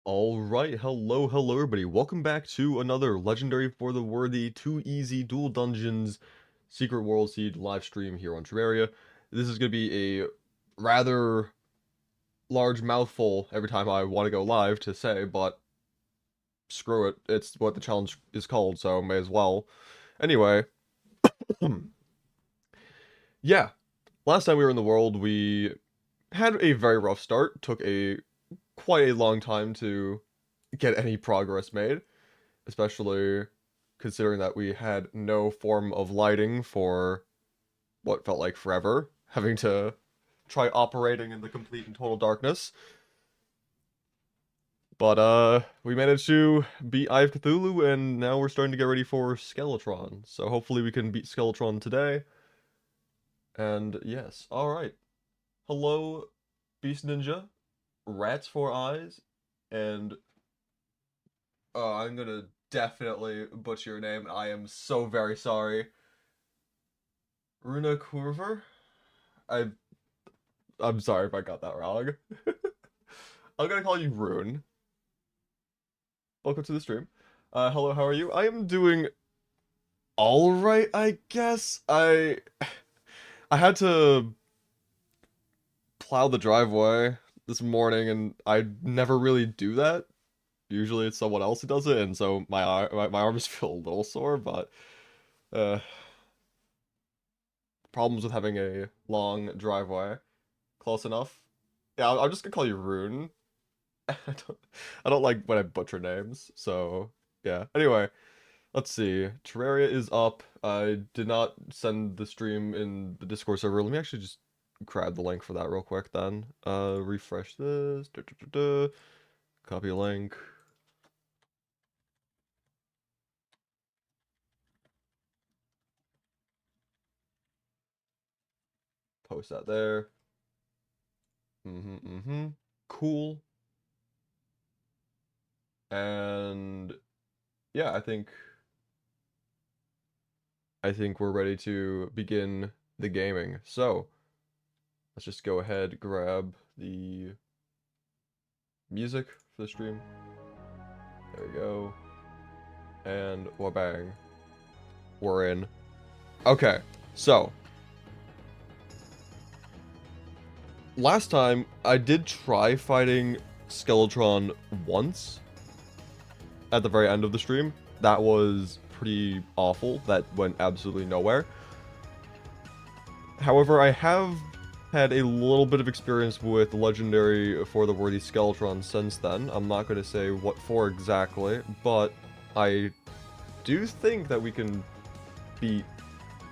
Alright, hello everybody. Welcome back to another Legendary for the Worthy Too Easy Dual Dungeons Secret World Seed live stream here on Terraria. This is going to be a rather large mouthful every time I want to go live to say, but screw it. It's what the challenge is called, so may as well. Anyway, yeah. Last time we were in the world, we had a very rough start. Took quite a long time to get any progress made, especially considering that we had no form of lighting for what felt like forever, having to try operating in the complete and total darkness. But we managed to beat Eye of Cthulhu, and now we're starting to get ready for Skeletron. So hopefully we can beat Skeletron today. And yes, alright. Hello, Beast Ninja, Rats for Eyes, and I'm gonna definitely butcher your name. I am so very sorry. Runa Curver? I I'm sorry if I got that wrong. I'm gonna call you Rune. Welcome to the stream. Hello, how are you? I am doing alright, I guess. I had to plow the driveway this morning, and I never really do that. Usually it's someone else who does it, and so my arms feel a little sore, but uh problems with having a long driveway. Close enough. Yeah, I'm just gonna call you Rune. I don't like when I butcher names, so yeah. Anyway, let's see. Terraria is up. I did not send the stream in the Discord server. Let me actually just grab the link for that real quick then. Refresh this. Copy link. Post that there. Cool. And yeah, I think we're ready to begin the gaming. So, let's just go ahead, grab the music for the stream. There we go. And wabang. We're in. Okay, so last time I did try fighting Skeletron once at the very end of the stream. That was pretty awful. That went absolutely nowhere. However, I have had a little bit of experience with Legendary for the Worthy Skeletron since then. I'm not going to say what for exactly, but I do think that we can beat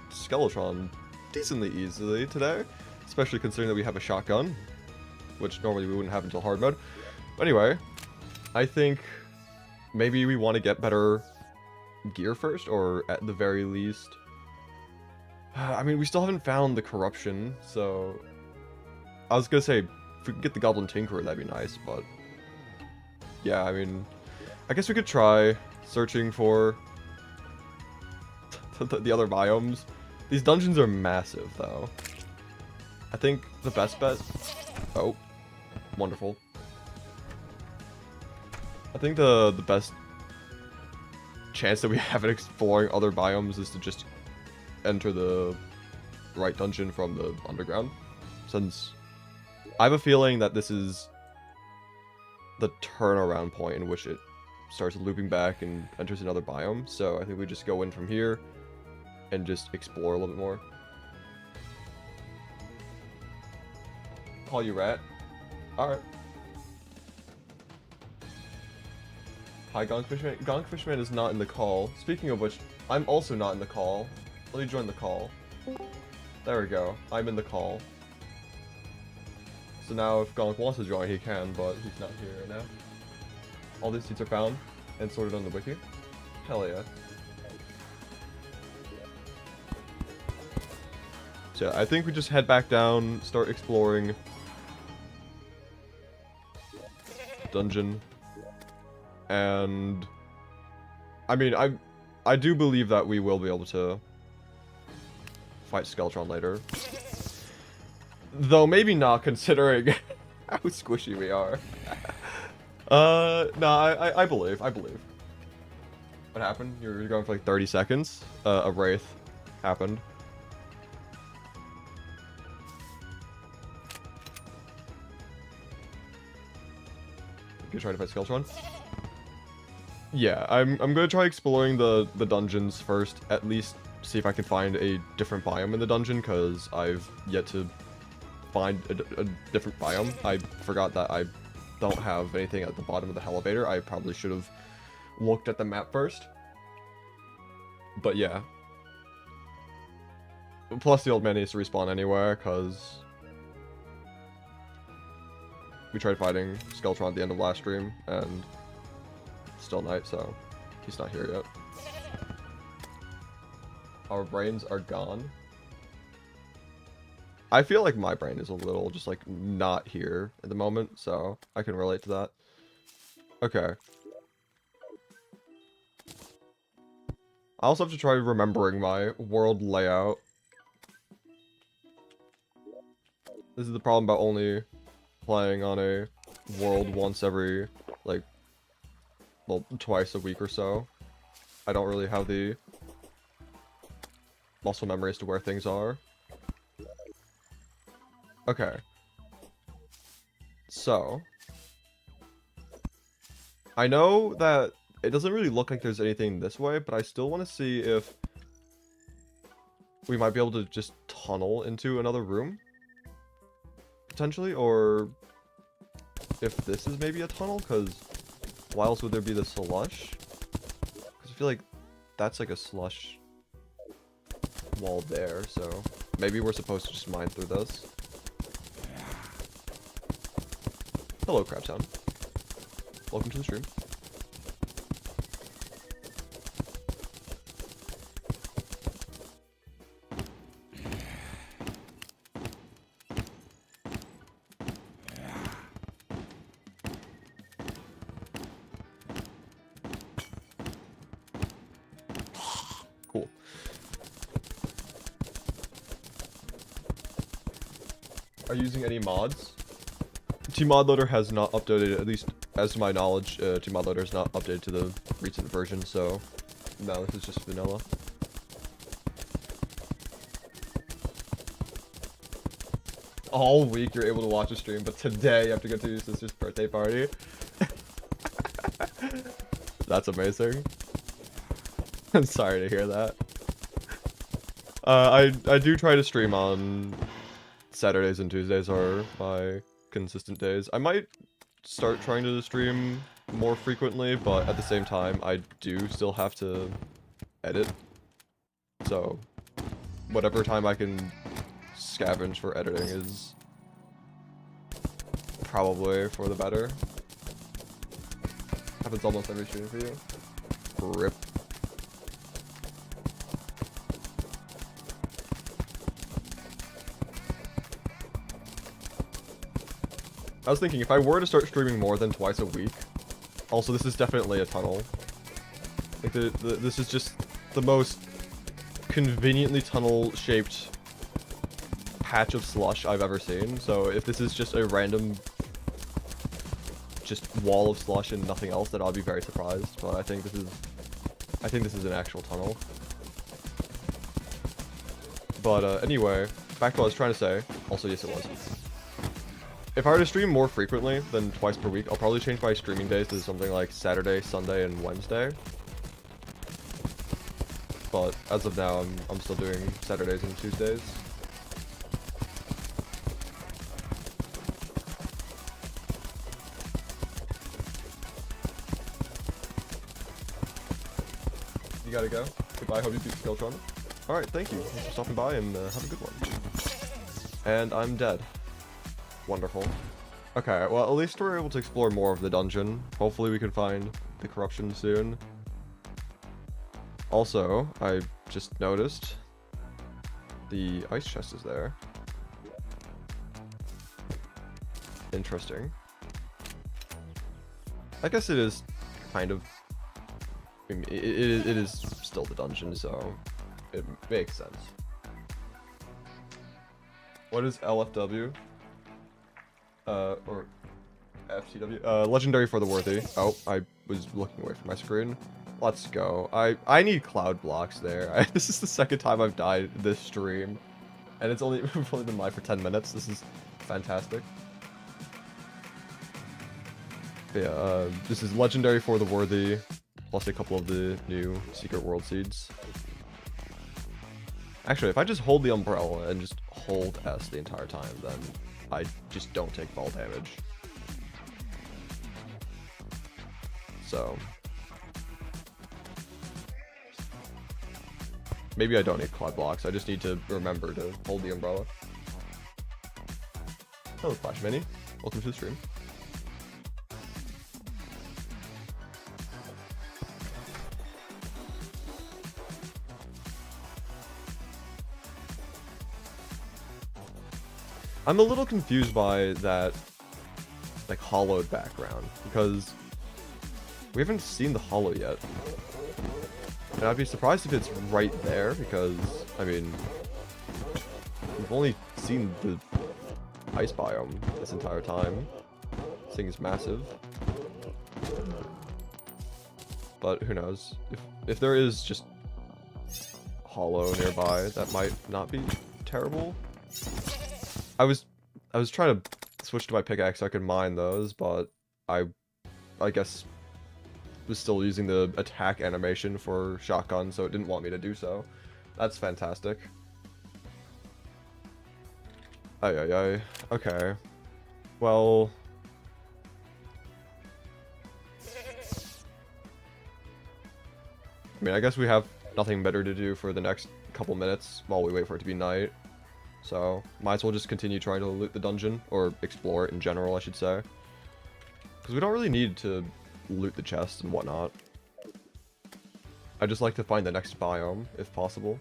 Skeletron decently easily today, especially considering that we have a shotgun, which normally we wouldn't have until hard mode. But anyway, I think maybe we want to get better gear first, or at the very least, I mean, we still haven't found the corruption, so I was gonna say, if we could get the Goblin Tinkerer, that'd be nice, but yeah, I mean, I guess we could try searching for the other biomes. These dungeons are massive, though. I think the best bet... Oh, wonderful. I think the best chance that we have at exploring other biomes is to just enter the right dungeon from the underground, since I have a feeling that this is the turnaround point in which it starts looping back and enters another biome. So I think we just go in from here and just explore a little bit more. Call you Rat. Alright. Hi, Gonk Fishman. Gonk Fishman is not in the call. Speaking of which, I'm also not in the call. Let me join the call. There we go. I'm in the call. So now if Gonk wants to join, he can, but he's not here right now. All these seeds are found and sorted on the wiki. Hell yeah. So I think we just head back down, start exploring dungeon. And I mean, I do believe that we will be able to fight Skeletron later. Though maybe not, considering how squishy we are. No, I believe. What happened? You were going for like 30 seconds. A wraith happened. You try to fight Skeletron? Yeah, I'm gonna try exploring the dungeons first. At least see if I can find a different biome in the dungeon, because I've yet to find a different biome. I forgot that I don't have anything at the bottom of the elevator. I probably should have looked at the map first. But yeah. Plus the old man needs to respawn anywhere, because we tried fighting Skeletron at the end of last stream, and still night, so he's not here yet. Our brains are gone. I feel like my brain is a little just like not here at the moment, so I can relate to that. Okay. I also have to try remembering my world layout. This is the problem about only playing on a world once every, like, well, twice a week or so. I don't really have the muscle memory as to where things are. Okay. So, I know that it doesn't really look like there's anything this way, but I still want to see if we might be able to just tunnel into another room, potentially, or if this is maybe a tunnel, because why else would there be the slush? Because I feel like that's like a slush wall there, so maybe we're supposed to just mine through this. Hello, Crabtown. Welcome to the stream. Cool. Are you using any mods? Tmod Loader has not updated, at least as to my knowledge, Tmod Loader has not updated to the recent version, so no, this is just vanilla. All week you're able to watch a stream, but today you have to go to your sister's birthday party. That's amazing. I'm sorry to hear that. I do try to stream on Saturdays and Tuesdays are my consistent days. I might start trying to stream more frequently, but at the same time, I do still have to edit. So, whatever time I can scavenge for editing is probably for the better. Happens almost every stream for you. RIP. I was thinking, if I were to start streaming more than twice a week, also this is definitely a tunnel. Like this is just the most conveniently tunnel-shaped patch of slush I've ever seen. So if this is just a random, just wall of slush and nothing else, then I'll be very surprised. But I think this is an actual tunnel. But anyway, back to what I was trying to say. Also, yes, it was. If I were to stream more frequently than twice per week, I'll probably change my streaming days to something like Saturday, Sunday, and Wednesday. But as of now, I'm still doing Saturdays and Tuesdays. You gotta go. Goodbye, hope you beat Skeletron. Alright, thank you. Thanks for stopping by, and have a good one. And I'm dead. Wonderful. Okay, well, at least we're able to explore more of the dungeon. Hopefully we can find the corruption soon. Also, I just noticed the ice chest is there. Interesting. I guess it is kind of... I mean, it is still the dungeon, so it makes sense. What is LftW? Or LftW. Legendary for the worthy. Oh, I was looking away from my screen. Let's go. I need cloud blocks there. This is the second time I've died this stream. And it's only, we've only been live for 10 minutes. This is fantastic. But yeah, this is legendary for the worthy, plus a couple of the new secret world seeds. Actually, if I just hold the umbrella and just hold S the entire time, then I just don't take fall damage. So maybe I don't need cloud blocks, I just need to remember to hold the umbrella. Hello Flash Mini, welcome to the stream. I'm a little confused by that, like, hollowed background, because we haven't seen the hollow yet. And I'd be surprised if it's right there, because, I mean, we've only seen the ice biome this entire time. This thing is massive. But who knows? If there is just hollow nearby, that might not be terrible. I was trying to switch to my pickaxe so I could mine those, but I guess was still using the attack animation for shotgun, so it didn't want me to do so. That's fantastic. Ay ay ay. Okay. Well, I mean, I guess we have nothing better to do for the next couple minutes while we wait for it to be night. So, might as well just continue trying to loot the dungeon, or explore it in general, I should say. Because we don't really need to loot the chests and whatnot. I just like to find the next biome, if possible.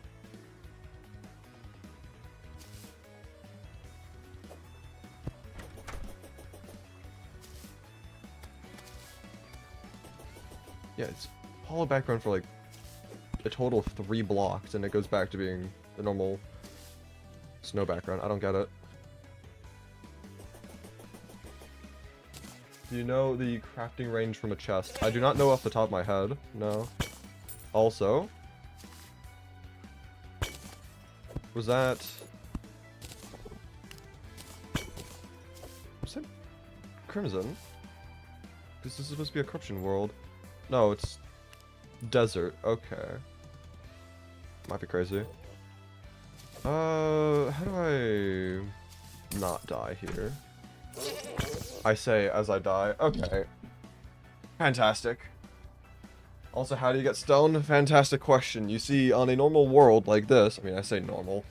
Yeah, it's hollow background for like a total of 3 blocks, and it goes back to being the normal snow background. I don't get it. Do you know the crafting range from a chest? I do not know off the top of my head. No. Also, was that Crimson? This is supposed to be a corruption world. No, it's desert. Okay. Might be crazy. How do I not die here? I say as I die. Okay. Fantastic. Also, how do you get stone? Fantastic question. You see, on a normal world like this, I mean, I say normal,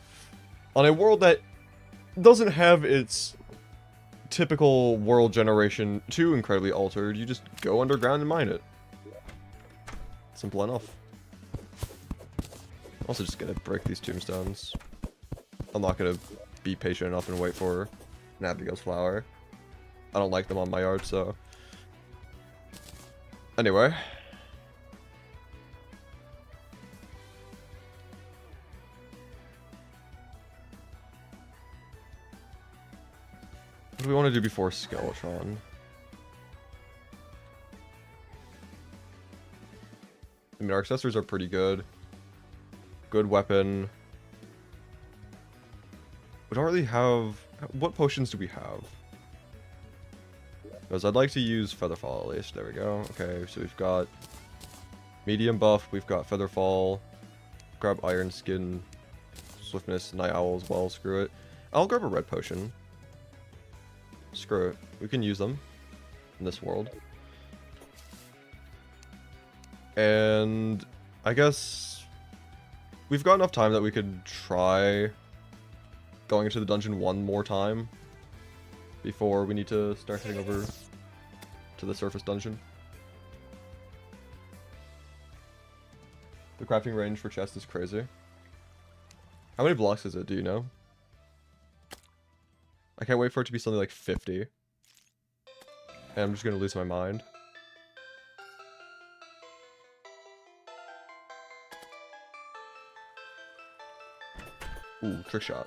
on a world that doesn't have its typical world generation too incredibly altered, you just go underground and mine it. Simple enough. Also just gonna break these tombstones. I'm not gonna be patient enough and wait for an Abigail's flower. I don't like them on my yard, so. Anyway. What do we want to do before Skeletron? I mean, our accessories are pretty good. Good weapon. We don't really have... What potions do we have? Because I'd like to use Featherfall at least. There we go. Okay, so we've got medium buff. We've got Featherfall. Grab Iron Skin. Swiftness, Night Owl as well. Screw it. I'll grab a red potion. Screw it. We can use them in this world. And I guess we've got enough time that we could try going into the dungeon one more time before we need to start heading over to the surface dungeon. The crafting range for chest is crazy. How many blocks is it, do you know? I can't wait for it to be something like 50. And I'm just gonna lose my mind. Ooh, trick shot.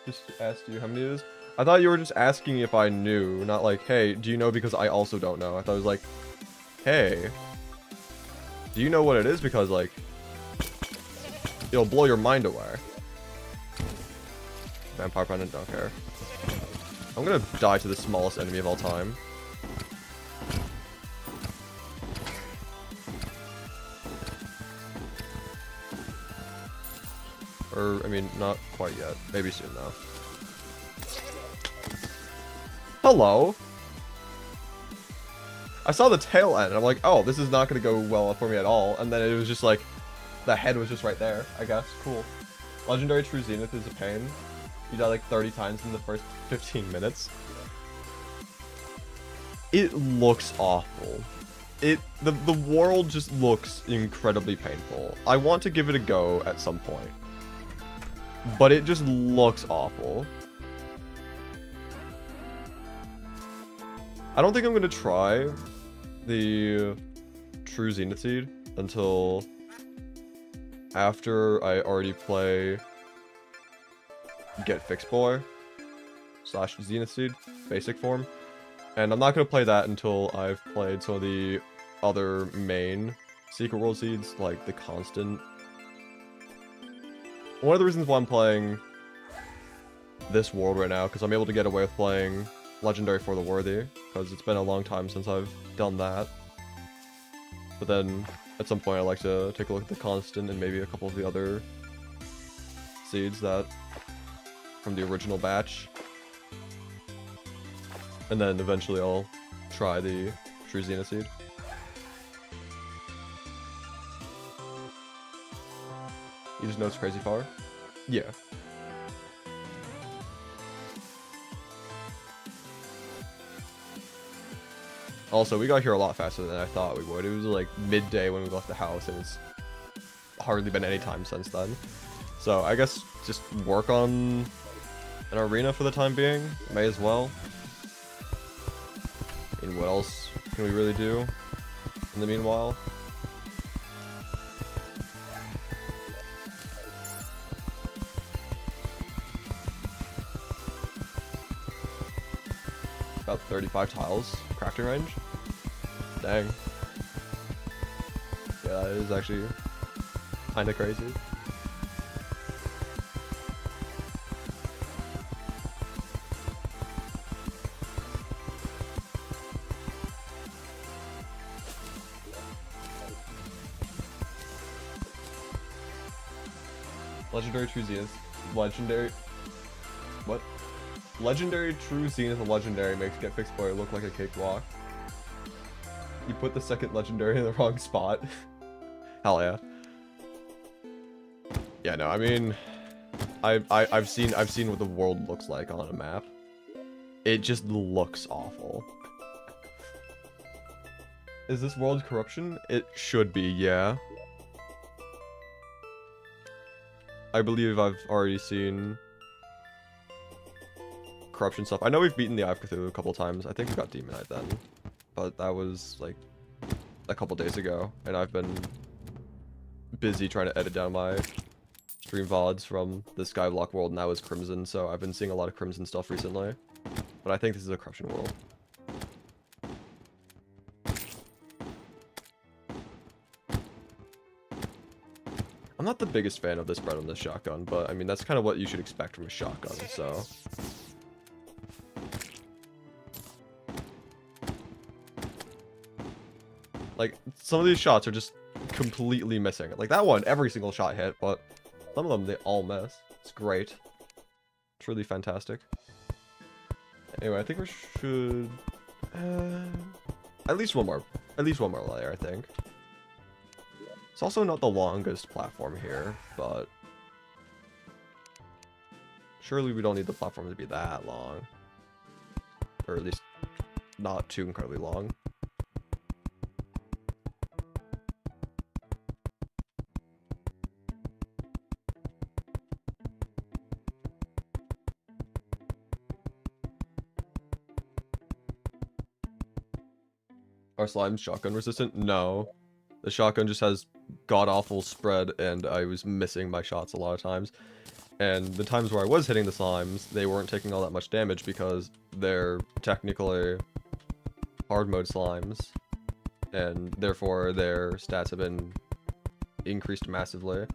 Just asked you how many it is. I thought you were just asking if I knew, not like, hey, do you know because I also don't know. I thought it was like, hey, do you know what it is? Because, like, it'll blow your mind away. Vampire Pendant, don't care. I'm gonna die to the smallest enemy of all time. Or, I mean, not quite yet. Maybe soon, though. Hello! I saw the tail end, and I'm like, oh, this is not going to go well for me at all. And then it was just like, the head was just right there, I guess. Cool. Legendary True Zenith is a pain. You die like 30 times in the first 15 minutes. It looks awful. The world just looks incredibly painful. I want to give it a go at some point. But it just looks awful. I don't think I'm going to try the True Zenith Seed until after I already play Get Fix Boy / Zenith Seed basic form. And I'm not going to play that until I've played some of the other main Secret World Seeds, like the Constant. One of the reasons why I'm playing this world right now, because I'm able to get away with playing Legendary for the Worthy, because it's been a long time since I've done that. But then, at some point, I like to take a look at the Constant and maybe a couple of the other seeds that from the original batch. And then eventually I'll try the True Zenith Seed. You just know it's crazy far? Yeah. Also, we got here a lot faster than I thought we would. It was like midday when we left the house, and it's hardly been any time since then. So I guess just work on an arena for the time being. May as well. I mean, what else can we really do in the meanwhile? About 35 tiles, crafting range. Dang. Yeah, that is actually kind of crazy. Legendary True Zenith. Legendary. What? Legendary True Zenith and Legendary makes Get Fixed Boy look like a cakewalk. You put the second Legendary in the wrong spot. Hell yeah. Yeah, no, I mean, I've seen what the world looks like on a map. It just looks awful. Is this world corruption? It should be, yeah. I believe I've already seen corruption stuff. I know we've beaten the Eye of Cthulhu a couple times. I think we got Demonite then. But that was like a couple days ago. And I've been busy trying to edit down my stream VODs from the Skyblock world, and that was Crimson. So I've been seeing a lot of Crimson stuff recently. But I think this is a corruption world. I'm not the biggest fan of this spread on this shotgun, but I mean, that's kind of what you should expect from a shotgun, so. Like, some of these shots are just completely missing. Like, that one, every single shot hit, but some of them, they all miss. It's great. It's really fantastic. Anyway, I think we should... at least one more layer, I think. It's also not the longest platform here, but surely we don't need the platform to be that long. Or at least not too incredibly long. Are slimes shotgun resistant? No. The shotgun just has god-awful spread, and I was missing my shots a lot of times. And the times where I was hitting the slimes, they weren't taking all that much damage because they're technically hard mode slimes, and therefore their stats have been increased massively.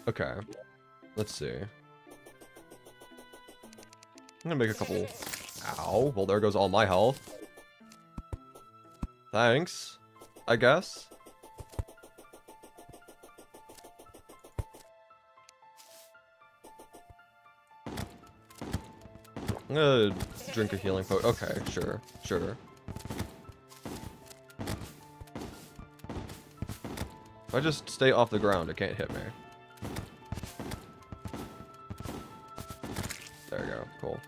Okay, let's see. I'm gonna make a couple... Ow, well there goes all my health. Thanks, I guess. I'm gonna drink a healing potion. Okay, sure, sure. If I just stay off the ground, it can't hit me. There we go, cool.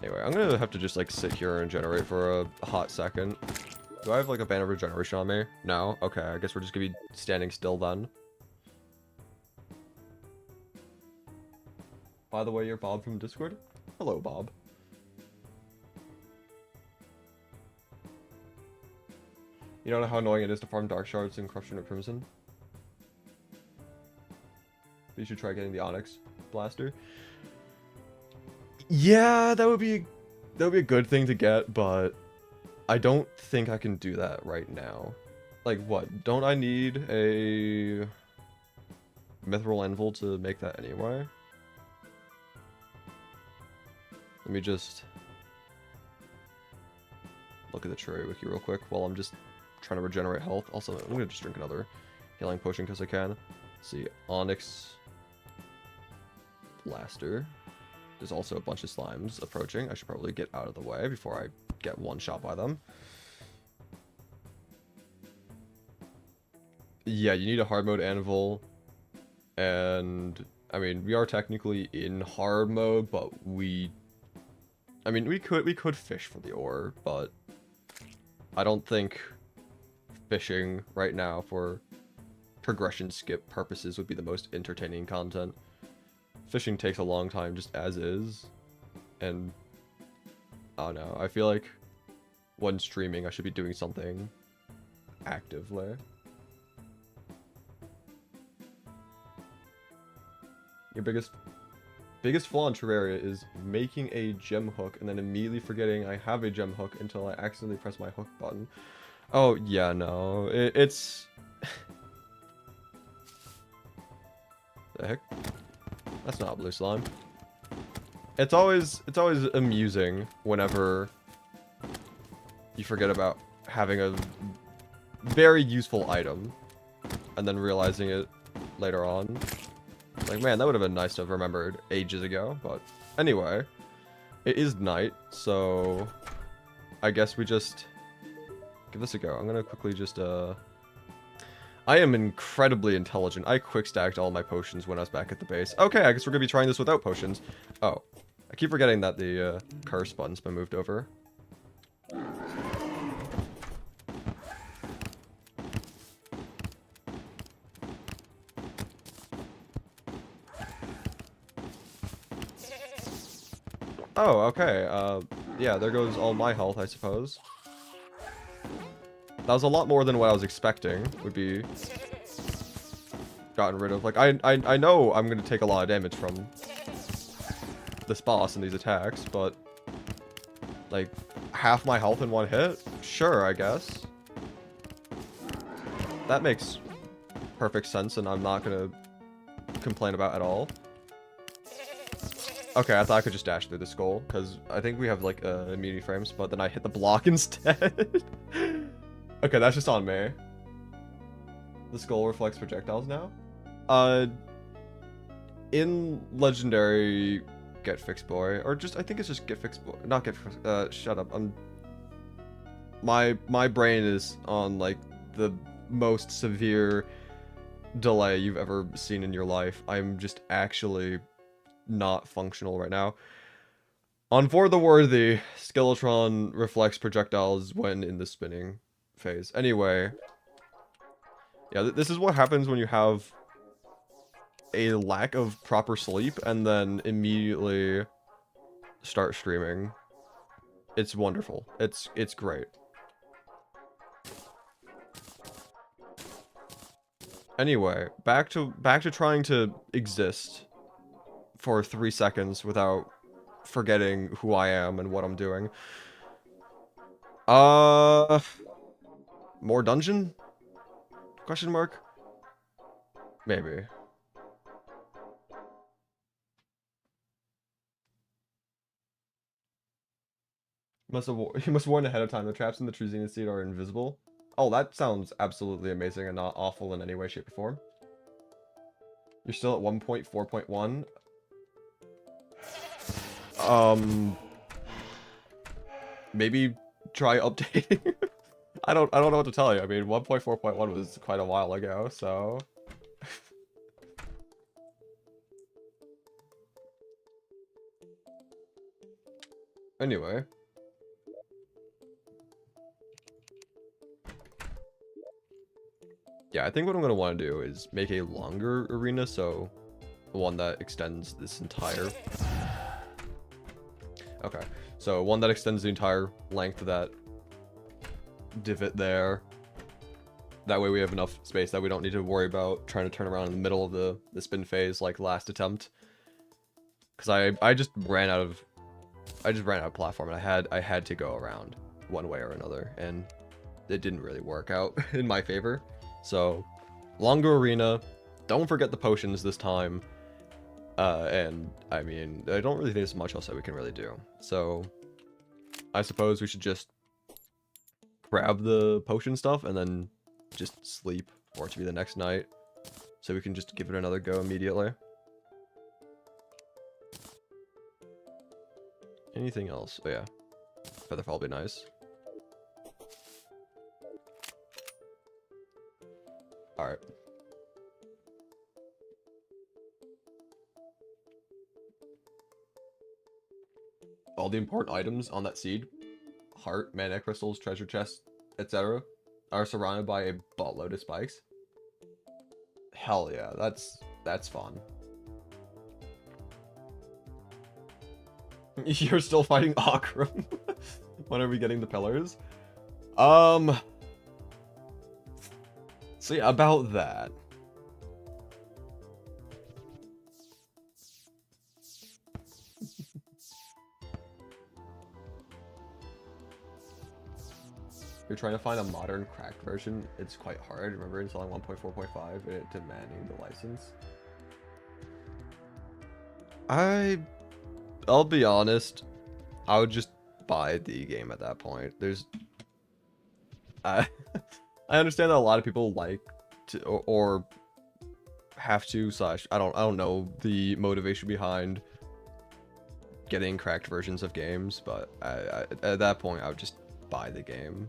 Anyway, I'm gonna have to just like sit here and generate for a hot second. Do I have like a band of regeneration on me? No? Okay, I guess we're just gonna be standing still then. By the way, you're Bob from Discord? Hello, Bob. You don't know how annoying it is to farm Dark Shards in Corruption or Crimson? But you should try getting the Onyx Blaster. Yeah, that would be a good thing to get, but I don't think I can do that right now. Like, what? Don't I need a Mithril Anvil to make that anyway? Let me just look at the Terraria wiki real quick while I'm just trying to regenerate health. Also, I'm gonna just drink another healing potion because I can. Let's see, Onyx Blaster. There's also a bunch of slimes approaching. I should probably get out of the way before I get one shot by them. Yeah, you need a hard mode anvil. And, I mean, we are technically in hard mode, but we could fish for the ore, but I don't think fishing right now for progression skip purposes would be the most entertaining content. Fishing takes a long time just as is, and I don't know, I feel like when streaming I should be doing something actively. Your biggest flaw in Terraria is making a gem hook and then immediately forgetting I have a gem hook until I accidentally press my hook button. Oh yeah, no, it's the heck? That's not a blue slime. It's always amusing whenever you forget about having a very useful item and then realizing it later on. Like, man, that would have been nice to have remembered ages ago, but anyway, it is night, so I guess we just give this a go. I'm gonna quickly just I am incredibly intelligent. I quick stacked all my potions when I was back at the base. Okay, I guess we're gonna be trying this without potions. Oh, I keep forgetting that the curse button's been moved over. Oh, okay. Yeah, there goes all my health, I suppose. That was a lot more than what I was expecting would be gotten rid of. Like, I know I'm going to take a lot of damage from this boss and these attacks, but like half my health in one hit? Sure, I guess. That makes perfect sense and I'm not going to complain about at all. Okay, I thought I could just dash through the skull, because I think we have, like, immunity frames, but then I hit the block instead. Okay, that's just on me. The skull reflects projectiles now? In Legendary Get Fixed Boy, or just, I think it's just Get Fixed Boy, not Get Fixed, shut up, my brain is on, like, the most severe delay you've ever seen in your life. I'm just actually not functional right now. On For the Worthy, Skeletron reflects projectiles when in the spinning phase. Anyway, yeah, this is what happens when you have a lack of proper sleep and then immediately start streaming. It's wonderful. It's great. Anyway, back to trying to exist for 3 seconds without forgetting who I am and what I'm doing. More dungeon? Question mark? Maybe. You must warn ahead of time. The traps in the Truzina seed are invisible. Oh, that sounds absolutely amazing and not awful in any way, shape, or form. You're still at 1.4.1. Maybe try updating. I don't know what to tell you. I mean, 1.4.1 was quite a while ago, so anyway. Yeah, I think what I'm going to want to do is make a longer arena, so one that extends this entire... Okay, so one that extends the entire length of that divot there. That way we have enough space that we don't need to worry about trying to turn around in the middle of the spin phase like last attempt. Because I just ran out of platform and I had to go around one way or another, and it didn't really work out in my favor. So, longer arena, don't forget the potions this time, and, I mean, I don't really think there's much else that we can really do. So, I suppose we should just grab the potion stuff and then just sleep for it to be the next night, so we can just give it another go immediately. Anything else? Oh yeah, Featherfall will be nice. Alright. All the important items on that seed, heart, mana crystals, treasure chest, etc., are surrounded by a buttload of spikes. Hell yeah, that's fun. You're still fighting Akram. When are we getting the pillars? So yeah, about that. You're trying to find a modern cracked version. It's quite hard. Remember installing 1.4.5 and it demanding the license. I'll be honest. I would just buy the game at that point. There's I understand that a lot of people like to or have to slash I don't know the motivation behind getting cracked versions of games, but at that point I would just buy the game.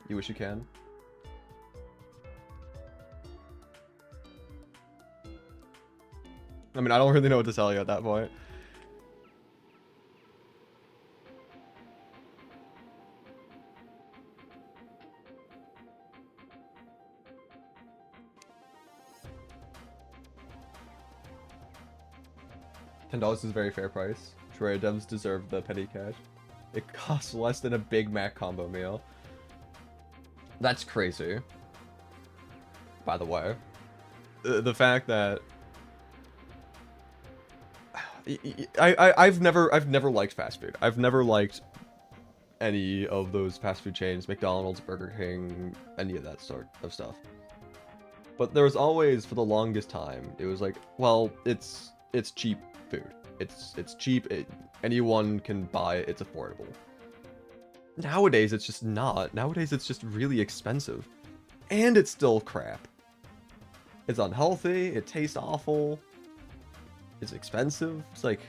You wish you can? I mean, I don't really know what to tell you at that point. $10 is a very fair price. Terraria devs deserve the petty cash. It costs less than a Big Mac combo meal. That's crazy. By the way. The fact that I've never liked fast food. I've never liked any of those fast food chains, McDonald's, Burger King, any of that sort of stuff. But there was always, for the longest time, it was like, well, it's cheap food. It's cheap. Anyone can buy it. It's affordable. Nowadays, it's just not. Nowadays, it's just really expensive, and it's still crap. It's unhealthy. It tastes awful. It's expensive. It's like,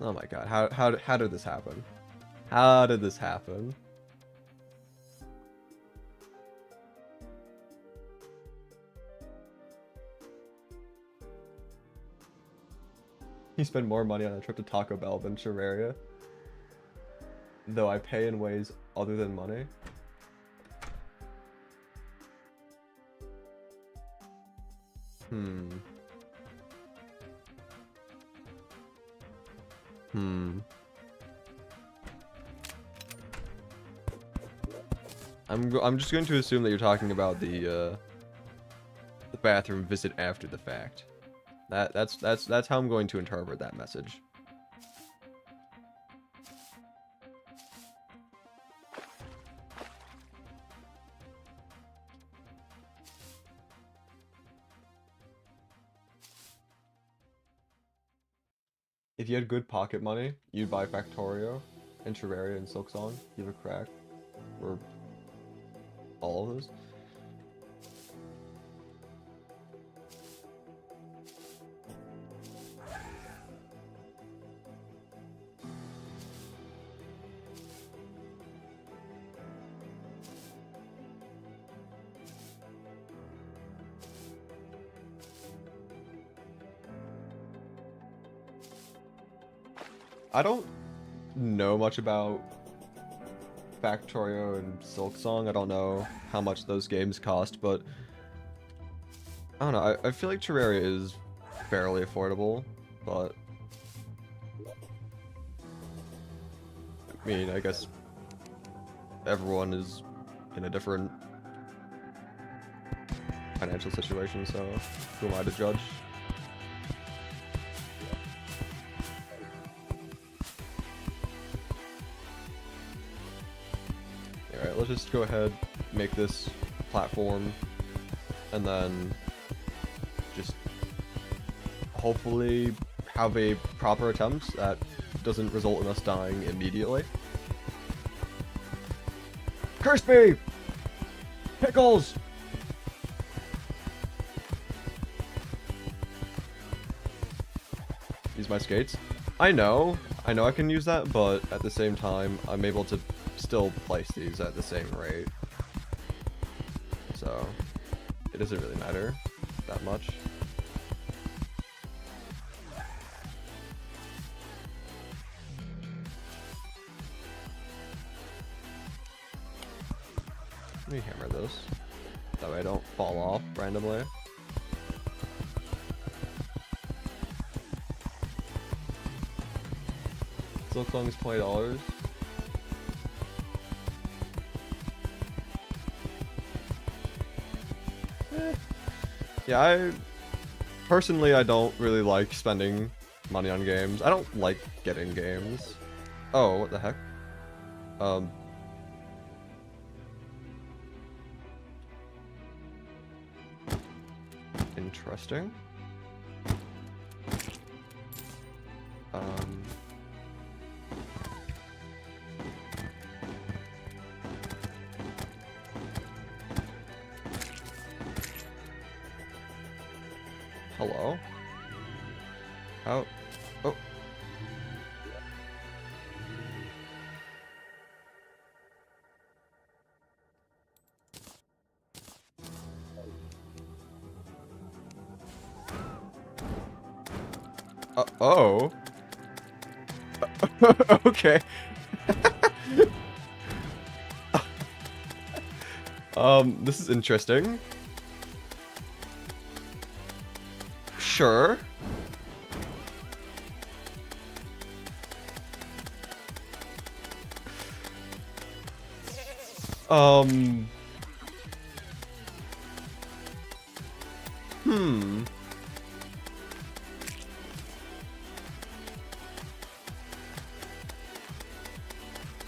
oh my god, how did this happen? How did this happen? You spend more money on a trip to Taco Bell than Terraria. Though I pay in ways other than money. I'm just going to assume that you're talking about the bathroom visit after the fact. That's how I'm going to interpret that message. If you had good pocket money, you'd buy Factorio and Terraria and Silksong. Give a crack. Or all of those. I don't know much about Factorio and Silksong. I don't know how much those games cost, but I don't know. I feel like Terraria is fairly affordable, but I mean, I guess everyone is in a different financial situation, so who am I to judge? Alright, let's just go ahead, make this platform, and then just hopefully have a proper attempt that doesn't result in us dying immediately. Crispy! Pickles! Use my skates. I know I can use that, but at the same time, I'm able to still place these at the same rate. So, it doesn't really matter that much. Let me hammer this. That way I don't fall off randomly. Silksong is $20. Yeah, personally, I don't really like spending money on games. I don't like getting games. Oh, what the heck? Interesting. Hello? How? Oh. Oh. Okay. This is interesting. Sure.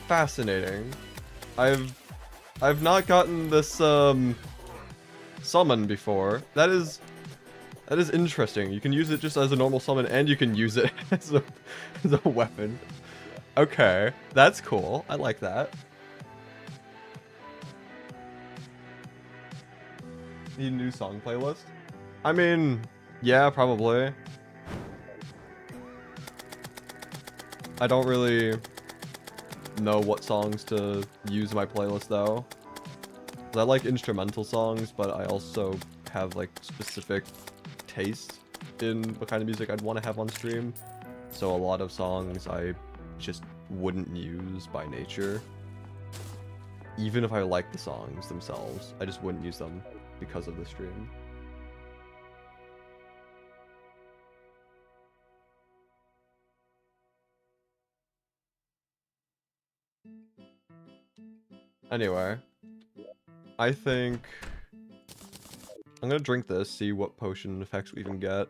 Fascinating. I've not gotten this summon before. That is interesting. You can use it just as a normal summon, and you can use it as a weapon. Okay, that's cool. I like that. Need a new song playlist? I mean, yeah, probably. I don't really know what songs to use in my playlist though. I like instrumental songs, but I also have like specific taste in what kind of music I'd want to have on stream. So a lot of songs I just wouldn't use by nature. Even if I like the songs themselves, I just wouldn't use them because of the stream. Anyway, I think I'm gonna drink this, see what potion effects we even get.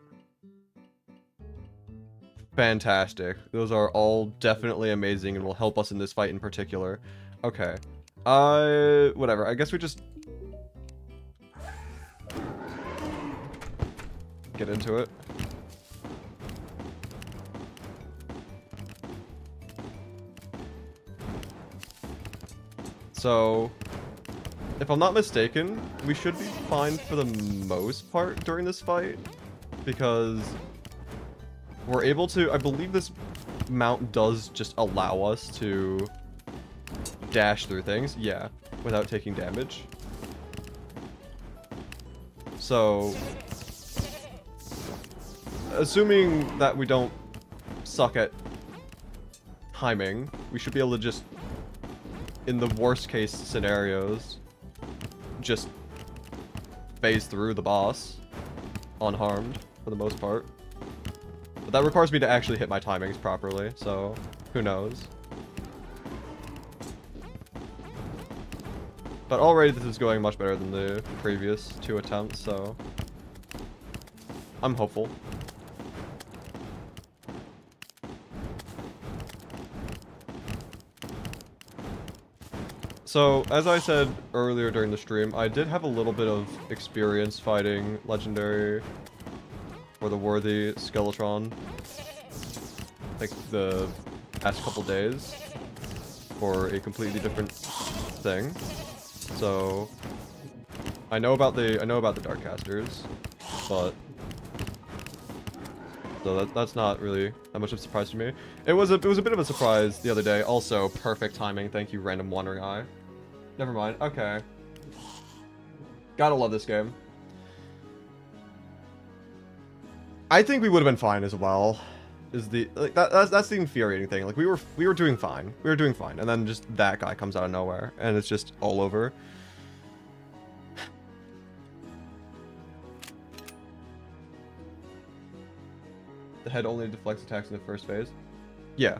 Fantastic. Those are all definitely amazing and will help us in this fight in particular. Okay. Whatever. I guess we just get into it. So, if I'm not mistaken, we should be fine for the most part during this fight, because we're able to, I believe this mount does just allow us to dash through things, yeah, without taking damage. So, assuming that we don't suck at timing, we should be able to just, in the worst case scenarios, just phase through the boss unharmed for the most part. But that requires me to actually hit my timings properly, so who knows. But already this is going much better than the previous 2 attempts, so I'm hopeful. So, as I said earlier during the stream, I did have a little bit of experience fighting Legendary or the Worthy Skeletron, like the past couple days, for a completely different thing. So, I know about the Darkcasters, but so that's not really that much of a surprise to me. It was a bit of a surprise the other day. Also, perfect timing. Thank you, Random Wandering Eye. Never mind. Okay. Gotta love this game. I think we would have been fine as well. Is the like that's the infuriating thing. Like we were doing fine. We were doing fine, and then just that guy comes out of nowhere, and it's just all over. The head only deflects attacks in the first phase. Yeah.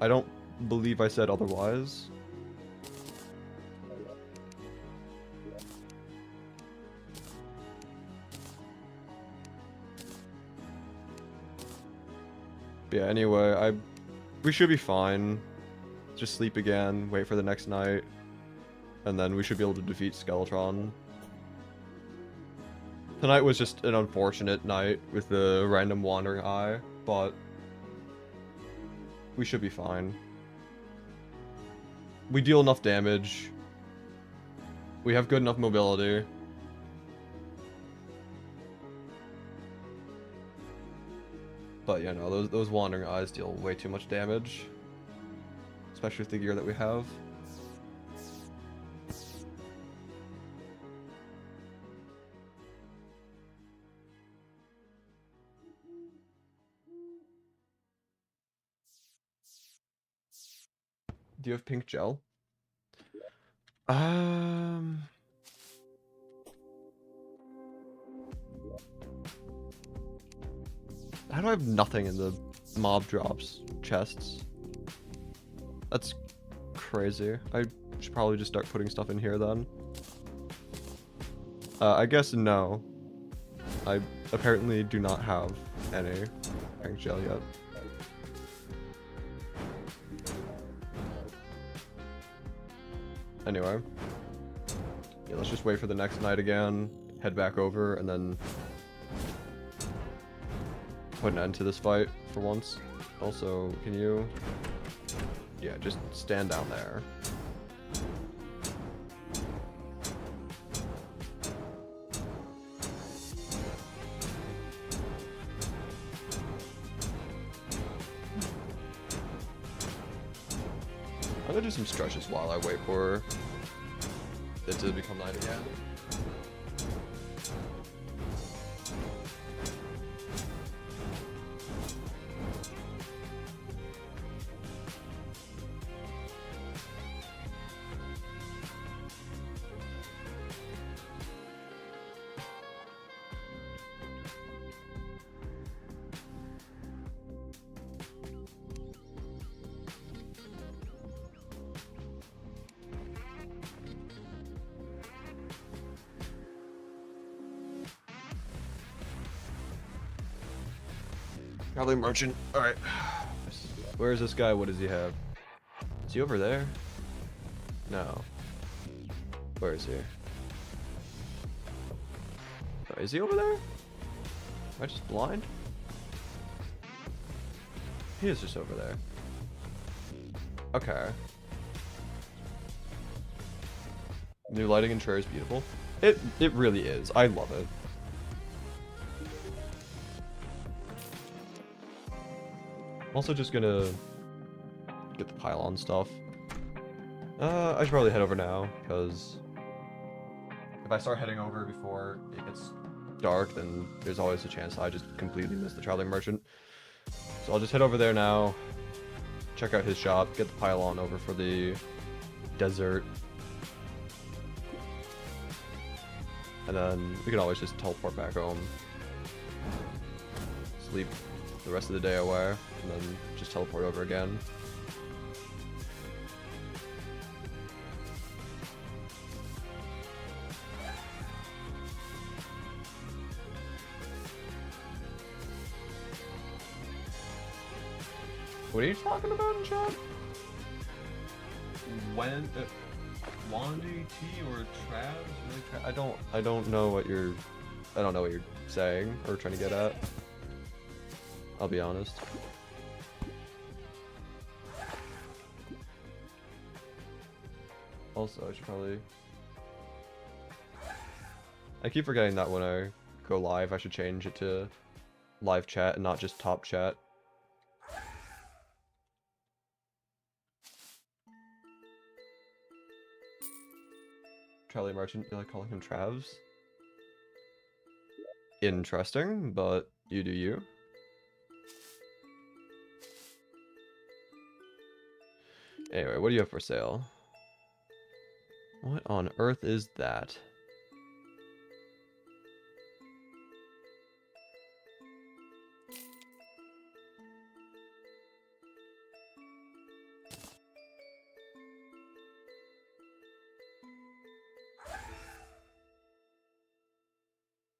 I don't believe I said otherwise. But yeah, anyway, we should be fine. Just sleep again, wait for the next night, and then we should be able to defeat Skeletron. Tonight was just an unfortunate night with the Random Wandering Eye, but we should be fine. We deal enough damage. We have good enough mobility. But, you know, those Wandering Eyes deal way too much damage. Especially with the gear that we have. Do you have pink gel? How do I have nothing in the mob drops chests? That's crazy. I should probably just start putting stuff in here then. I guess no. I apparently do not have any pink gel yet. Anyway. Yeah, let's just wait for the next night again, head back over, and then put an end to this fight for once. Also, can you... Yeah, just stand down there. I'm gonna do some stretches while I wait for it to become night again. Traveling merchant. Alright. Where is this guy? What does he have? Is he over there? No. Where is he? Is he over there? Am I just blind? He is just over there. Okay. New lighting in Traer is beautiful. It really is. I love it. Also just gonna get the pylon stuff. I should probably head over now, because if I start heading over before it gets dark, then there's always a chance I just completely miss the traveling merchant. So I'll just head over there now, check out his shop, get the pylon over for the desert. And then we can always just teleport back home. Sleep the rest of the day away, and then just teleport over again. What are you talking about in chat? When Wandy T or Travs? I don't know what you're saying or trying to get at. I'll be honest. Also, I should probably... I keep forgetting that when I go live, I should change it to live chat and not just top chat. Charlie Merchant, you like calling him Travs? Interesting, but you do you. Anyway, what do you have for sale? What on earth is that?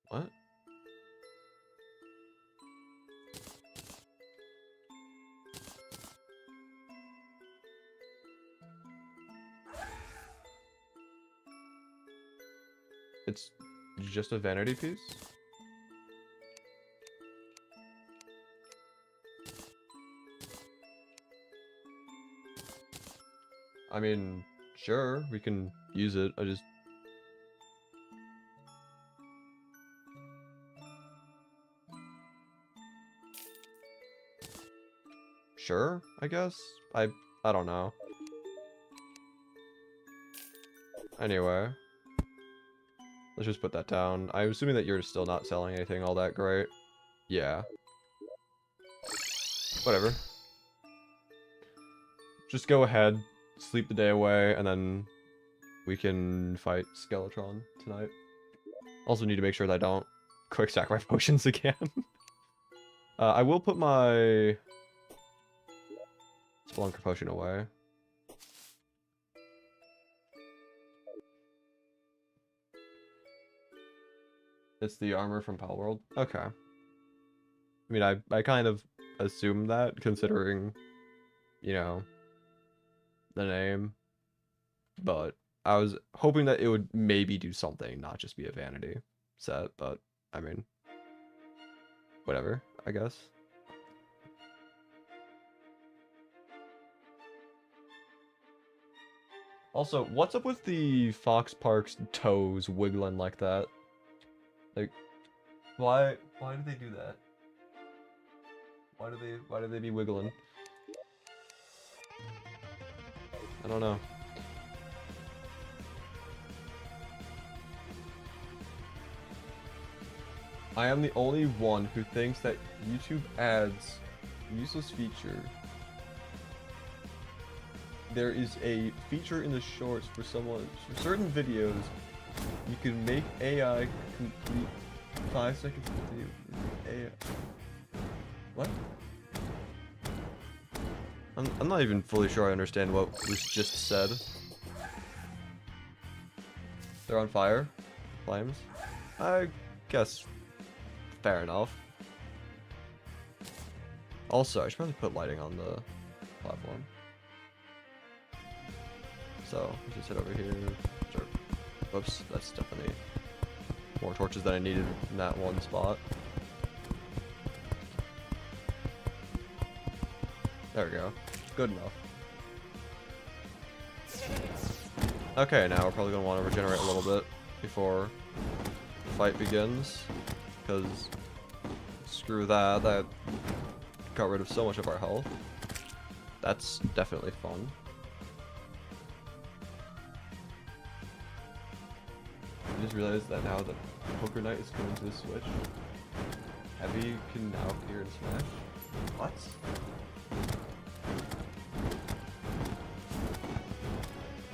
What? It's just a vanity piece? I mean, sure, we can use it. I just... Sure, I guess? I don't know. Anyway. Let's just put that down. I'm assuming that you're still not selling anything all that great. Yeah. Whatever. Just go ahead, sleep the day away, and then we can fight Skeletron tonight. Also need to make sure that I don't quick stack my potions again. I will put my Spelunker potion away. It's the armor from Palworld? Okay. I mean, I kind of assumed that, considering, you know, the name. But I was hoping that it would maybe do something, not just be a vanity set, but, I mean, whatever, I guess. Also, what's up with the Fox Park's toes wiggling like that? Like, why do they do that? Why do they be wiggling? I don't know. I am the only one who thinks that YouTube adds useless feature. There is a feature in the shorts for certain videos. You can make AI complete 5 seconds video. AI. What? I'm not even fully sure I understand what was just said. They're on fire? Flames? I guess fair enough. Also, I should probably put lighting on the platform. So, let's just head over here. Sure. Whoops, that's definitely more torches than I needed in that one spot. There we go. Good enough. Okay, now we're probably going to want to regenerate a little bit before the fight begins. Because screw that, that got rid of so much of our health. That's definitely fun. I just realized that now the Poker Knight is coming to the Switch. Heavy can now appear in Smash. What?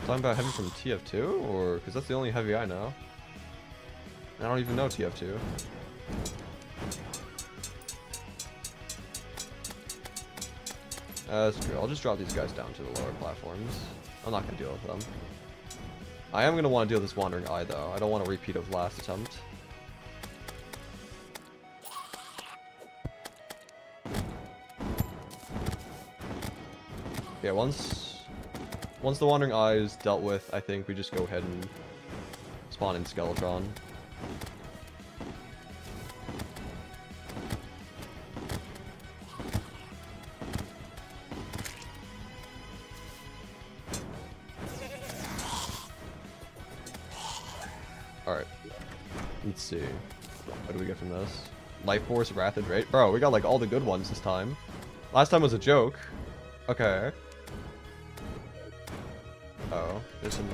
Talking about Heavy from TF2? Or, because that's the only Heavy I know. I don't even know TF2. Screw it. I'll just drop these guys down to the lower platforms. I'm not going to deal with them. I am going to want to deal with this Wandering Eye, though. I don't want a repeat of last attempt. Yeah, once the Wandering Eye is dealt with, I think we just go ahead and spawn in Skeletron. Alright. Let's see. What do we get from this? Life Force, Wrath, and Rage? Bro, we got like all the good ones this time. Last time was a joke. Okay. Oh, there's some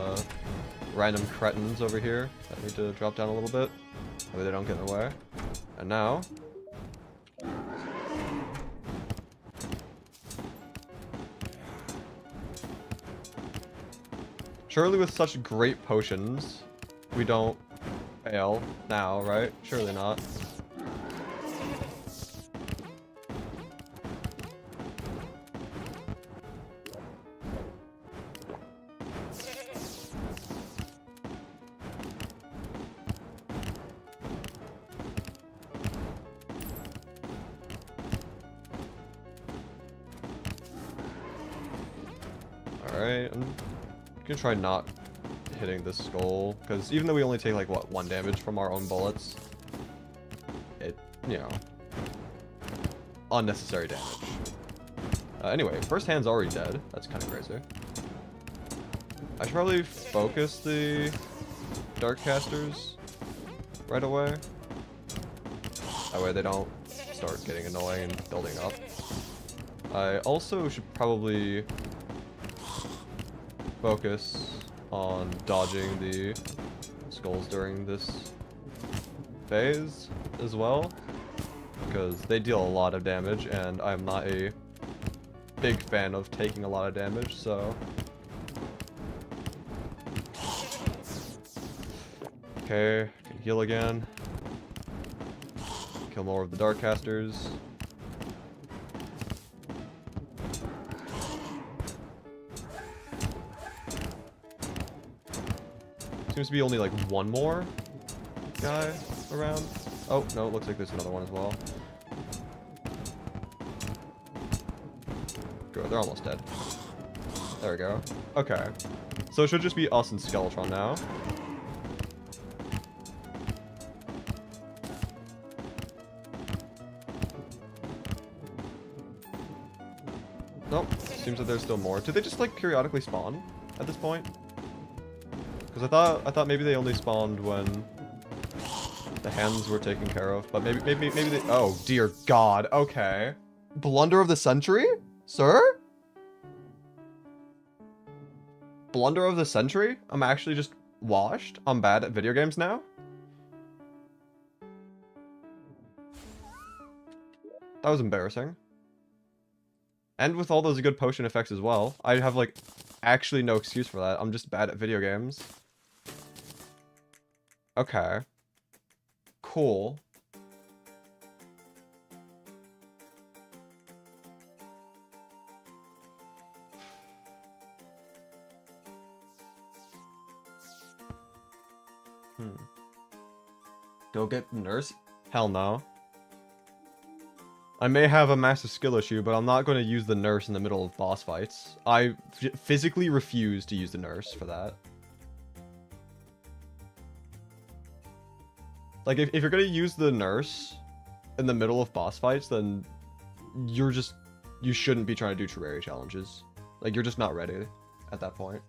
random cretins over here that need to drop down a little bit. Maybe they don't get in the way. And now... surely with such great potions, we don't fail now, right? Surely not. Alright, I'm gonna try not hitting this skull, because even though we only take like, what, 1 damage from our own bullets, it, you know, unnecessary damage. Anyway, first hand's already dead. That's kind of crazy. I should probably focus the Dark Casters right away. That way they don't start getting annoying and building up. I also should probably focus on dodging the skulls during this phase as well, because they deal a lot of damage and I'm not a big fan of taking a lot of damage, so... Okay, can heal again. Kill more of the Dark Casters. Seems to be only like one more guy around. Oh, no, it looks like there's another one as well. Good, they're almost dead. There we go. Okay. So it should just be us and Skeletron now. Nope. Seems that there's still more. Do they just like periodically spawn at this point? Because I thought maybe they only spawned when the hands were taken care of, but maybe they... Oh, dear God. Okay. Blunder of the century? Sir? Blunder of the century? I'm actually just washed? I'm bad at video games now? That was embarrassing. And with all those good potion effects as well. I have, like, actually no excuse for that. I'm just bad at video games. Okay. Cool. Go get the nurse? Hell no. I may have a massive skill issue, but I'm not going to use the nurse in the middle of boss fights. I physically refuse to use the nurse for that. Like, if you're going to use the nurse in the middle of boss fights, then you shouldn't be trying to do Terraria challenges. Like, you're just not ready at that point.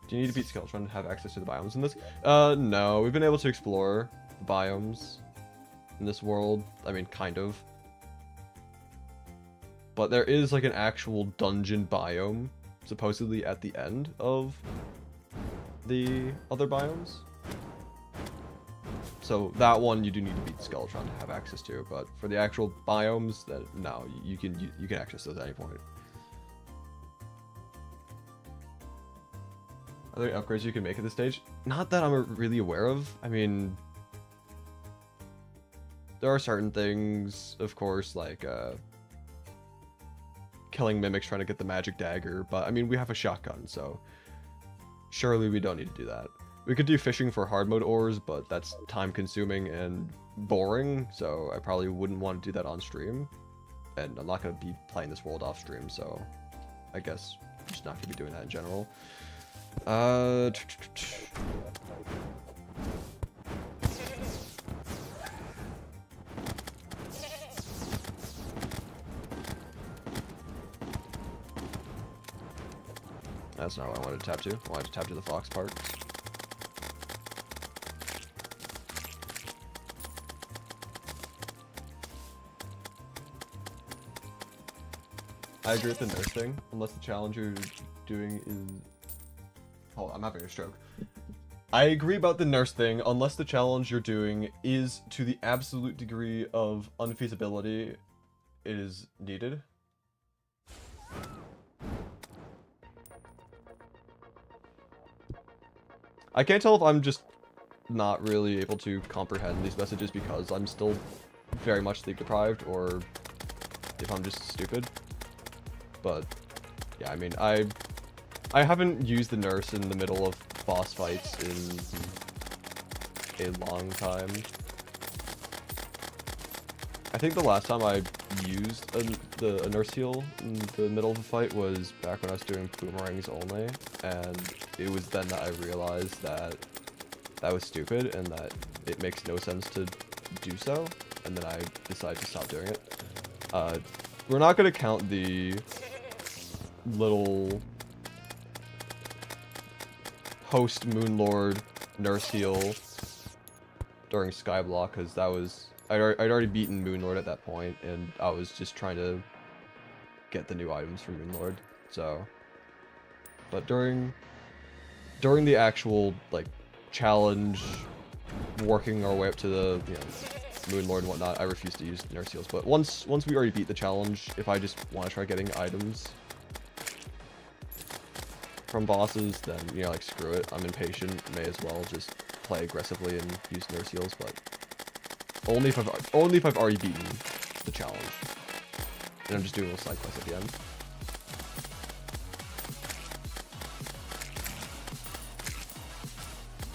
Do you need to beat Skeletron to have access to the biomes in this? No. We've been able to explore the biomes in this world. I mean, kind of. But there is, like, an actual dungeon biome, supposedly at the end of the other biomes. So that one you do need to beat Skeletron to have access to, but for the actual biomes, that no, you can access those at any point. Are there upgrades you can make at this stage? Not that I'm really aware of. I mean, there are certain things, of course, like killing mimics trying to get the magic dagger, but I mean, we have a shotgun, so surely we don't need to do that. We could do fishing for hard mode ores, but that's time consuming and boring, so I probably wouldn't want to do that on stream. And I'm not going to be playing this world off stream, so I guess I'm just not going to be doing that in general. That's not what I wanted to tap to. I wanted to tap to the fox part. I agree with the nurse thing, unless the challenge you're doing is... Hold on, I'm having a stroke. I agree about the nurse thing, unless the challenge you're doing is to the absolute degree of unfeasibility it is needed. I can't tell if I'm just not really able to comprehend these messages because I'm still very much sleep deprived, or if I'm just stupid. But yeah, I mean, I haven't used the nurse in the middle of boss fights in a long time. I think the last time I used a nurse heal in the middle of a fight was back when I was doing boomerangs only, and it was then that I realized that that was stupid and that it makes no sense to do so, and then I decided to stop doing it. We're not going to count the little host Moonlord nurse heal during Skyblock, because that was... I'd already beaten Moonlord at that point, and I was just trying to get the new items for Moonlord, so... But during the actual, like, challenge, working our way up to the, you know, Moonlord and whatnot, I refuse to use nurse heals. But once we already beat the challenge, if I just want to try getting items from bosses, then, you know, like, screw it. I'm impatient, may as well just play aggressively and use nurse heals, but only if I've already beaten the challenge. And I'm just doing a little side quest at the end.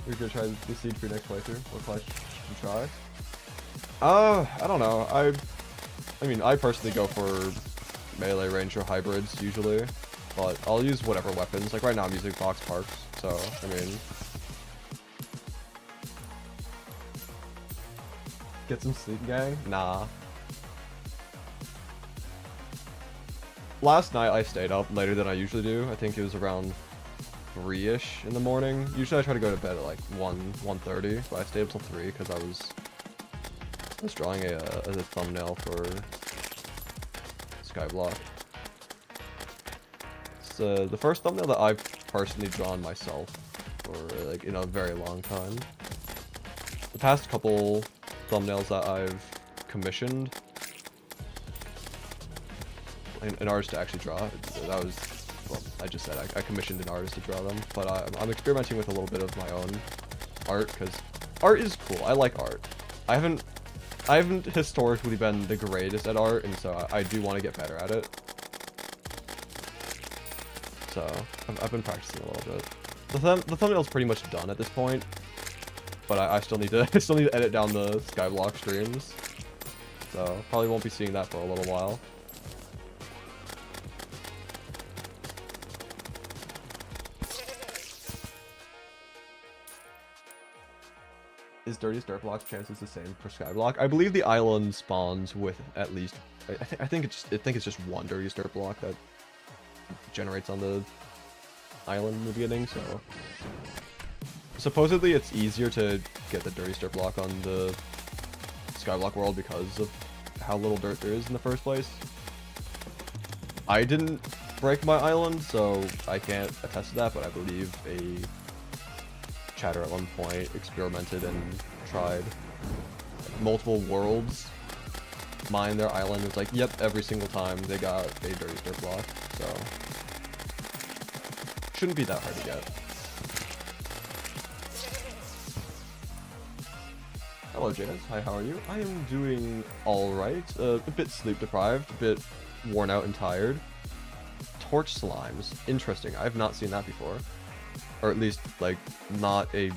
You're gonna try the siege for your next playthrough? What class should you try? I don't know. I mean, I personally go for melee range or hybrids usually, but I'll use whatever weapons. Like right now I'm using Fox Parks, so I mean, get some sleep, gang? Nah. Last night I stayed up later than I usually do. I think it was around 3-ish in the morning. Usually I try to go to bed at like 1:30, but I stayed up till 3 because I was drawing a thumbnail for Skyblock. It's the first thumbnail that I've personally drawn myself for like in a very long time. The past couple thumbnails that I've commissioned an artist to actually draw, that was, well, I just said I commissioned an artist to draw them, but I'm experimenting with a little bit of my own art, because art is cool. I like art. I haven't historically been the greatest at art, and so I do want to get better at it. So I've been practicing a little bit. The thumbnail's pretty much done at this point. but I still need to I still need to edit down the Skyblock streams, so probably won't be seeing that for a little while. Is Dirty Dirt Block's chances the same for Skyblock? I believe the island spawns with at least I think it's just one Dirty Dirt Block that generates on the island in the beginning, so supposedly it's easier to get the Dirty Dirt Block on the Skyblock world because of how little dirt there is in the first place. I didn't break my island, so I can't attest to that, but I believe a chatter at one point experimented and tried multiple worlds, mined their island. It's like, yep, every single time they got a Dirty Dirt Block, so shouldn't be that hard to get. Hello, Janice. Hi, how are you? I am doing alright. A bit sleep deprived, a bit worn out and tired. Torch slimes. Interesting. I've not seen that before. Or at least, like, not a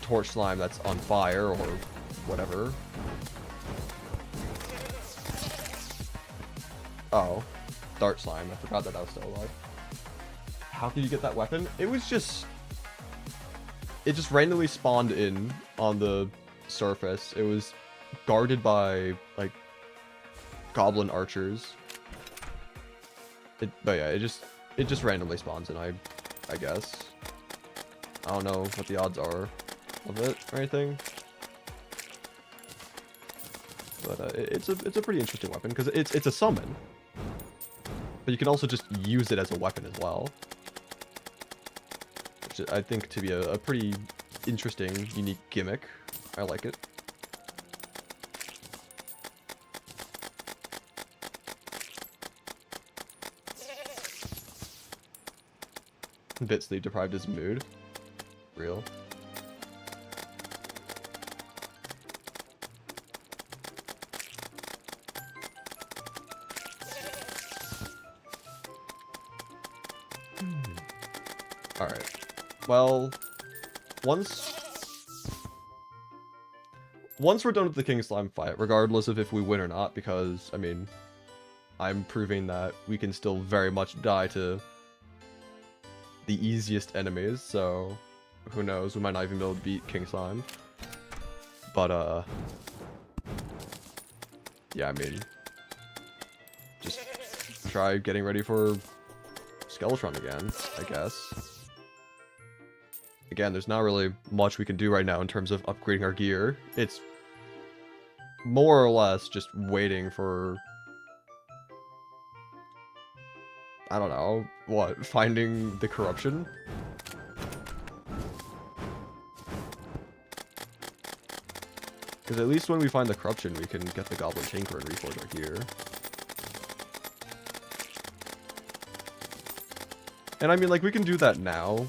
torch slime that's on fire or whatever. Oh. Dart slime. I forgot that was still alive. How did you get that weapon? It was just... It just randomly spawned in on the surface. It was guarded by, like, goblin archers. But yeah, it just randomly spawns in, I guess. I don't know what the odds are of it or anything. But it's a pretty interesting weapon because it's a summon. But you can also just use it as a weapon as well. Which I think to be a pretty interesting, unique gimmick. I like it. A bit sleep deprived is mood. Real. Alright. Well, once we're done with the King Slime fight, regardless of if we win or not, because, I mean, I'm proving that we can still very much die to the easiest enemies, so who knows, we might not even be able to beat King Slime. But, yeah, I mean, just try getting ready for Skeletron again, I guess. Again, there's not really much we can do right now in terms of upgrading our gear. It's more or less just waiting for... I don't know, what, finding the corruption? Because at least when we find the corruption, we can get the Goblin Tinker and reforge our gear. And I mean, like, we can do that now,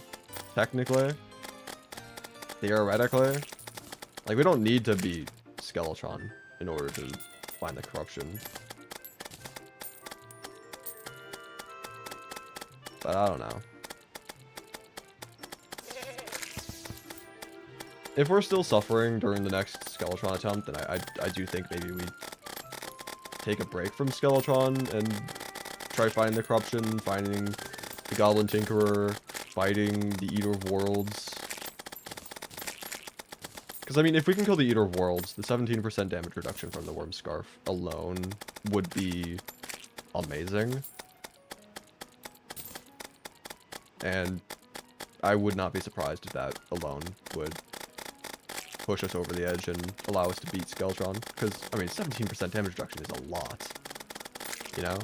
technically. Theoretically. Like, we don't need to beat Skeletron in order to find the corruption. But I don't know. If we're still suffering during the next Skeletron attempt, then I do think maybe we take a break from Skeletron and try finding the corruption, finding the Goblin Tinkerer, fighting the Eater of Worlds. Because, I mean, if we can kill the Eater of Worlds, the 17% damage reduction from the Worm Scarf alone would be amazing. And I would not be surprised if that alone would push us over the edge and allow us to beat Skeletron. Because, I mean, 17% damage reduction is a lot. You know?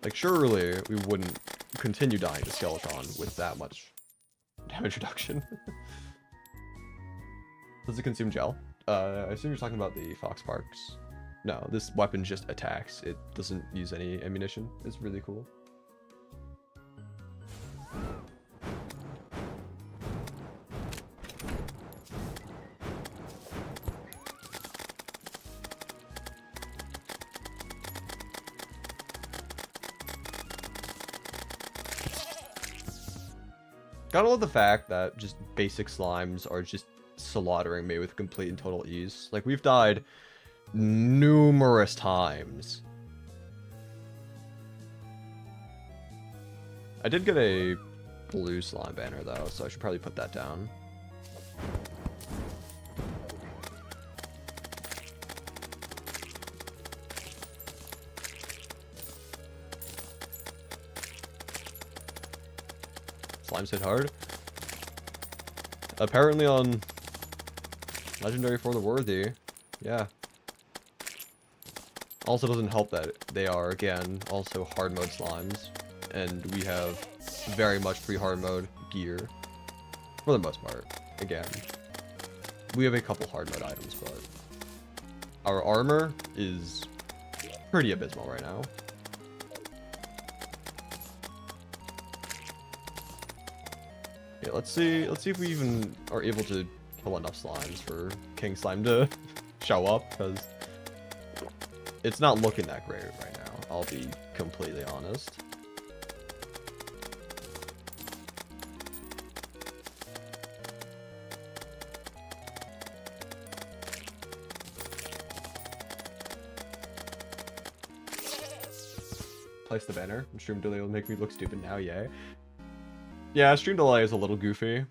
Like, surely we wouldn't continue dying to Skeletron with that much damage reduction. Does it consume gel? I assume you're talking about the Fox Parks. No, this weapon just attacks. It doesn't use any ammunition. It's really cool. Gotta love the fact that just basic slimes are just slaughtering me with complete and total ease. Like, we've died numerous times. I did get a blue slime banner, though, so I should probably put that down. Slimes hit hard. Apparently on Legendary for the Worthy. Yeah. Also doesn't help that they are, again, also hard mode slimes. And we have very much pre-hard mode gear. For the most part. Again. We have a couple hard mode items, but our armor is pretty abysmal right now. Yeah, let's see if we even are able to kill enough slimes for King Slime to show up, because it's not looking that great right now, I'll be completely honest. Place the banner. Stream delay will make me look stupid now, yay. Yeah, stream delay is a little goofy.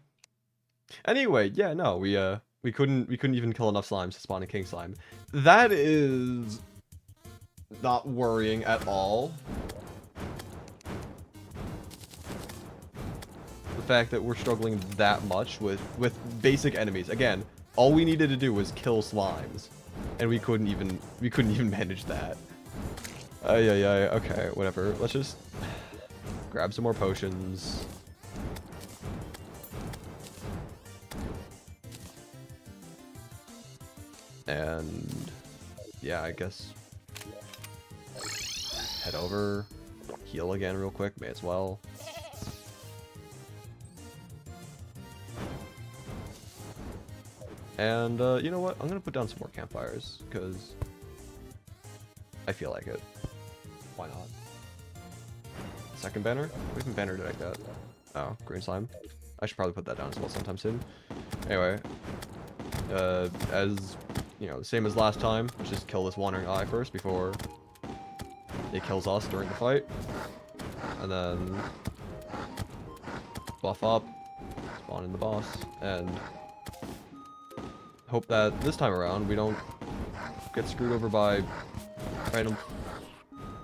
Anyway, yeah, no, we couldn't even kill enough slimes to spawn a king slime. That is not worrying at all. The fact that we're struggling that much with basic enemies. Again, all we needed to do was kill slimes, and we couldn't even manage that. Okay, whatever. Let's just grab some more potions. And yeah, I guess head over, heal again real quick, may as well. And you know what? I'm gonna put down some more campfires because I feel like it. Why not? Second banner? What even banner did I get? Oh, green slime. I should probably put that down as well sometime soon. Anyway, as you know, the same as last time, let's just kill this wandering eye first before it kills us during the fight. And then buff up, spawn in the boss, and hope that this time around we don't get screwed over by random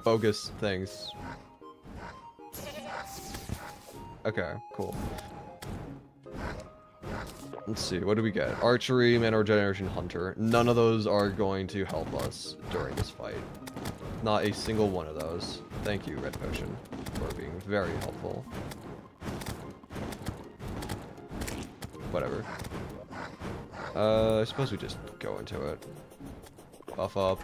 bogus things. Okay, cool. Let's see, what do we get? Archery, Man Regeneration, Hunter. None of those are going to help us during this fight. Not a single one of those. Thank you, Red Potion, for being very helpful. Whatever. I suppose we just go into it. Buff up.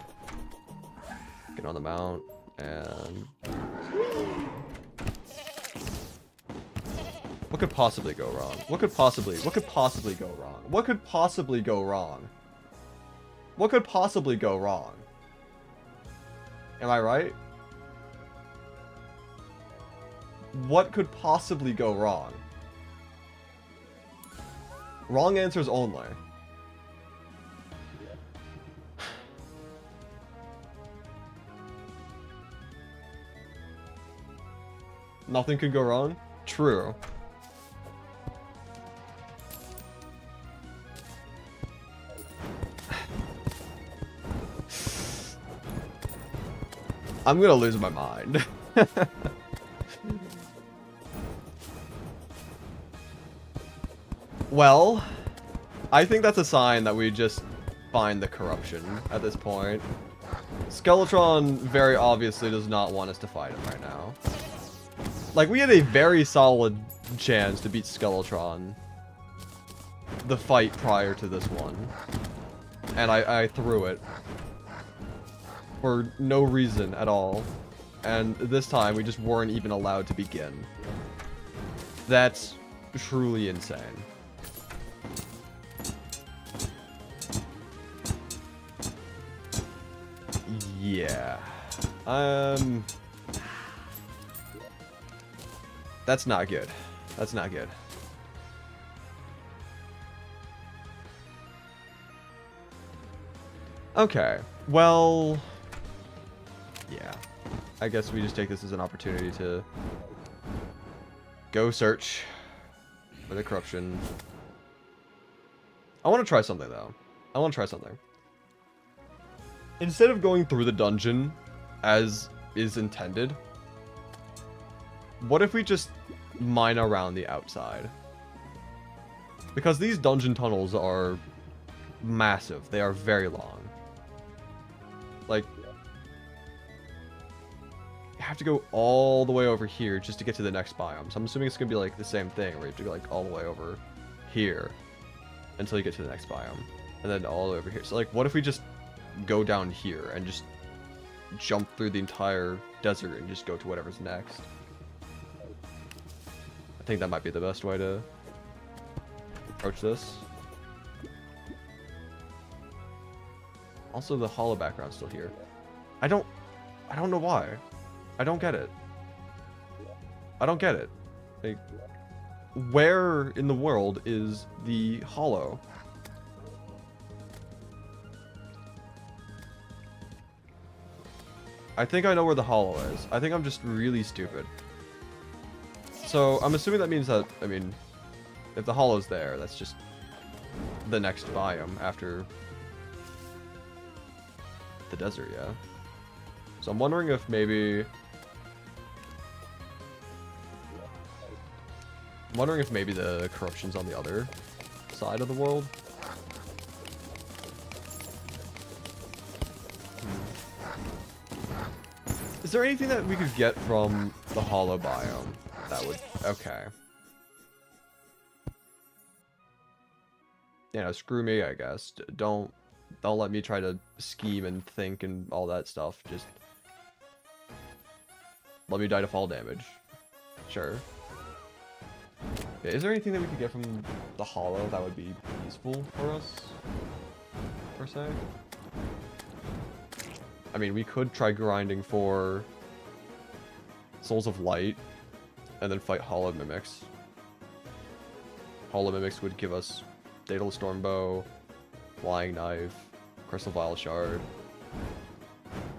Get on the mount, and what could possibly go wrong? What could possibly go wrong? What could possibly go wrong? What could possibly go wrong? Am I right? What could possibly go wrong? Wrong answers only. Nothing could go wrong? True. I'm gonna lose my mind. Well, I think that's a sign that we just find the corruption at this point. Skeletron very obviously does not want us to fight him right now. Like, we had a very solid chance to beat Skeletron the fight prior to this one. And I threw it. For no reason at all. And this time, we just weren't even allowed to begin. That's truly insane. Yeah. That's not good. That's not good. Okay, well... yeah. I guess we just take this as an opportunity to go search for the corruption. I want to try something, though. I want to try something. Instead of going through the dungeon as is intended, what if we just mine around the outside? Because these dungeon tunnels are massive. They are very long. Like, you have to go all the way over here just to get to the next biome. So I'm assuming it's going to be like the same thing, where you have to go like all the way over here until you get to the next biome. And then all the way over here. So like, what if we just go down here and just jump through the entire desert and just go to whatever's next? I think that might be the best way to approach this. Also, the hollow background's still here. I don't know why. I don't get it. I don't get it. Like, where in the world is the hollow? I think I know where the hollow is. I think I'm just really stupid. So, I'm assuming that means that, I mean, if the hollow's there, that's just the next biome after the desert, yeah. So I'm wondering if maybe... I'm wondering if maybe the corruption's on the other side of the world. Is there anything that we could get from the hollow biome that would... okay. You know, screw me, I guess. Don't let me try to scheme and think and all that stuff. Just let me die to fall damage. Sure. Yeah, is there anything that we could get from the hollow that would be useful for us, per se? I mean, we could try grinding for Souls of Light and then fight hollow mimics. Hollow mimics would give us Daedal Stormbow, Flying Knife, Crystal Vial Shard.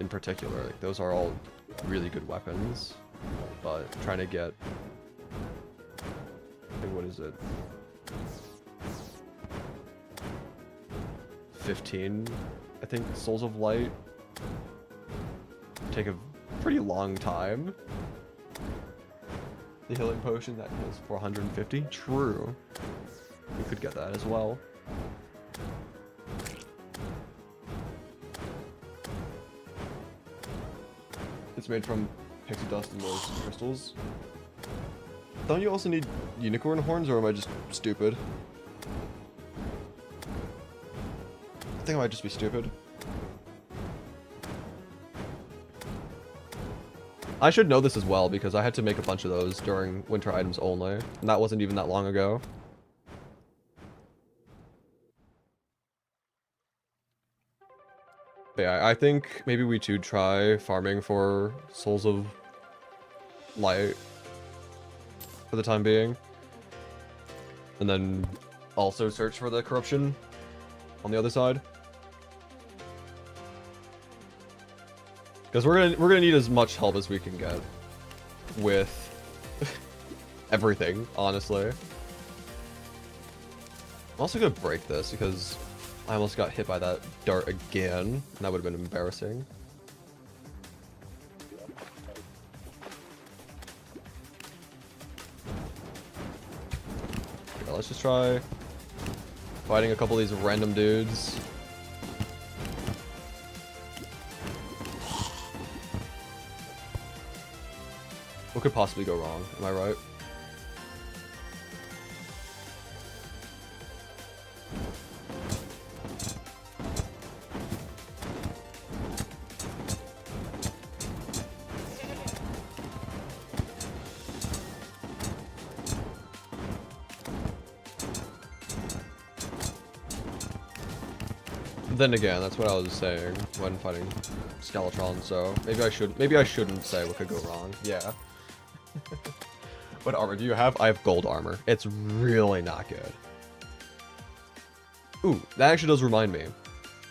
In particular, like, those are all really good weapons. But trying to get, what is it? 15, I think, Souls of Light take a pretty long time. The healing potion that has 450. True. We could get that as well. It's made from pixie dust and those crystals. Don't you also need unicorn horns, or am I just stupid? I think I might just be stupid. I should know this as well, because I had to make a bunch of those during winter items only, and that wasn't even that long ago. But yeah, I think maybe we should try farming for Souls of Light for the time being. And then also search for the corruption on the other side. Because we're gonna need as much help as we can get with everything, honestly. I'm also gonna break this because I almost got hit by that dart again, and that would have been embarrassing. Okay, let's just try fighting a couple of these random dudes. What could possibly go wrong? Am I right? Then again, that's what I was saying when fighting Skeletron, so maybe I shouldn't say what could go wrong. Yeah. What armor do you have? I have gold armor. It's really not good. Ooh, that actually does remind me.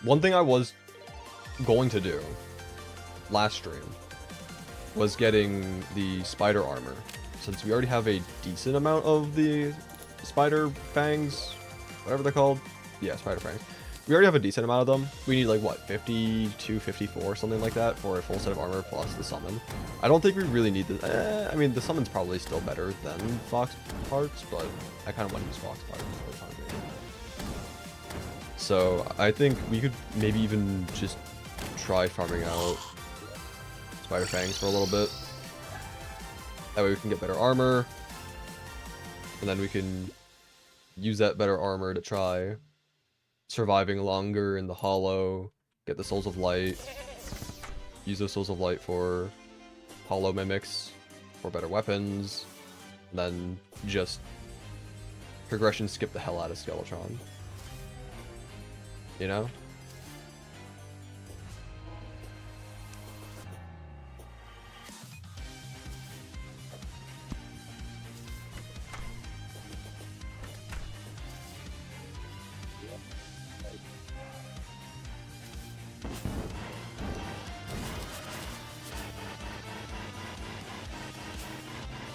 One thing I was going to do last stream was getting the spider armor. Since we already have a decent amount of the spider fangs, whatever they're called. Yeah, spider fangs. We already have a decent amount of them. We need like, what, 52, 54, something like that for a full set of armor plus the summon. I don't think we really need the... I mean, the summon's probably still better than fox parts, but I kind of want to use fox parts for the time being. So I think we could maybe even just try farming out spider fangs for a little bit. That way we can get better armor. And then we can use that better armor to try surviving longer in the hollow, get the souls of light, use those souls of light for hollow mimics, for better weapons, and then just progression skip the hell out of Skeletron. You know?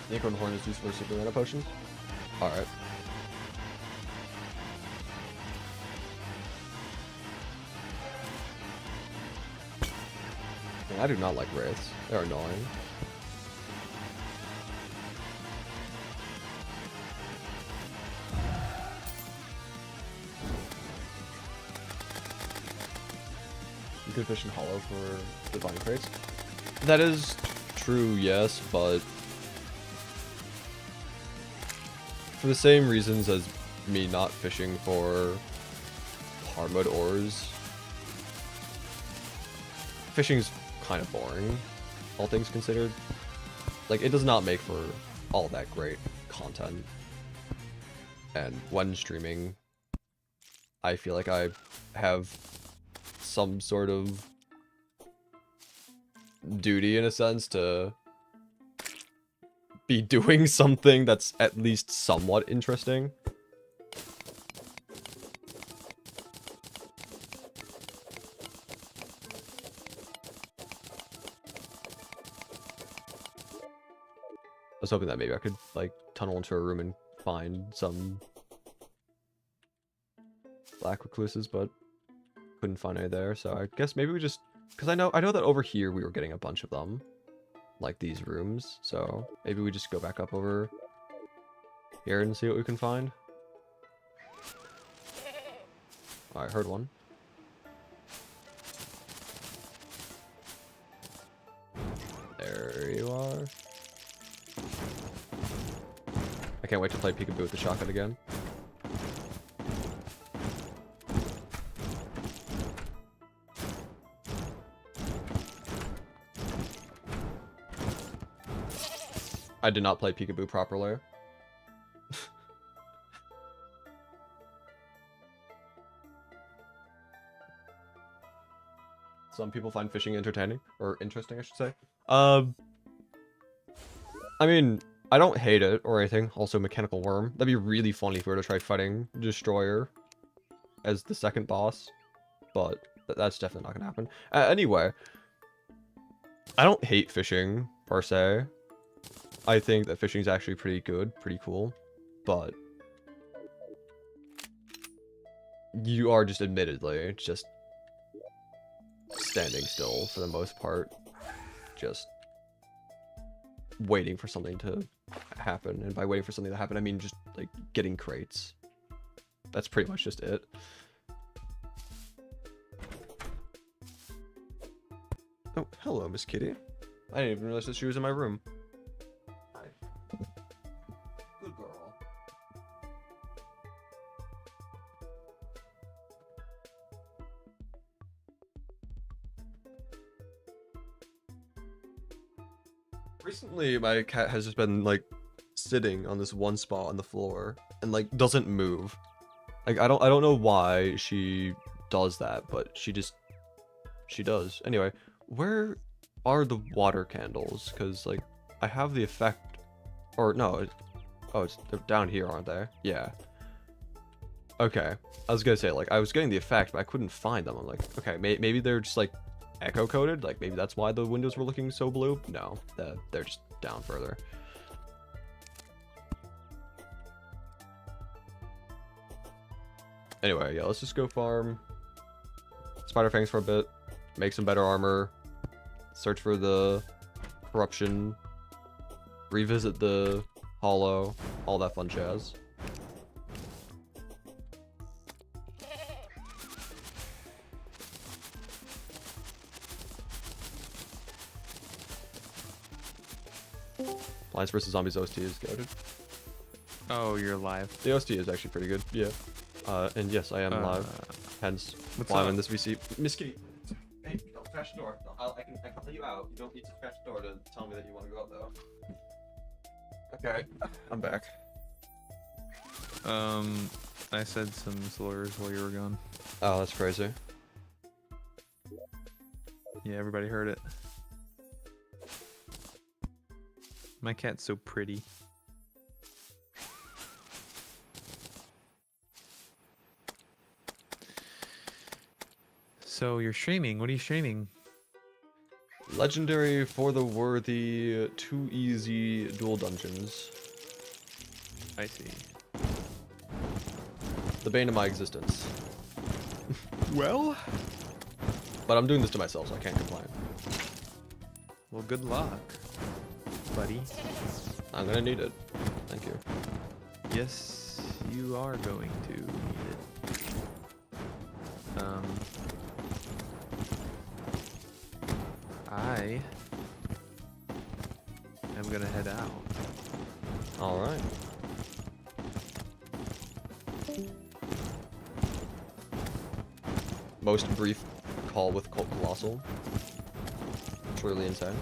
The Acorn Horn is used for super mana potions? Alright. I do not like wraiths. They're annoying. You could fish in hollow for divine crates. That is true, yes, but for the same reasons as me not fishing for hard mode ores, fishing's kind of boring, all things considered. Like, it does not make for all that great content. And when streaming, I feel like I have some sort of duty, in a sense, to be doing something that's at least somewhat interesting. I was hoping that maybe I could, like, tunnel into a room and find some black recluses, but couldn't find any there, so I guess maybe we just... Because I know that over here we were getting a bunch of them. Like these rooms, so maybe we just go back up over here and see what we can find. Oh, I heard one. There you are. I can't wait to play peekaboo with the shotgun again. I did not play peekaboo properly. Some people find fishing entertaining, or interesting, I should say. I mean, I don't hate it or anything. Also, Mechanical Worm. That'd be really funny if we were to try fighting Destroyer as the second boss, but that's definitely not gonna happen. Anyway, I don't hate fishing, per se. I think that fishing is actually pretty good, pretty cool, but you are just admittedly just standing still for the most part, just waiting for something to happen. And by waiting for something to happen, I mean just like getting crates. That's pretty much just it. Oh, hello, Miss Kitty. I didn't even realize that she was in my room. Good girl. Recently, my cat has just been like sitting on this one spot on the floor and like doesn't move. Like I don't know why she does that, but she does. Anyway, where are the water candles? Because like I have the effect, or no, they're down here, aren't they? Yeah. Okay, I was gonna say, like, I was getting the effect, but I couldn't find them. I'm like, okay, maybe they're just like echo coded. Like maybe that's why the windows were looking so blue. No, they're just down further. Anyway, yeah, let's just go farm Spider Fangs for a bit, make some better armor, search for the corruption, revisit the hollow, all that fun jazz. Plants vs. Zombies OST is goated. Oh, you're live. The OST is actually pretty good, yeah. And yes, I am live, hence why I'm in this VC. Miss Kitty, hey, don't smash the door. I can let you out. You don't need to smash the door to tell me that you want to go out, though. Okay, I'm back. I said some slurs while you were gone. Oh, that's crazy. Yeah, everybody heard it. My cat's so pretty. So you're streaming. What are you streaming? Legendary for the worthy, too easy dual dungeons. I see. The bane of my existence. Well? But I'm doing this to myself, so I can't complain. Well, good luck, buddy. I'm gonna need it. Thank you. Yes, you are going to need it. I am gonna head out. Alright. Most brief call with Colossal. Truly insane.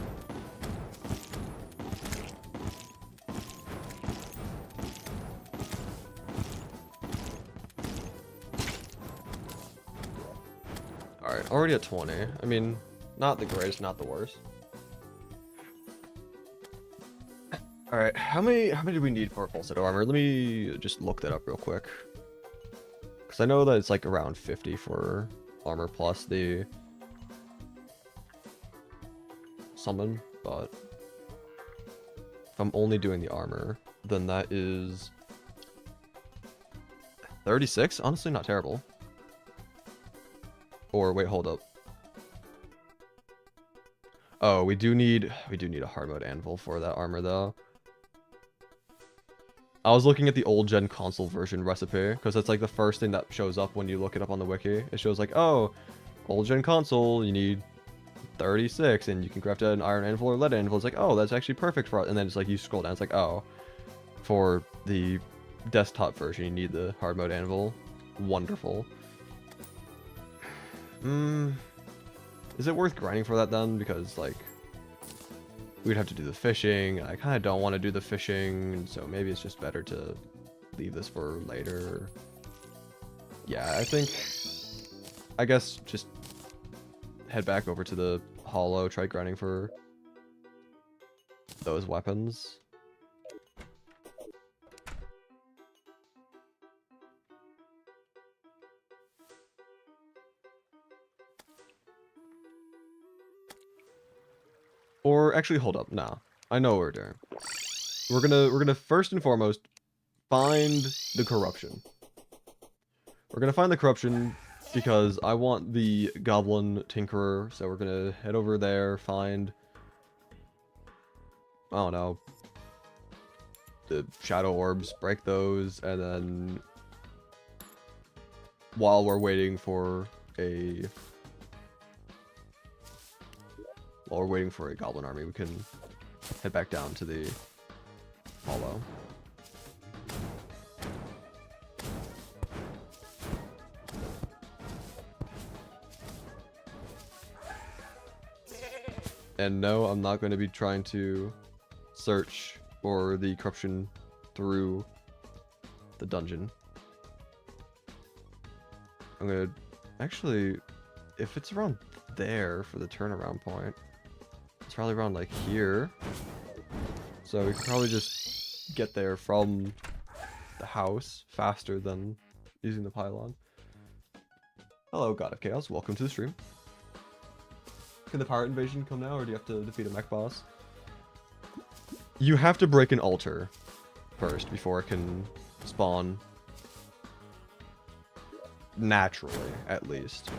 Alright, already at 20. I mean, not the greatest, not the worst. Alright, how many do we need for a full set of armor? Let me just look that up real quick. Because I know that it's like around 50 for armor plus the summon, but if I'm only doing the armor, then that is 36? Honestly, not terrible. Or wait, hold up. Oh, we do need a hard mode anvil for that armor though. I was looking at the old gen console version recipe because that's like the first thing that shows up when you look it up on the wiki. It shows like, oh, old gen console, you need 36 and you can craft an iron anvil or lead anvil. It's like, oh, that's actually perfect for it. And then it's like you scroll down, it's like, oh, for the desktop version you need the hard mode anvil. Wonderful. Is it worth grinding for that then? Because like we'd have to do the fishing. I kind of don't want to do the fishing, so maybe it's just better to leave this for later. Yeah, I guess just head back over to the hollow, try grinding for those weapons. Or actually, hold up. Nah, I know what we're doing. We're gonna first and foremost find the corruption. We're gonna find the corruption because I want the goblin tinkerer. So we're gonna head over there, find, I don't know, the shadow orbs, break those, and then while we're waiting for a goblin army, we can head back down to the hollow. And no, I'm not going to be trying to search for the corruption through the dungeon. I'm going to actually, if it's around there for the turnaround point, it's probably around like here, so we can probably just get there from the house faster than using the pylon. Hello, God of Chaos, welcome to the stream. Can the pirate invasion come now, or do you have to defeat a mech boss? You have to break an altar first before it can spawn. Naturally, at least.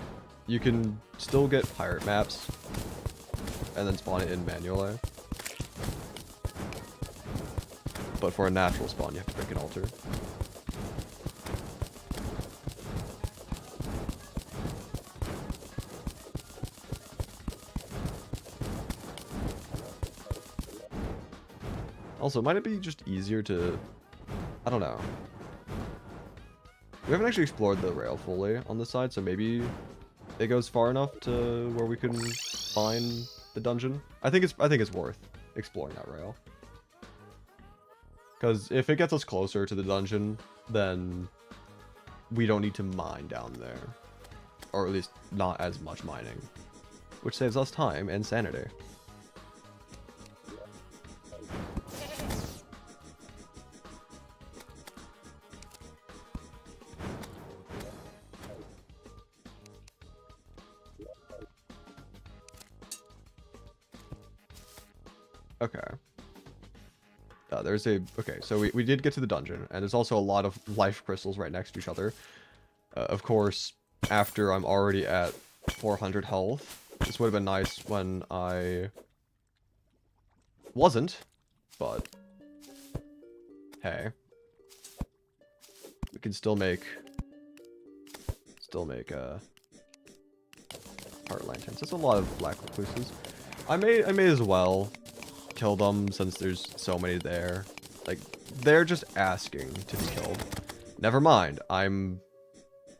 You can still get pirate maps and then spawn it in manually. But for a natural spawn, you have to break an altar. Also, might it be just easier to... I don't know. We haven't actually explored the rail fully on this side, so maybe it goes far enough to where we can find the dungeon. I think it's worth exploring that rail. Because if it gets us closer to the dungeon, then we don't need to mine down there. Or at least not as much mining. Which saves us time and sanity. Okay. Okay, so we did get to the dungeon, and there's also a lot of life crystals right next to each other. Of course, after I'm already at 400 health, this would have been nice when I wasn't, but hey. We can still make heart lanterns. That's a lot of black recluses. I may as well kill them since there's so many there. Like, they're just asking to be killed. Never mind, I'm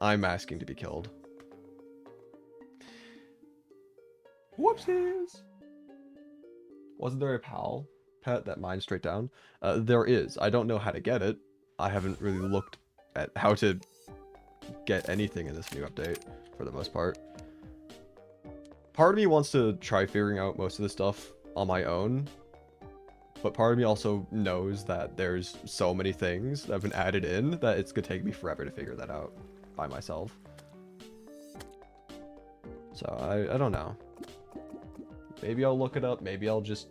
asking to be killed. Whoopsies! Wasn't there a pal pet that mined straight down? There is. I don't know how to get it. I haven't really looked at how to get anything in this new update, for the most part. Part of me wants to try figuring out most of this stuff on my own, but part of me also knows that there's so many things that have been added in that it's gonna take me forever to figure that out by myself. So I don't know. Maybe I'll look it up, maybe I'll just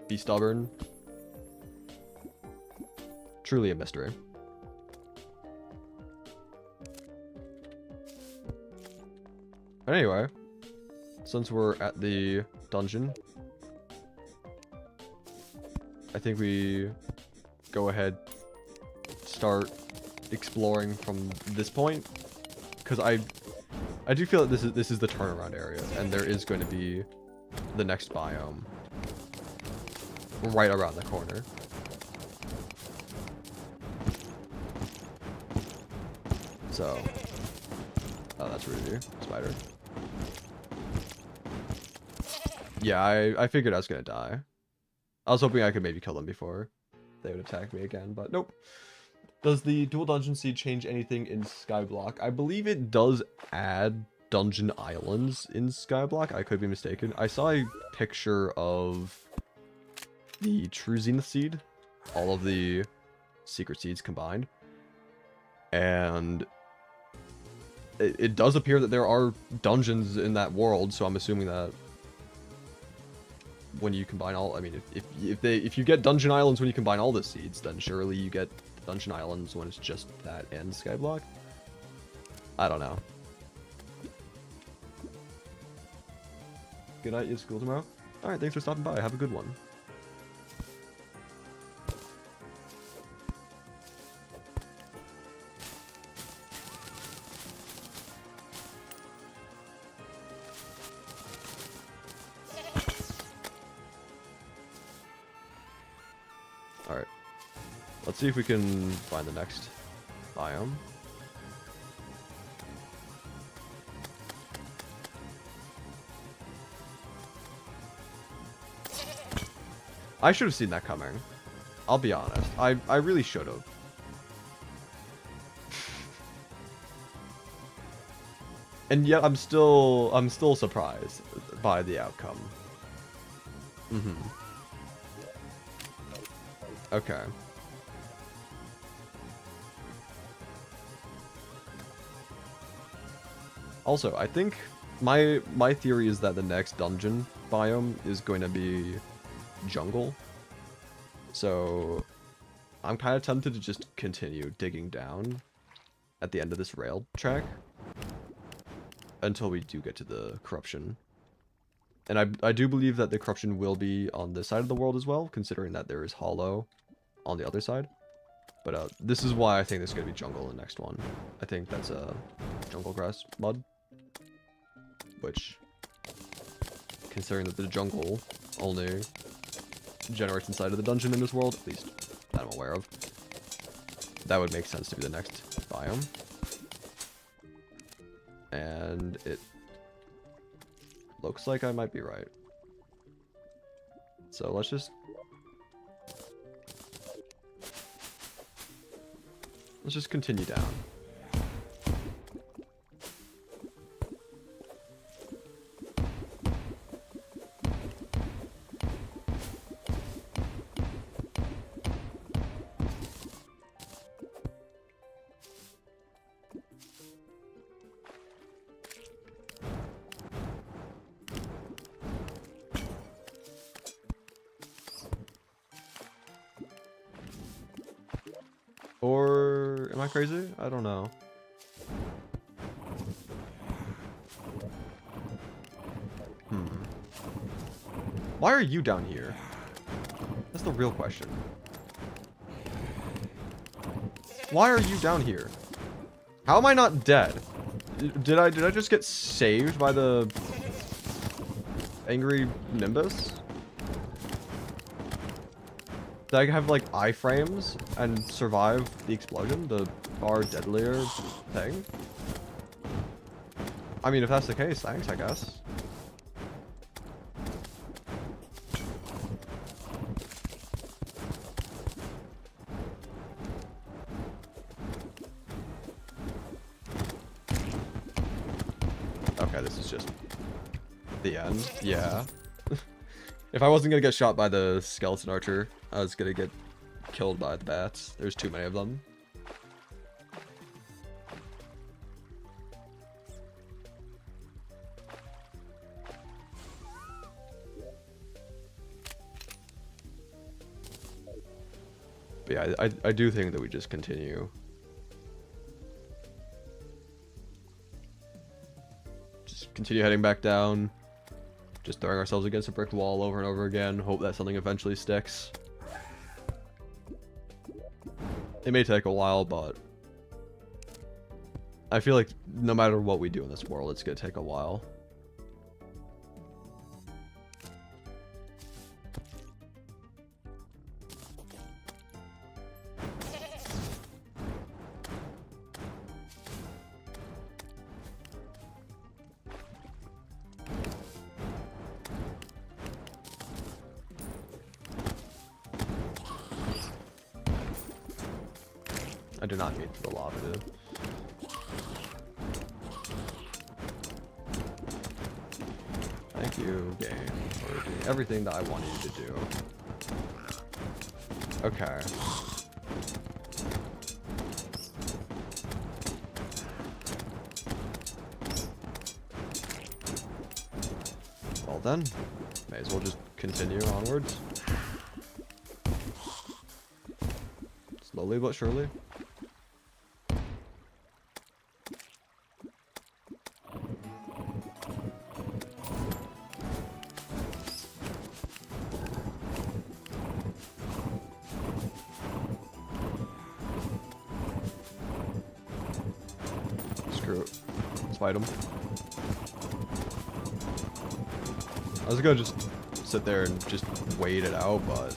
be stubborn. Truly a mystery. But anyway, since we're at the dungeon, I think we go ahead, start exploring from this point, because I do feel that this is the turnaround area, and there is going to be the next biome right around the corner. So, oh, that's Rudy, spider. Yeah, I figured I was gonna die. I was hoping I could maybe kill them before they would attack me again, but nope. Does the dual dungeon seed change anything in Skyblock? I believe it does add dungeon islands in Skyblock. I could be mistaken. I saw a picture of the true zenith seed, all of the secret seeds combined, and it does appear that there are dungeons in that world, so I'm assuming that when you combine all, I mean, if you get dungeon islands when you combine all the seeds, then surely you get dungeon islands when it's just that and Skyblock. I don't know. Good night, you have school tomorrow? Alright, thanks for stopping by. Have a good one. Alright. Let's see if we can find the next biome. I should have seen that coming. I'll be honest. I really should have. And yet I'm still surprised by the outcome. Okay. Also, I think my theory is that the next dungeon biome is going to be jungle. So I'm kind of tempted to just continue digging down at the end of this rail track until we do get to the corruption. And I do believe that the corruption will be on this side of the world as well, considering that there is hollow on the other side. But this is why I think there's going to be jungle in the next one. I think that's a jungle grass mud. Which, considering that the jungle only generates inside of the dungeon in this world, at least that I'm aware of, that would make sense to be the next biome. And it looks like I might be right. So let's just continue down. Or am I crazy? I don't know. Why are you down here? That's the real question. Why are you down here? How am I not dead? Did I just get saved by the angry Nimbus? Did I have like iframes and survive the explosion? The far deadlier thing? I mean, if that's the case, thanks, I guess. Okay, this is just the end. Yeah. If I wasn't gonna get shot by the skeleton archer, I was gonna get killed by the bats. There's too many of them. But yeah, I do think that we just continue. Just continue heading back down. Just throwing ourselves against a brick wall over and over again. Hope that something eventually sticks. It may take a while, but I feel like no matter what we do in this world, it's gonna take a while. I do not mean for the lava to. Thank you, game, for doing everything that I wanted you to do. Okay. Well then, may as well just continue onwards. Slowly but surely. Screw it. Let's fight him. I was gonna just sit there and just wait it out, but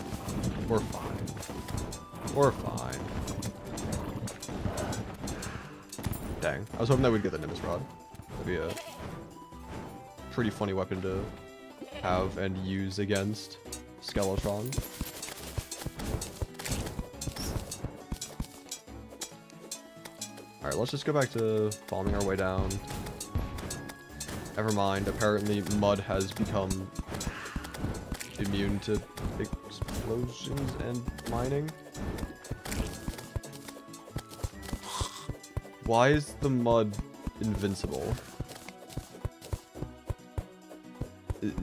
we're fine. We're fine. Dang. I was hoping that we'd get the Nimbus Rod. That'd be a pretty funny weapon to have and use against Skeletron. Alright, let's just go back to bombing our way down. Never mind, apparently mud has become immune to explosions and mining. Why is the mud invincible?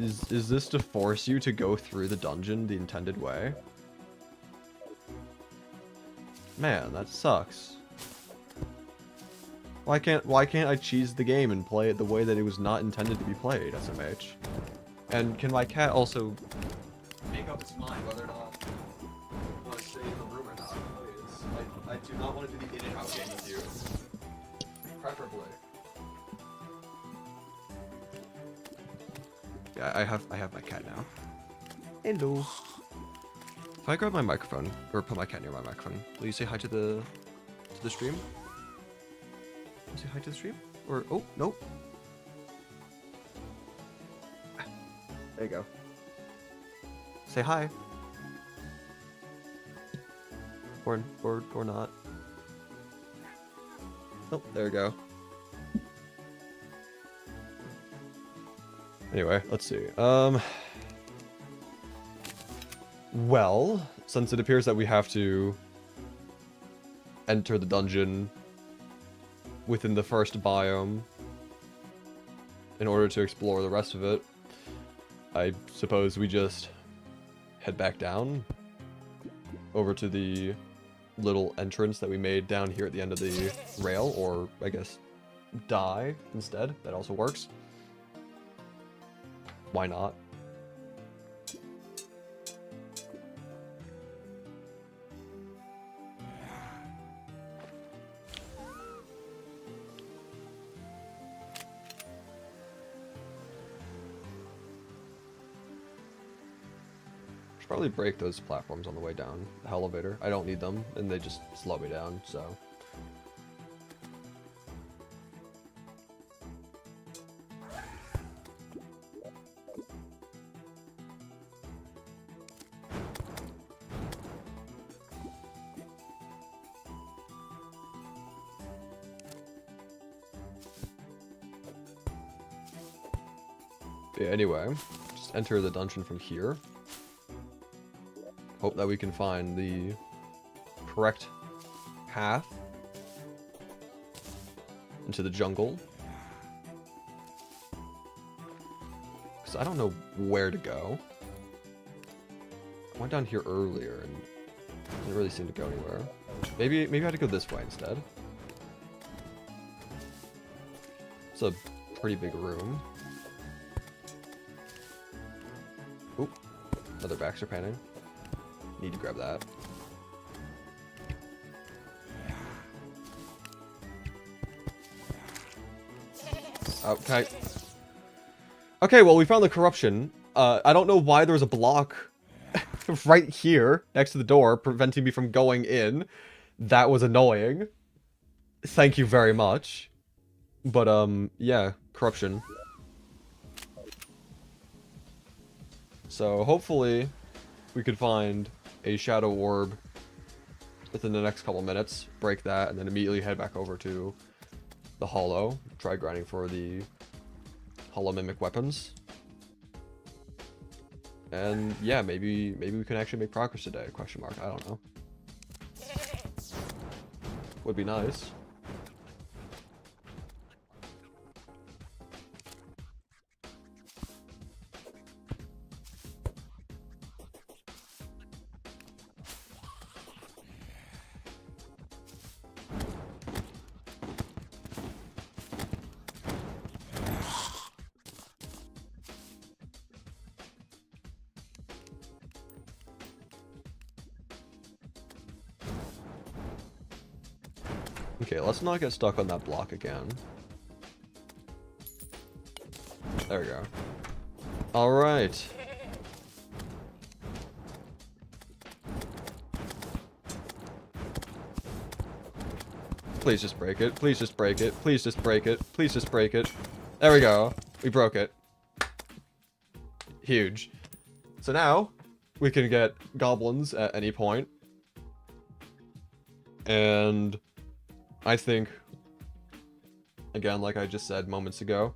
Is this to force you to go through the dungeon the intended way? Man, that sucks. Why can't I cheese the game and play it the way that it was not intended to be played, SMH? And can my cat also make up its mind whether or not I want to stay in the room or not, please? I do not want to do the in and out game with you. Preferably. Yeah, I have my cat now. Hello. If I grab my microphone, or put my cat near my microphone, will you say hi to the stream? Will you say hi to the stream? Or, oh, nope. There you go. Say hi. Or not. Oh, there we go. Anyway, let's see. Well, since it appears that we have to enter the dungeon within the first biome in order to explore the rest of it, I suppose we just head back down over to the little entrance that we made down here at the end of the rail, or I guess die instead. That also works. Why not? Should probably break those platforms on the way down the elevator. I don't need them, and they just slow me down, so. Yeah, anyway, just enter the dungeon from here. Hope that we can find the correct path into the jungle. Because I don't know where to go. I went down here earlier and didn't really seem to go anywhere. Maybe I had to go this way instead. It's a pretty big room. Oop, another Baxter painting. Need to grab that. Okay. Okay, well, we found the corruption. I don't know why there was a block right here next to the door preventing me from going in. That was annoying. Thank you very much. But, yeah, corruption. So, hopefully, we could find a shadow orb within the next couple minutes, break that, and then immediately head back over to the hollow. Try grinding for the hollow mimic weapons. And yeah, maybe we can actually make progress today, question mark, I don't know. Would be nice. Okay, let's not get stuck on that block again. There we go. Alright. Please just break it. Please just break it. Please just break it. Please just break it. There we go. We broke it. Huge. So now, we can get goblins at any point. And I think, again, like I just said moments ago,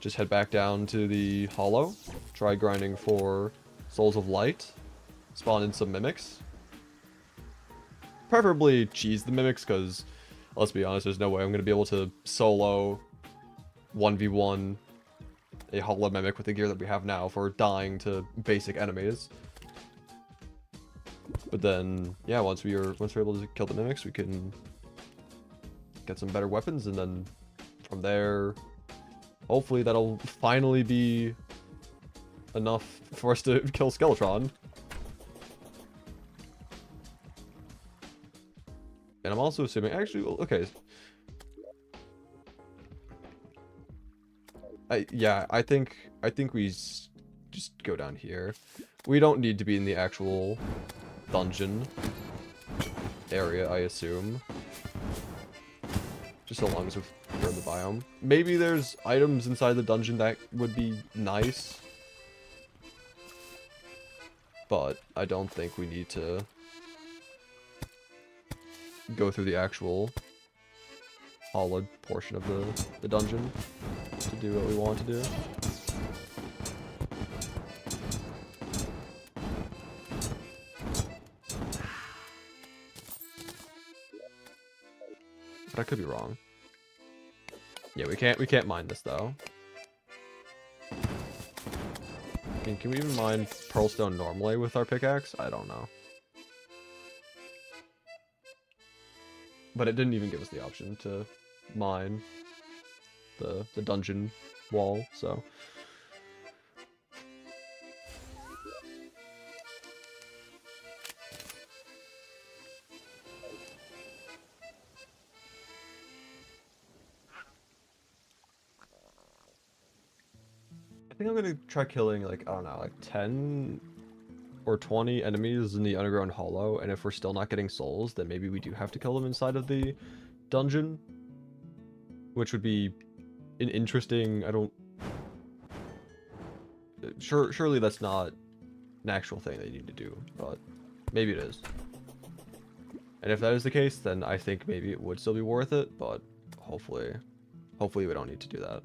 just head back down to the hollow, try grinding for Souls of Light, spawn in some mimics. Preferably cheese the mimics, because, let's be honest, there's no way I'm going to be able to solo 1v1 a hollow mimic with the gear that we have now for dying to basic enemies. But then, yeah, once we're able to kill the mimics, we can get some better weapons, and then from there, hopefully that'll finally be enough for us to kill Skeletron. And I'm also assuming, actually, well, okay. I think we just go down here. We don't need to be in the actual dungeon area, I assume. Just so long as we're in the biome. Maybe there's items inside the dungeon that would be nice. But I don't think we need to go through the actual hollowed portion of the dungeon to do what we want to do. But I could be wrong. Yeah, we can't mine this though. I mean, can we even mine pearlstone normally with our pickaxe? I don't know. But it didn't even give us the option to mine the dungeon wall, so. I think I'm gonna try killing, like, I don't know, like 10 or 20 enemies in the underground hollow, and if we're still not getting souls, then maybe we do have to kill them inside of the dungeon. Which would be an interesting, I don't... Surely that's not an actual thing they need to do, but maybe it is. And if that is the case, then I think maybe it would still be worth it, but hopefully we don't need to do that.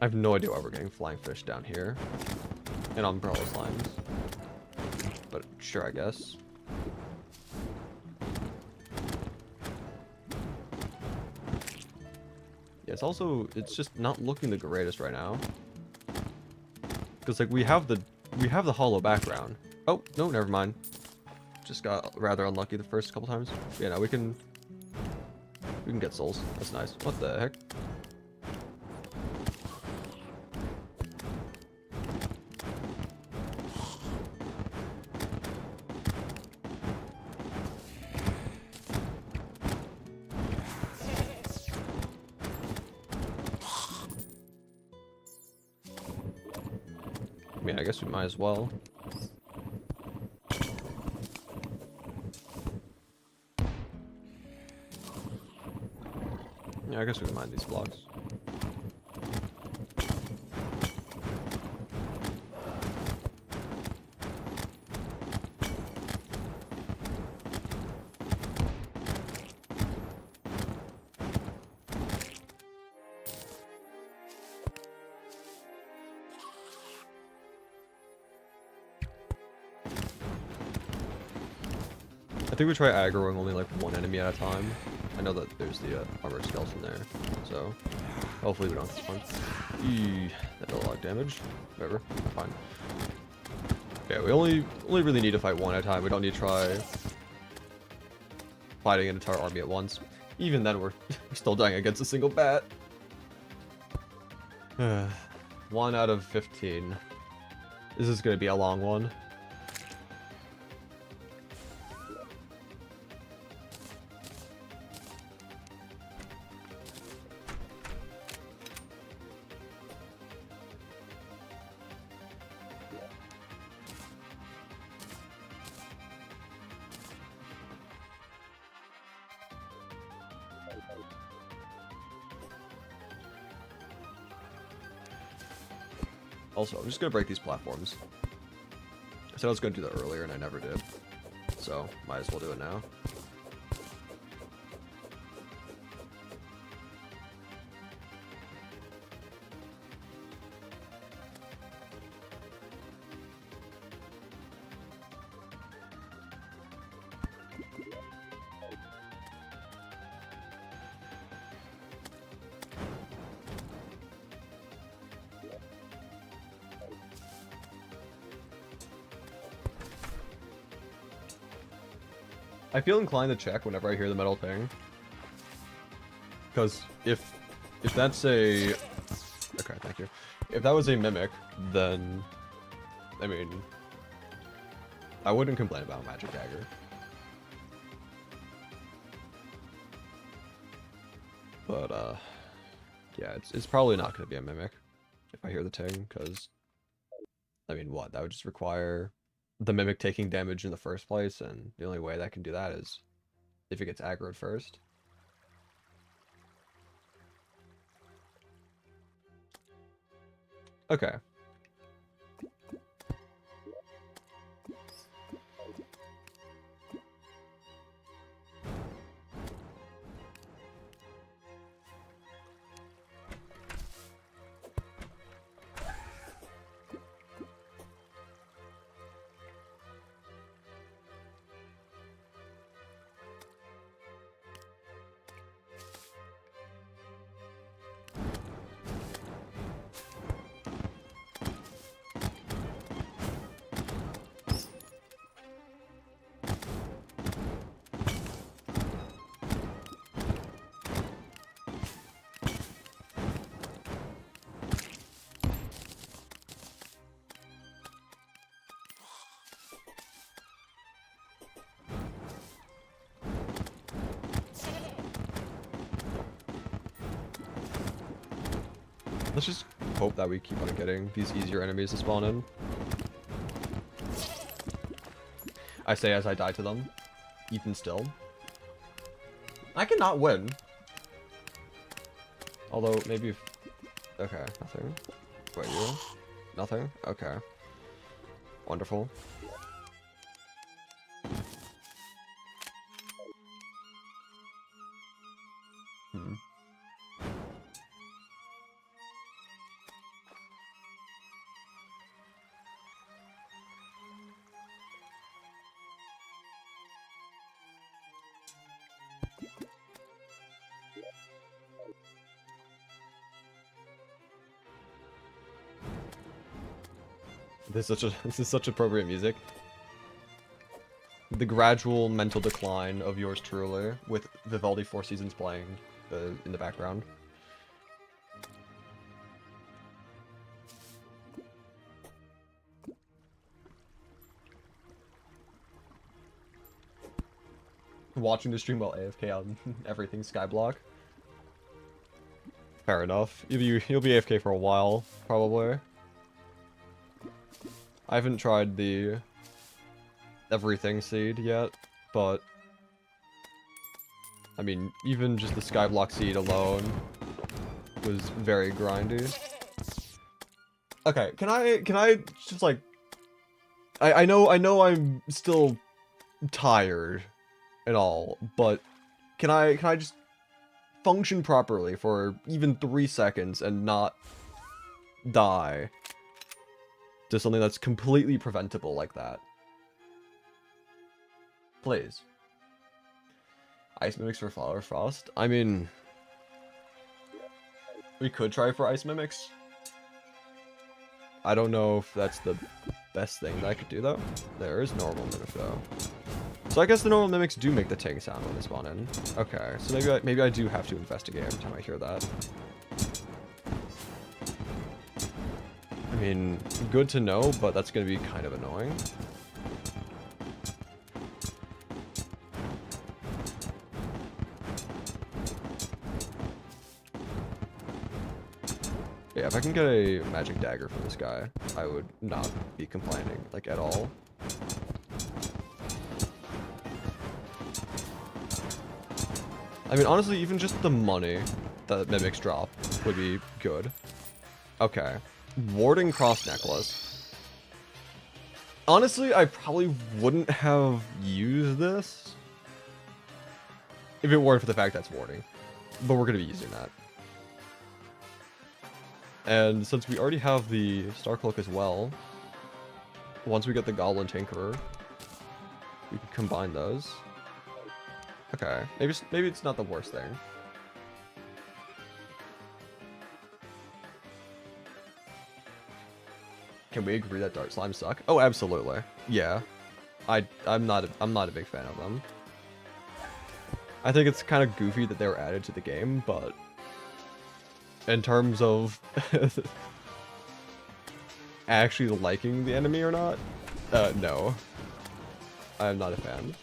I have no idea why we're getting flying fish down here. And umbrella slimes. But sure, I guess. Yeah, it's just not looking the greatest right now. Because like we have the hollow background. Oh, no, never mind. Just got rather unlucky the first couple times. Yeah, no, we can get souls. That's nice. What the heck? I mean, I guess we might as well. Yeah, I guess we can mine these blocks. I think we try aggroing only like one enemy at a time. I know that there's the armored skeleton there, so hopefully we don't have to find. That did a lot of damage. Whatever, fine. Yeah, we only really need to fight one at a time. We don't need to try fighting an entire army at once. Even then, we're still dying against a single bat. 1 out of 15. This is gonna be a long one. Also, I'm just gonna break these platforms said I was going to do that earlier, and I never did. So, might as well do it now. I feel inclined to check whenever I hear the metal ping. Because if that's a... Okay, thank you. If that was a mimic, then... I mean... I wouldn't complain about Magic Dagger. But, yeah, it's probably not going to be a mimic if I hear the ting, because... I mean, what? That would just require the mimic taking damage in the first place, and the only way that can do that is if it gets aggroed first. Okay. Let's just hope that we keep on getting these easier enemies to spawn in. I say as I die to them, even still. I cannot win. Although, maybe if... Okay, nothing. Wait, you? Nothing? Okay. Wonderful. Hmm. This is such appropriate music. The gradual mental decline of yours truly, with Vivaldi Four Seasons playing in the background. Watching the stream while AFK on everything Skyblock. Fair enough. You'll be AFK for a while, probably. I haven't tried the everything seed yet, but I mean, even just the Skyblock seed alone was very grindy. Okay, can I just like I know I'm still tired and all, but can I just function properly for even 3 seconds and not die to something that's completely preventable like that? Please. Ice Mimics for Flower Frost? I mean... we could try for Ice Mimics. I don't know if that's the best thing that I could do, though. There is normal Mimic, though. So I guess the normal Mimics do make the ting sound when they spawn in. Okay, so maybe I do have to investigate every time I hear that. I mean, good to know, but that's going to be kind of annoying. Yeah, if I can get a magic dagger from this guy, I would not be complaining, like, at all. I mean, honestly, even just the money that mimics drop would be good. Okay. Warding Cross Necklace. Honestly, I probably wouldn't have used this if it weren't for the fact that's warding. But we're going to be using that. And since we already have the Star Cloak as well, once we get the Goblin Tinkerer, we can combine those. Okay, maybe it's not the worst thing. Can we agree that dart slimes suck? Oh, absolutely. Yeah. I'm not a big fan of them. I think it's kind of goofy that they were added to the game, but in terms of actually liking the enemy or not, no. I'm not a fan.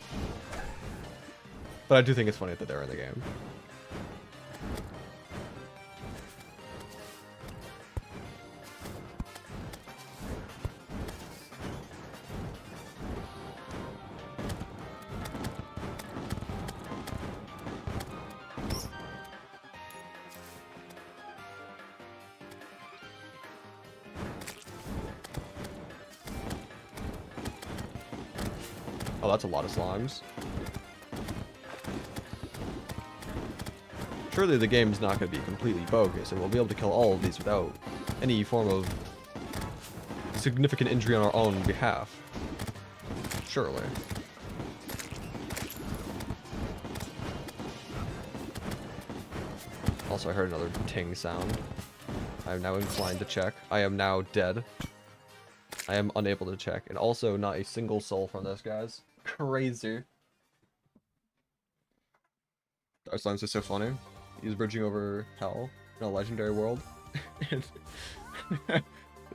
But I do think it's funny that they're in the game. Oh, that's a lot of slimes. Surely the game's not going to be completely bogus, and we'll be able to kill all of these without any form of significant injury on our own behalf. Surely. Also, I heard another ting sound. I am now inclined to check. I am now dead. I am unable to check. And also, not a single soul from this, guys. Crazy. Dark Slimes is so funny. He's bridging over hell in a legendary world. And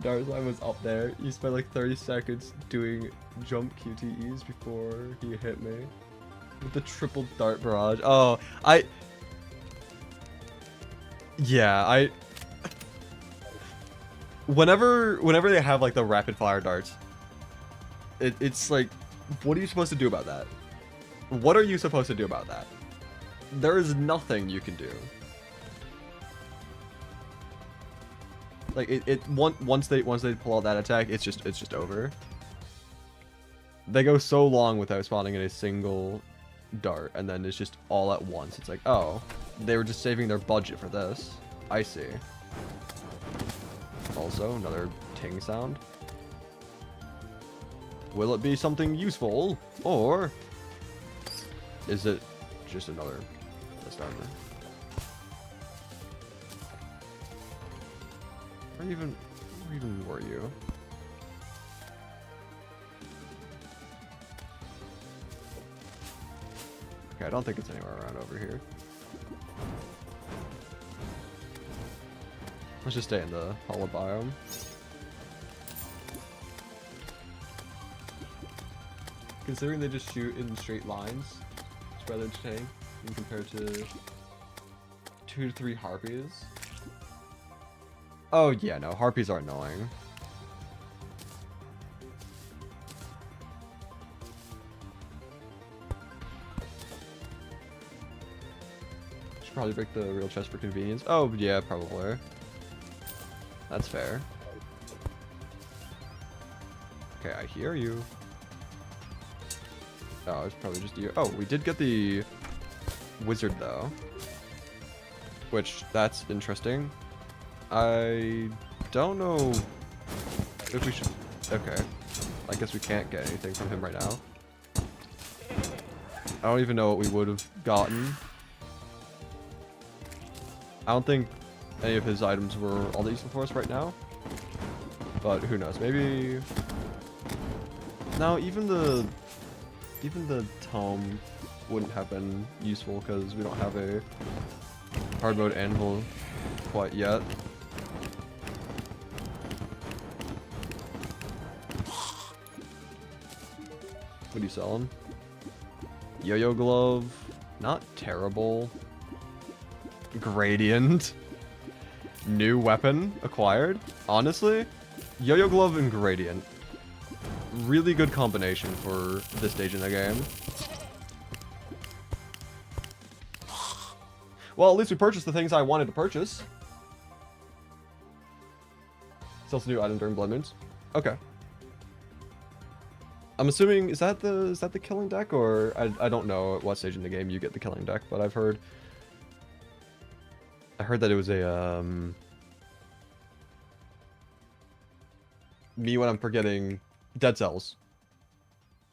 Dark Slime was up there. He spent like 30 seconds doing jump QTEs before he hit me. With the triple dart barrage. Oh, yeah, whenever they have like the rapid fire darts, it's like, what are you supposed to do about that? What are you supposed to do about that? There is nothing you can do. Like once they pull out that attack, it's just over. They go so long without spawning in a single dart, and then it's just all at once. It's like, oh, they were just saving their budget for this. I see. Also, another ting sound. Will it be something useful, or is it just another starter? Where even were you? Okay, I don't think it's anywhere around over here. Let's just stay in the hollow biome. Considering they just shoot in straight lines, it's rather entertaining compared to 2 to 3 harpies. Oh yeah, no, harpies are annoying. Should probably break the real chest for convenience. Oh yeah, probably. That's fair. Okay, I hear you. Oh, it's probably just you. Oh, we did get the wizard though, which that's interesting. I don't know if we should. Okay, I guess we can't get anything from him right now. I don't even know what we would have gotten. I don't think any of his items were all that useful for us right now, but who knows? Maybe. No, even the tome wouldn't have been useful because we don't have a hard mode anvil quite yet. What are you selling? Yo-yo glove, not terrible. Gradient, new weapon acquired. Honestly, yo-yo glove and gradient, really good combination for this stage in the game. Well, at least we purchased the things I wanted to purchase. Sells a new item during blood moons. Okay. I'm assuming, is that the killing deck, or I don't know at what stage in the game you get the killing deck, but I heard that it was a me when I'm forgetting dead cells.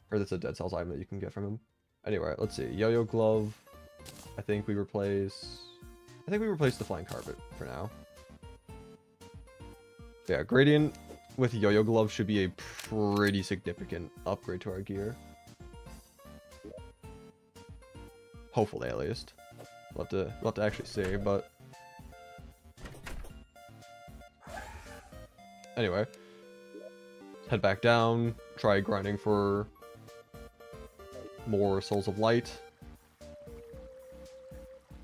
Or that's a dead cells item that you can get from him. Anyway, let's see. Yo-yo glove. I think we replace the flying carpet for now. Yeah, gradient with yo-yo glove should be a pretty significant upgrade to our gear. Hopefully, at least. We'll have to actually see, but anyway, head back down. Try grinding for more souls of light.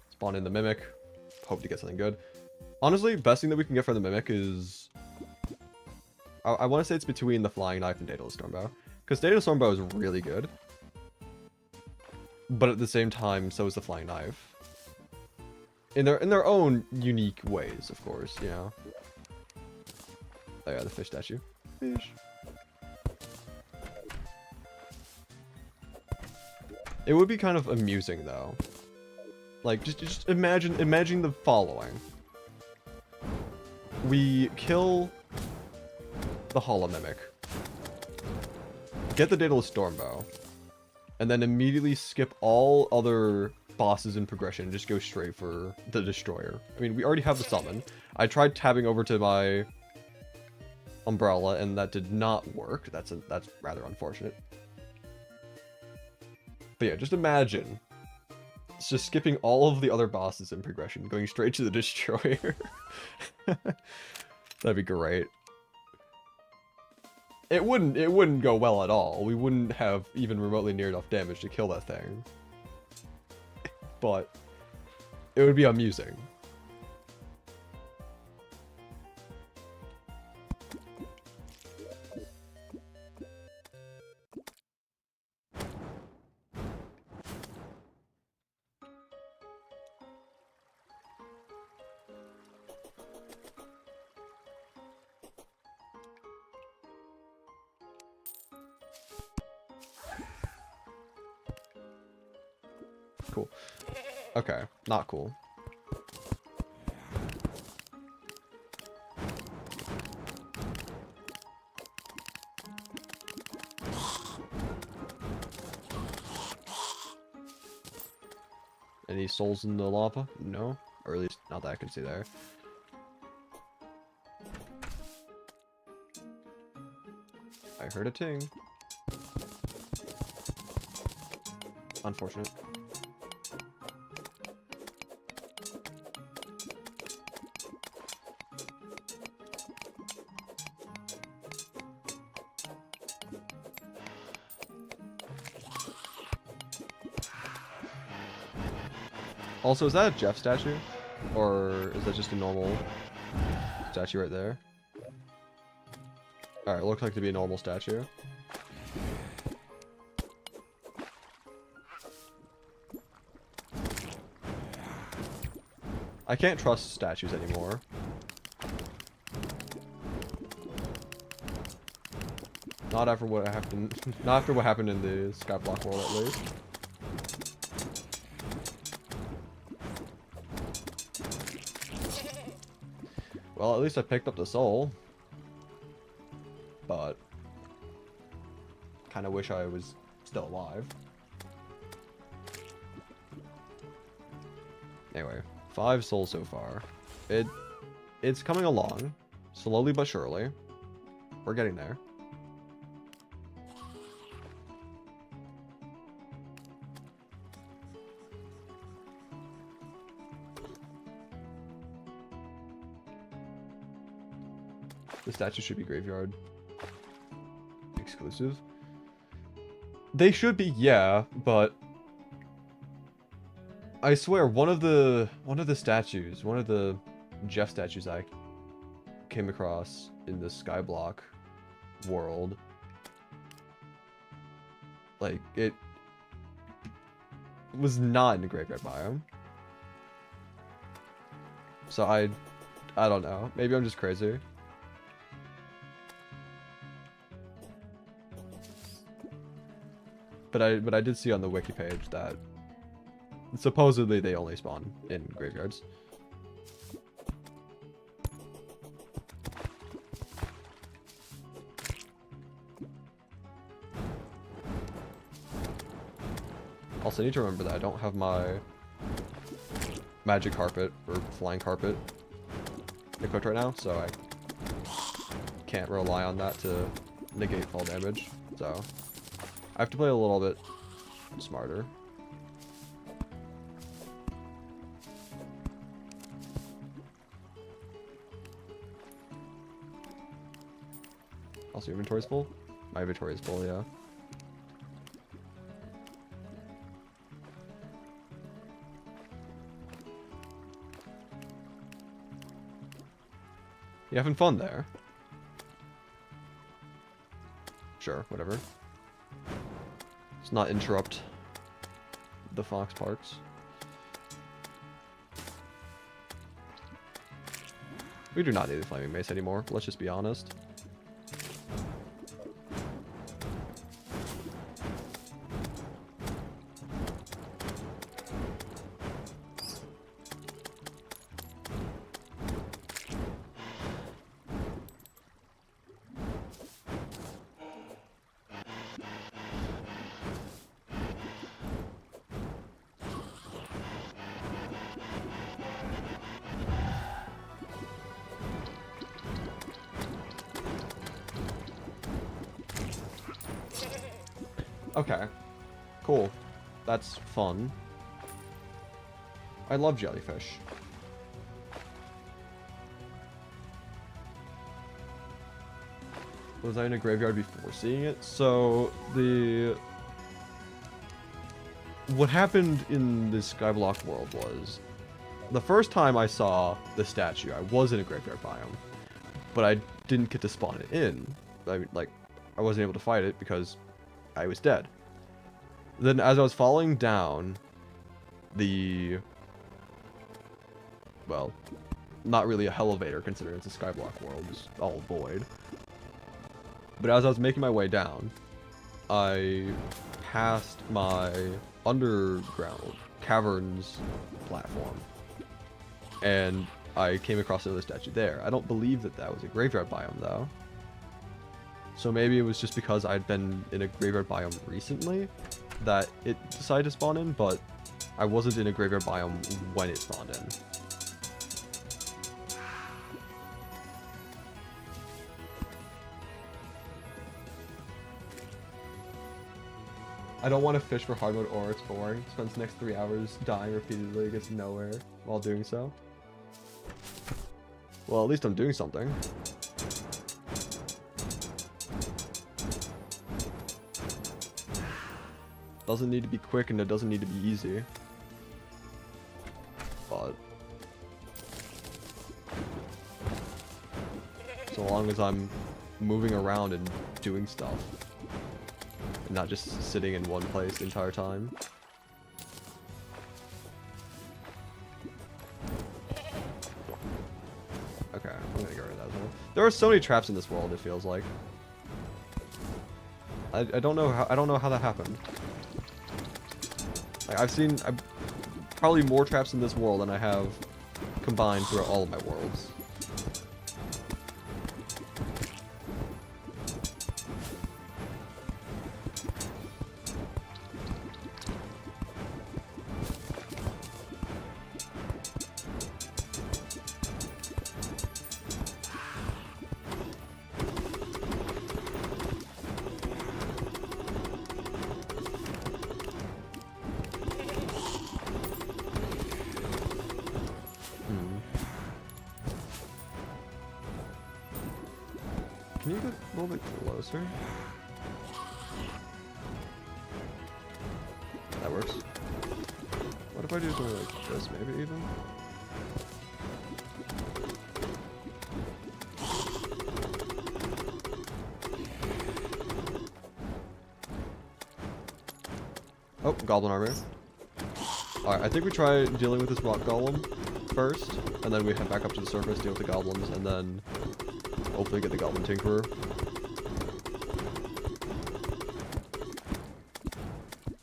Spawn in the mimic. Hope to get something good. Honestly, best thing that we can get from the mimic is I want to say it's between the flying knife and Daedalus Stormbow, because Daedalus Stormbow is really good, but at the same time, so is the flying knife. In their own unique ways, of course, you know. Oh yeah, the fish statue. Fish. It would be kind of amusing though. Like just imagine the following. We kill the Hollow Mimic, get the Daedalus Stormbow, and then immediately skip all other bosses in progression and just go straight for the Destroyer. I mean, we already have the summon. I tried tabbing over to my Umbrella and that did not work. That's rather unfortunate. But yeah, just imagine it's just skipping all of the other bosses in progression, going straight to the Destroyer. That'd be great. It wouldn't go well at all. We wouldn't have even remotely near enough damage to kill that thing. But it would be amusing. Cool. Okay, not cool. Any souls in the lava? No, or at least not that I can see there. I heard a ting. Unfortunate. Also, is that a Jeff statue? Or is that just a normal statue right there? Alright, looks like to be a normal statue. I can't trust statues anymore. Not after what happened. Not after what happened in the Skyblock world, at least. Well, at least I picked up the soul. But kind of wish I was still alive. Anyway, 5 souls so far. It's coming along, slowly but surely. We're getting there. The statue should be graveyard exclusive. They should be, yeah, but I swear one of the statues, one of the Jeff statues I came across in the Skyblock world, like it was not in the graveyard biome. So I don't know. Maybe I'm just crazy. But I did see on the wiki page that supposedly they only spawn in graveyards. Also, I need to remember that I don't have my magic carpet or flying carpet equipped right now, so I can't rely on that to negate fall damage. So I have to play a little bit smarter. Also, your inventory's full? My inventory is full, yeah. You having fun there? Sure, whatever. Let's not interrupt the fox parks. We do not need the flaming mace anymore, let's just be honest. Okay, cool. That's fun. I love jellyfish. Was I in a graveyard before seeing it? So, what happened in the Skyblock world was, the first time I saw the statue, I was in a graveyard biome, but I didn't get to spawn it in. I mean, like, I wasn't able to fight it because I was dead. Then as I was falling down well, not really a elevator considering it's a Skyblock world, it's all void. But as I was making my way down, I passed my underground caverns platform, and I came across another statue there. I don't believe that that was a graveyard biome though. So maybe it was just because I'd been in a graveyard biome recently that it decided to spawn in, but I wasn't in a graveyard biome when it spawned in. I don't want to fish for hard mode or it's boring. Spends the next 3 hours dying repeatedly, gets nowhere while doing so. Well, at least I'm doing something. Doesn't need to be quick and it doesn't need to be easy. But so long as I'm moving around and doing stuff and not just sitting in one place the entire time. Okay, I'm gonna get rid of that as well. There are so many traps in this world, it feels like. I don't know how that happened. Like, I've probably more traps in this world than I have combined throughout all of my worlds. Can you get a little bit closer? That works. What if I do something like this, maybe even? Oh, goblin armor. Alright, I think we try dealing with this rock golem first, and then we head back up to the surface, deal with the goblins, and then hopefully get the Goblin Tinkerer.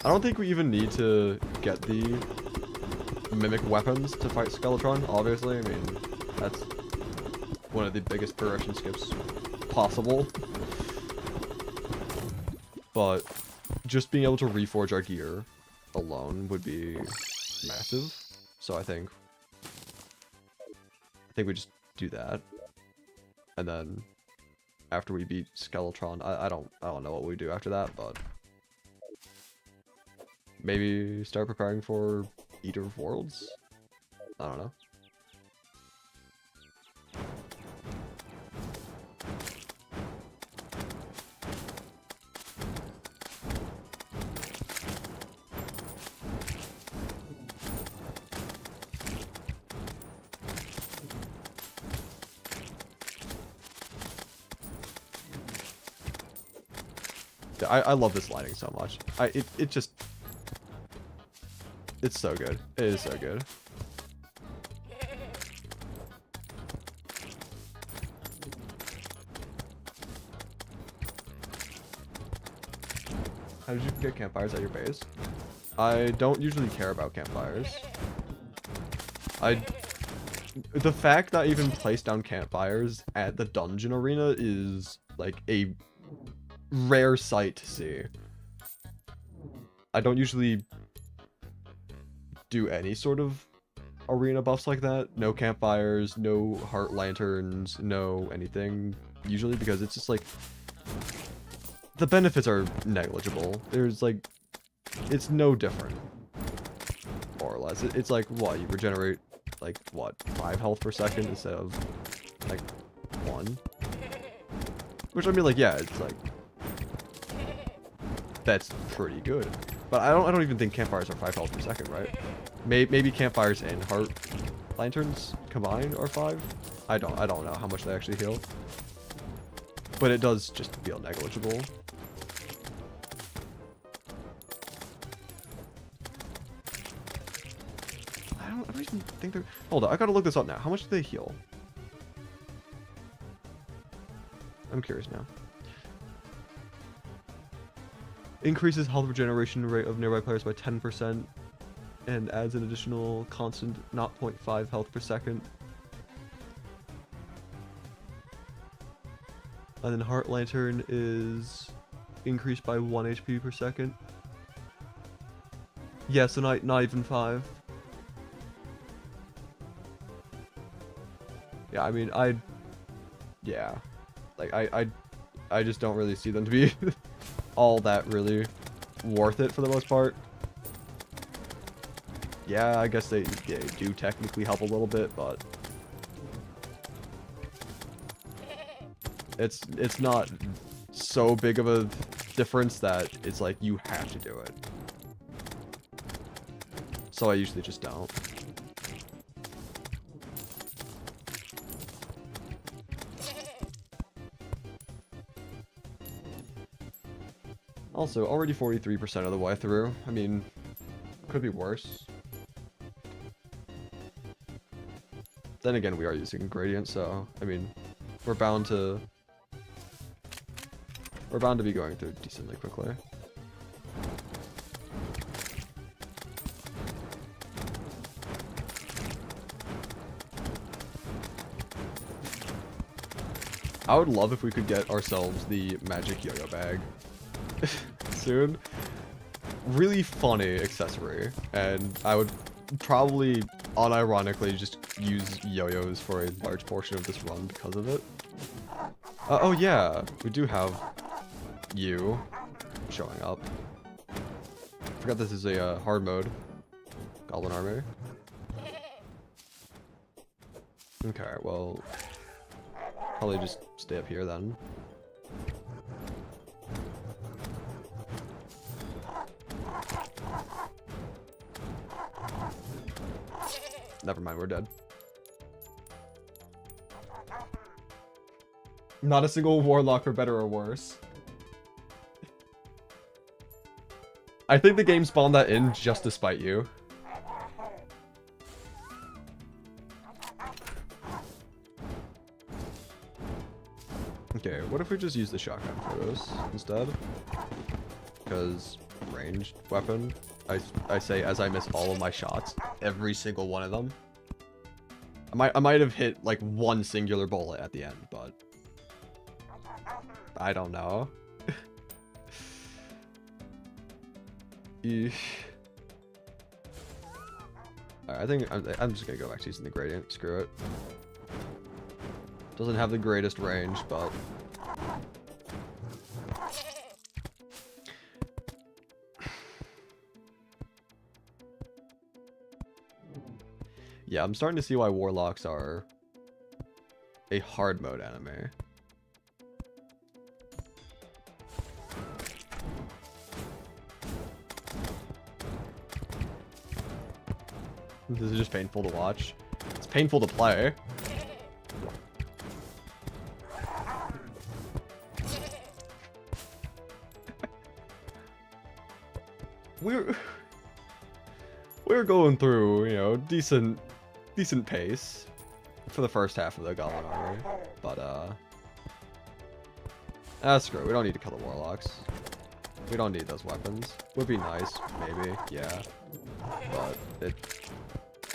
I don't think we even need to get the mimic weapons to fight Skeletron, obviously. I mean, that's one of the biggest progression skips possible. But just being able to reforge our gear alone would be massive. So I think we just do that. And then after we beat Skeletron, I don't know what we do after that, but maybe start preparing for Eater of Worlds? I don't know. I love this lighting so much. It just... It's so good. It is so good. How did you get campfires at your base? I don't usually care about campfires. The fact that I even placed down campfires at the dungeon arena is like a rare sight to see. I don't usually do any sort of arena buffs like that. No campfires, no heart lanterns, no anything. Usually because it's just like... The benefits are negligible. There's like... It's no different. More or less. It's like, what, you regenerate like, what, 5 health per second instead of like 1? Which I mean, like, yeah, it's like... That's pretty good. But I don't even think campfires are 5 health per second, right? Maybe campfires and heart lanterns combined are 5. I don't know how much they actually heal. But it does just feel negligible. I don't even think they're... Hold on, I gotta look this up now. How much do they heal? I'm curious now. Increases health regeneration rate of nearby players by 10% and adds an additional constant 0.5 health per second. And then Heart Lantern is increased by 1 HP per second. Yeah, so not even 5. Yeah, I mean, yeah. Like, I just don't really see them to be all that really worth it for the most part. Yeah, I guess they do technically help a little bit, but it's not so big of a difference that it's like you have to do it. So I usually just don't. Also, already 43% of the way through. I mean, could be worse. Then again, we are using Gradient, so, I mean, we're bound to be going through decently quickly. I would love if we could get ourselves the magic yo-yo bag soon. Really funny accessory, and I would probably unironically just use yo-yos for a large portion of this run because of it. Oh yeah, we do have you showing up. Forgot this is a hard mode Goblin Army. Okay, well, probably just stay up here then. Never mind, we're dead. Not a single warlock for better or worse. I think the game spawned that in just to spite you. Okay, what if we just use the shotgun for this instead? Because ranged weapon. I say as I miss all of my shots, every single one of them. I might have hit like one singular bullet at the end, but I don't know. Eesh. Alright, I think I'm just gonna go back to using the gradient. Screw it. Doesn't have the greatest range, but yeah, I'm starting to see why warlocks are a hard mode enemy. This is just painful to watch. It's painful to play. We're going through, you know, decent pace for the first half of the Goblin Army, but screw it. We don't need to kill the warlocks. We don't need those weapons. Would be nice, maybe, yeah, but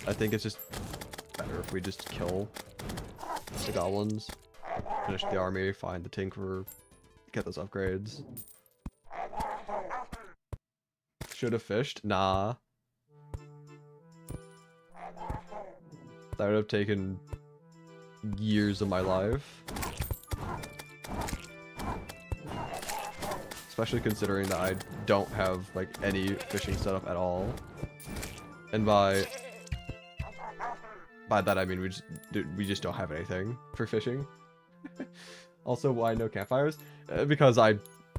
I think it's just better if we just kill the goblins, finish the army, find the tinkerer, get those upgrades. Should have fished? Nah. That would have taken years of my life. Especially considering that I don't have like any fishing setup at all. And by that I mean we just don't have anything for fishing. Also, why no campfires? Because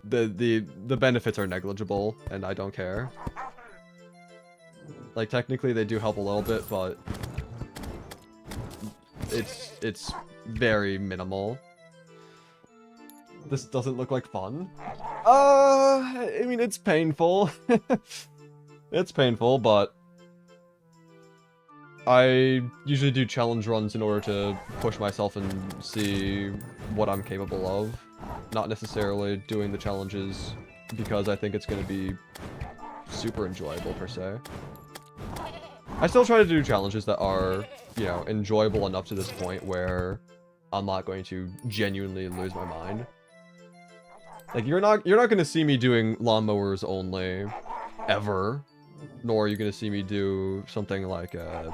the benefits are negligible and I don't care. Like technically they do help a little bit, but it's very minimal. This doesn't look like fun. I mean it's painful. It's painful, but I usually do challenge runs in order to push myself and see what I'm capable of. Not necessarily doing the challenges because I think it's going to be super enjoyable per se. I still try to do challenges that are, you know, enjoyable enough to this point where I'm not going to genuinely lose my mind. Like you're not going to see me doing lawnmowers only ever, nor are you going to see me do something like I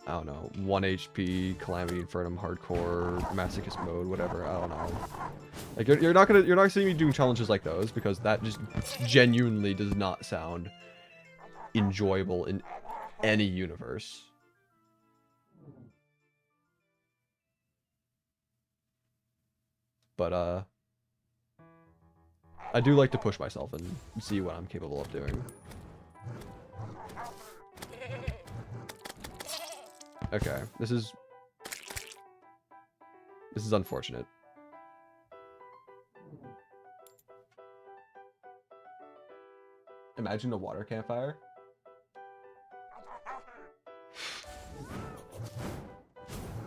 don't know, 1 HP Calamity Infernum hardcore masochist mode, whatever. I don't know. Like you're not seeing me doing challenges like those because that just genuinely does not sound enjoyable in any universe. But I do like to push myself and see what I'm capable of doing. Okay, this is unfortunate. Imagine a water campfire.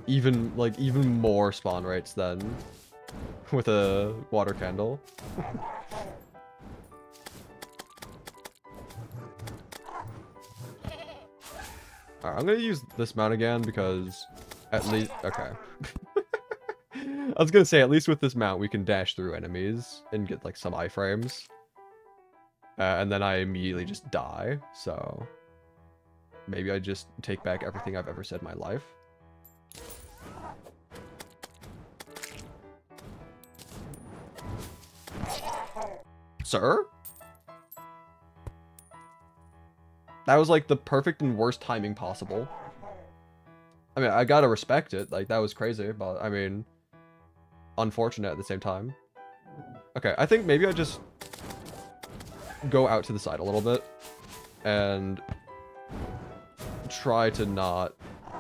Even more spawn rates than with a water candle. Alright, I'm gonna use this mount again because at least okay. I was gonna say at least with this mount we can dash through enemies and get like some iframes. And then I immediately just die, so maybe I just take back everything I've ever said in my life. Sir? That was like the perfect and worst timing possible. I mean, I gotta respect it. Like, that was crazy, but I mean, unfortunate at the same time. Okay, I think maybe I just go out to the side a little bit and try to not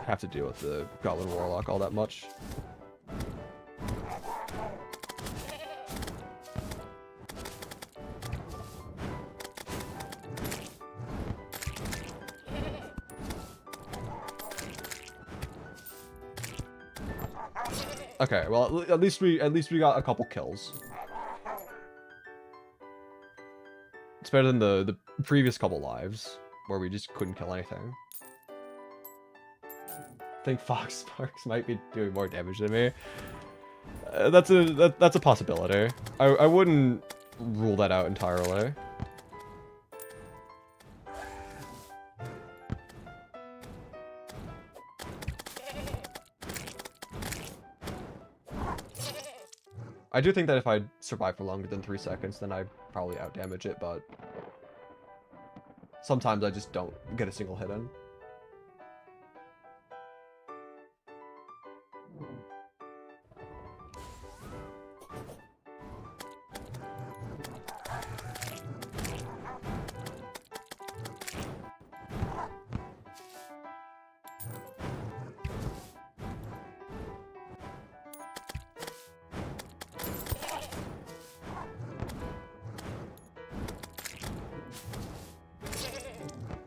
have to deal with the Goblin Warlock all that much. Okay, well at least we got a couple kills. better than the previous couple lives, where we just couldn't kill anything. I think Fox Sparks might be doing more damage than me. That's a possibility. I wouldn't rule that out entirely. I do think that if I survive for longer than 3 seconds, then I probably outdamage it, but sometimes I just don't get a single hit in.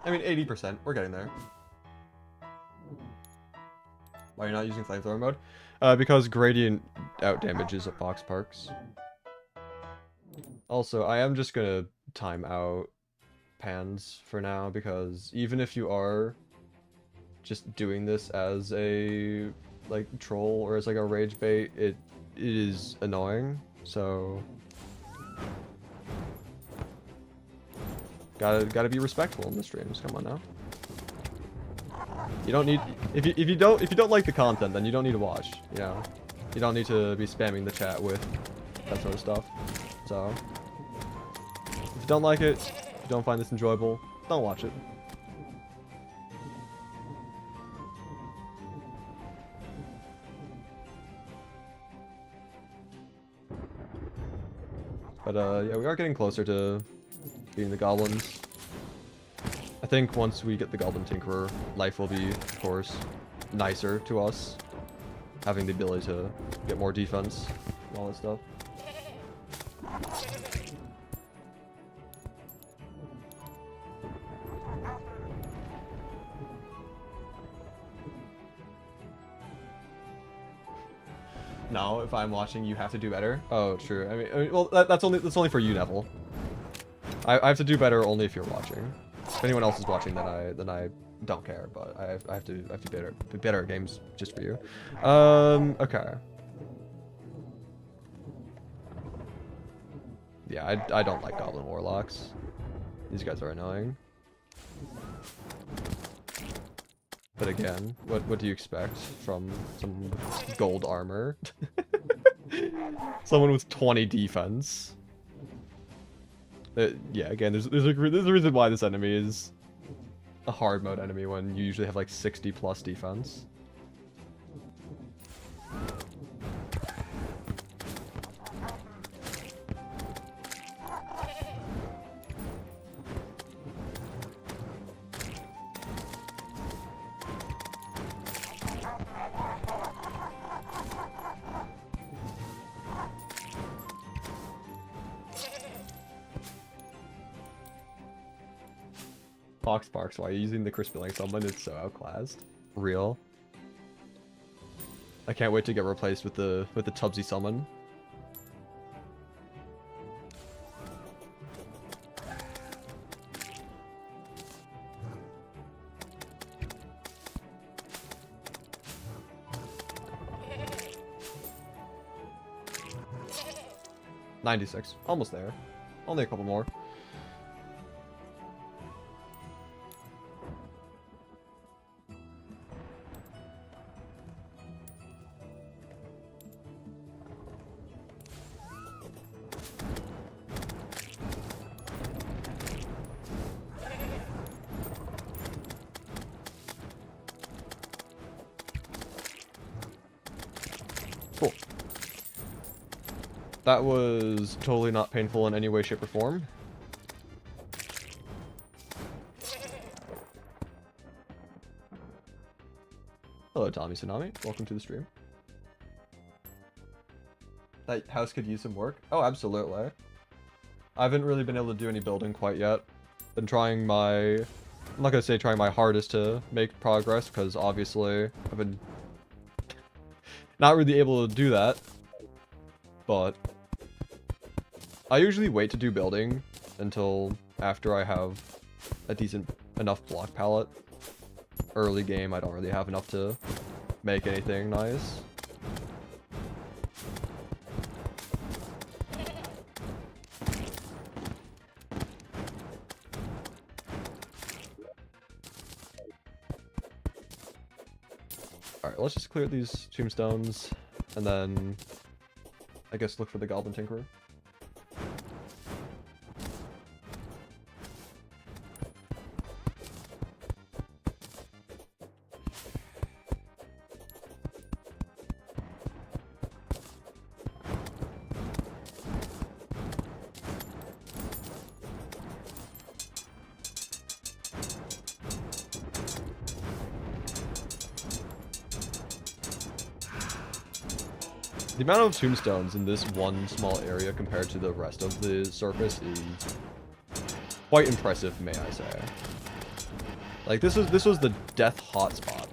I mean, 80%. We're getting there. Why are you not using flamethrower mode? Because gradient outdamages at Fox Parks. Also, I am just gonna time out pans for now, because even if you are just doing this as a, like, troll or as, like, a rage bait, it is annoying, so... Gotta be respectful in the streams. Come on now. You don't need if you don't like the content, then you don't need to watch. You know, you don't need to be spamming the chat with that sort of stuff. So, if you don't like it, if you don't find this enjoyable, don't watch it. But yeah, we are getting closer to beating the goblins. I think once we get the Goblin Tinkerer, life will be, of course, nicer to us, having the ability to get more defense and all that stuff. No, if I'm watching, you have to do better. Oh, true. I mean well, that's only for you, Neville. I have to do better only if you're watching. If anyone else is watching, then I don't care. But I have to be better at games just for you. Okay. Yeah, I don't like Goblin Warlocks. These guys are annoying. But again, what do you expect from some gold armor? Someone with 20 defense. Yeah, again, there's a reason why this enemy is a hard mode enemy when you usually have like 60 plus defense. Fox Parks, why are you using the Crispylink summon? It's so outclassed. Real. I can't wait to get replaced with the Tubbsy summon. $96. Almost there. Only a couple more. Cool. That was totally not painful in any way, shape, or form. Hello, Tommy Tsunami. Welcome to the stream. That house could use some work. Oh, absolutely. I haven't really been able to do any building quite yet. Been trying my... I'm not gonna say trying my hardest to make progress, because obviously I've been not really able to do that. But I usually wait to do building until after I have a decent enough block palette. Early game, I don't really have enough to make anything nice. Alright, let's just clear these tombstones, and then I guess look for the Goblin Tinkerer. The amount of tombstones in this one small area compared to the rest of the surface is quite impressive, may I say. Like, this was the death hotspot.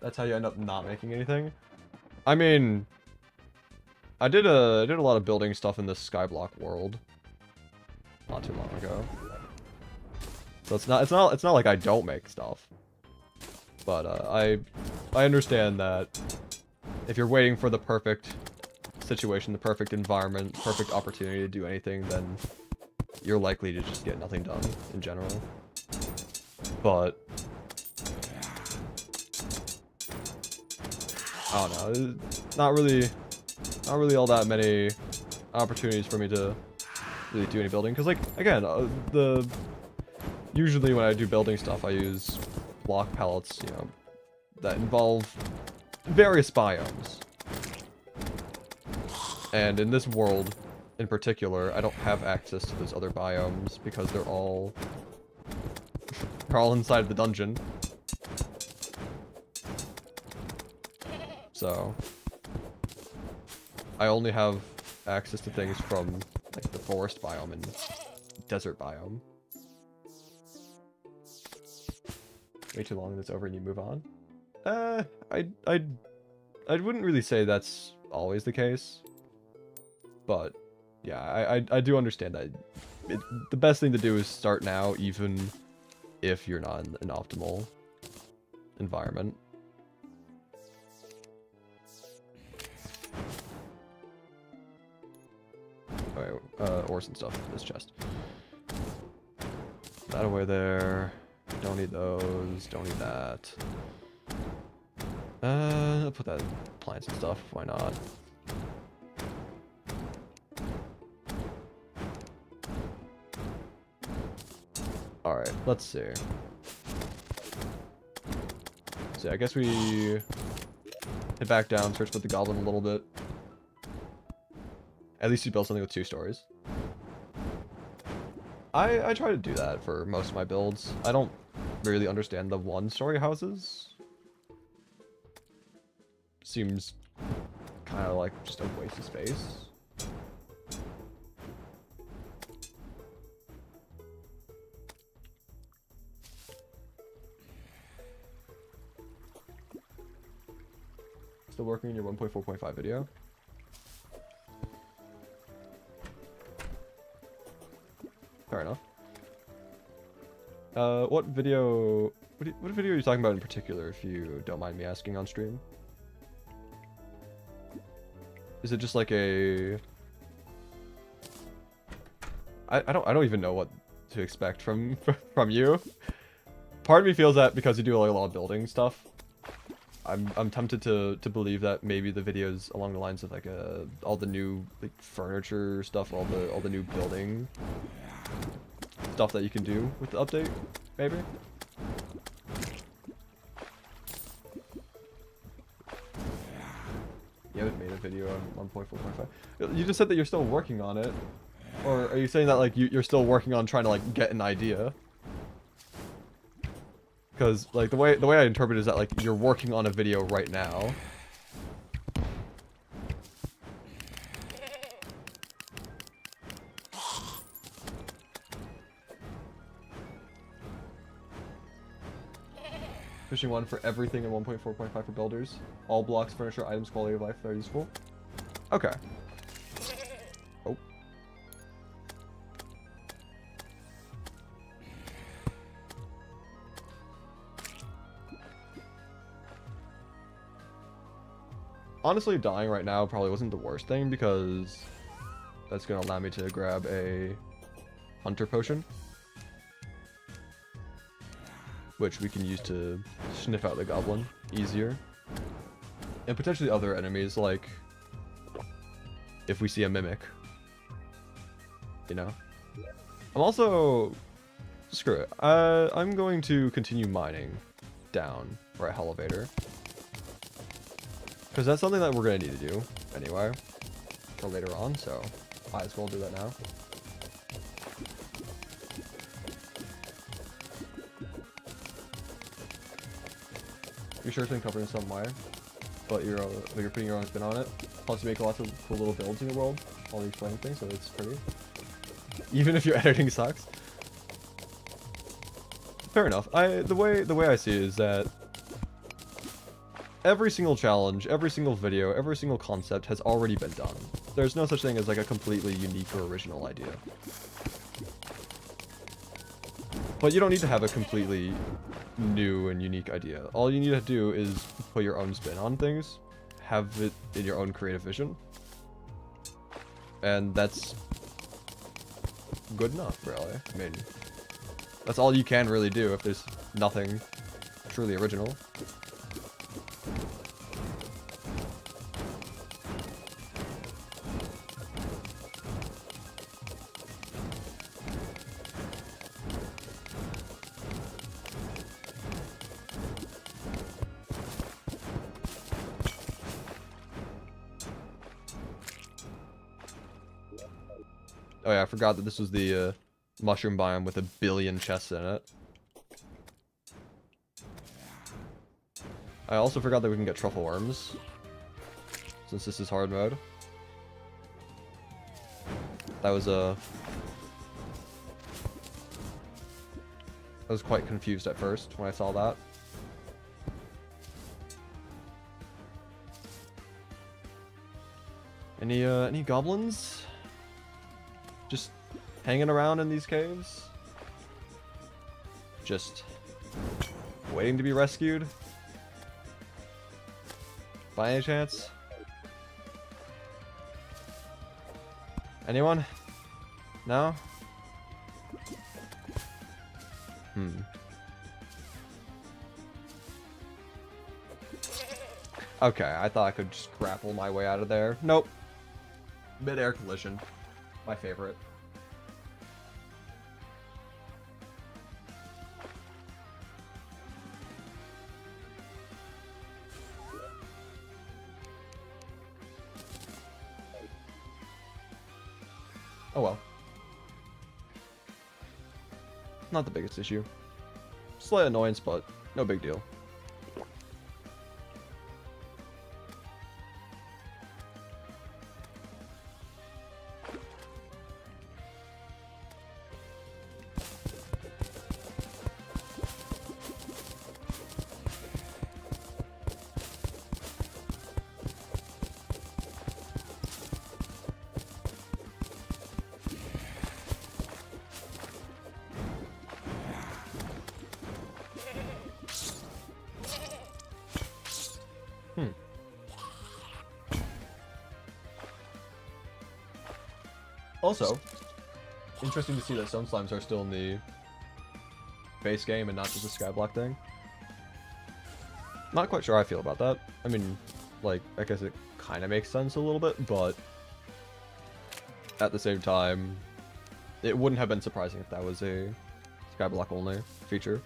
That's how you end up not making anything. I mean, I did a lot of building stuff in this Skyblock world not too long ago. So it's not like I don't make stuff. But I understand that if you're waiting for the perfect situation, the perfect environment, perfect opportunity to do anything, then you're likely to just get nothing done in general. But I don't know, not really all that many opportunities for me to really do any building, because, like, again, usually when I do building stuff, I use block palettes, you know, that involve various biomes. And in this world, in particular, I don't have access to those other biomes because they're all inside the dungeon. So I only have access to things from, like, the forest biome and desert biome. Way too long and it's over and you move on? I wouldn't really say that's always the case. But yeah, I do understand that the best thing to do is start now, even if you're not in an optimal environment. Okay, ores and stuff in this chest. That away there. Don't need those. Don't need that. I'll put that in plants and stuff. Why not? Alright, let's see. So I guess we head back down, search for the goblin a little bit. At least you build something with 2 stories. I try to do that for most of my builds. I don't really understand the 1-story houses. Seems kind of like just a waste of space. Still working on your 1.4.5 video? Fair enough. What video are you talking about in particular, if you don't mind me asking on stream? Is it just like a... I don't even know what to expect from you. Part of me feels that because you do like a lot of building stuff, I'm tempted to believe that maybe the videos along the lines of like all the new like furniture stuff, all the new building stuff that you can do with the update, maybe. You haven't made a video on 1.4.5. You just said that you're still working on it, or are you saying that like you're still working on trying to like get an idea? Because like the way I interpret it is that like you're working on a video right now. Fishing 1 for everything and 1.4.5 for builders. All blocks, furniture, items, quality of life that are useful. Okay. Oh. Honestly, dying right now probably wasn't the worst thing because that's going to allow me to grab a hunter potion, which we can use to sniff out the goblin easier. And potentially other enemies, like if we see a mimic. You know? I'm also... Screw it. I'm going to continue mining down right elevator. Because that's something that we're going to need to do anyway. For later on, so might as well do that now. You're sure it's been covered in some way, but you're putting your own spin on it. Plus, you make lots of cool little builds in your world while you explain things, so it's pretty. Even if your editing sucks. Fair enough. The way I see it is that every single challenge, every single video, every single concept has already been done. There's no such thing as like a completely unique or original idea. But you don't need to have a completely new and unique idea. All you need to do is put your own spin on things, have it in your own creative vision, and that's good enough, really. I mean, that's all you can really do if there's nothing truly original. Oh yeah, I forgot that this was the mushroom biome with 1 billion chests in it. I also forgot that we can get truffle worms, since this is hard mode. That was I was quite confused at first when I saw that. Any goblins? Just hanging around in these caves? Just waiting to be rescued? By any chance? Anyone? No? Okay, I thought I could just grapple my way out of there. Nope. Mid-air collision. My favorite. Oh well. Not the biggest issue. Slight annoyance, but no big deal. Also, interesting to see that stone slimes are still in the base game and not just a skyblock thing. Not quite sure how I feel about that. I mean, like, I guess it kind of makes sense a little bit, but at the same time, it wouldn't have been surprising if that was a skyblock only feature.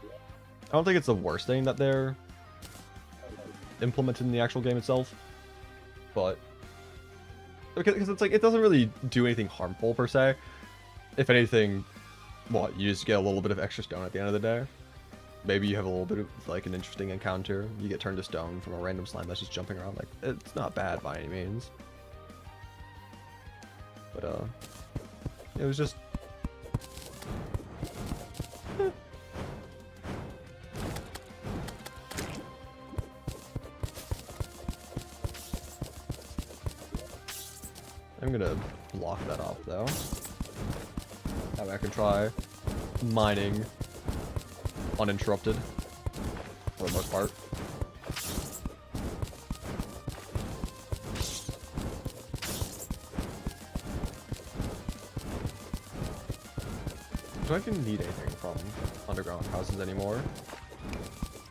I don't think it's the worst thing that they're implemented in the actual game itself, but because it's like, it doesn't really do anything harmful per se. If anything, what, you just get a little bit of extra stone at the end of the day. Maybe you have a little bit of like an interesting encounter. You get turned to stone from a random slime that's just jumping around. Like, it's not bad by any means. But it was just I'm gonna block that off though. That way I can try mining uninterrupted for the most part. Do I even need anything from underground houses anymore?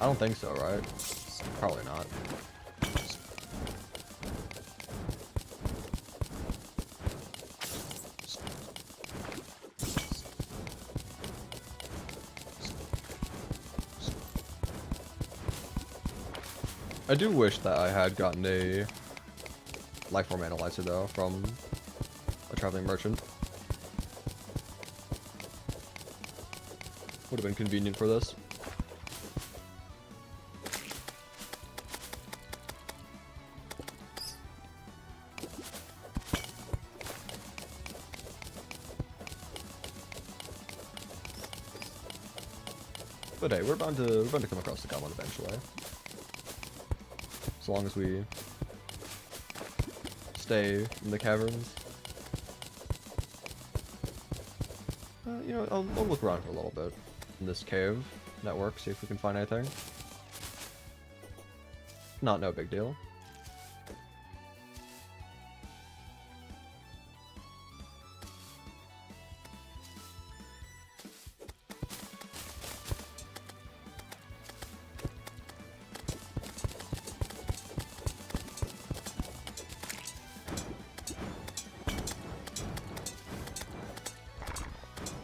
I don't think so, right? Probably not. I do wish that I had gotten a lifeform analyzer though from a traveling merchant. Would have been convenient for this. But hey, we're bound to come across the goblin eventually. As long as we stay in the caverns. You know, I'll look around for a little bit in this cave network, see if we can find anything. No big deal.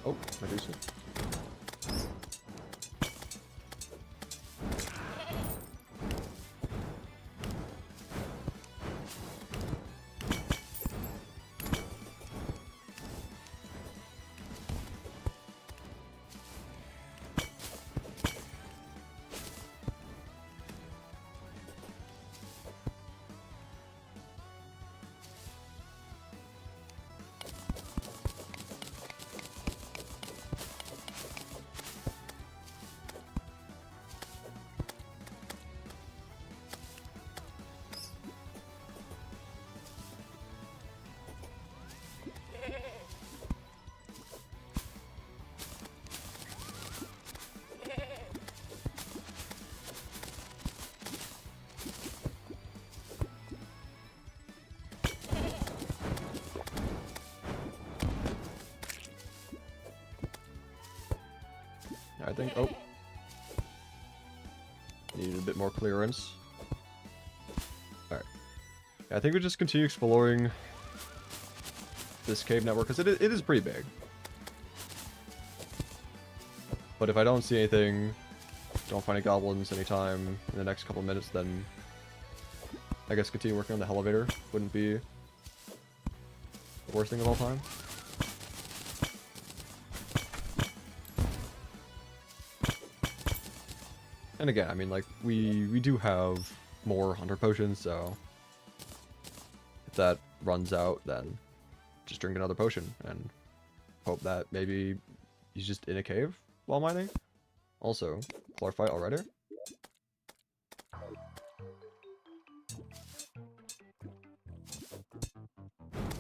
Oh, Medusa. I think, oh. Needed a bit more clearance. Alright. Yeah, I think we just continue exploring this cave network, because it is pretty big. But if I don't see anything, don't find any goblins anytime in the next couple of minutes, then I guess continue working on the elevator wouldn't be the worst thing of all time. And again, I mean, like, we do have more hunter potions, so if that runs out, then just drink another potion and hope that maybe he's just in a cave while mining. Also, chlorophyte already.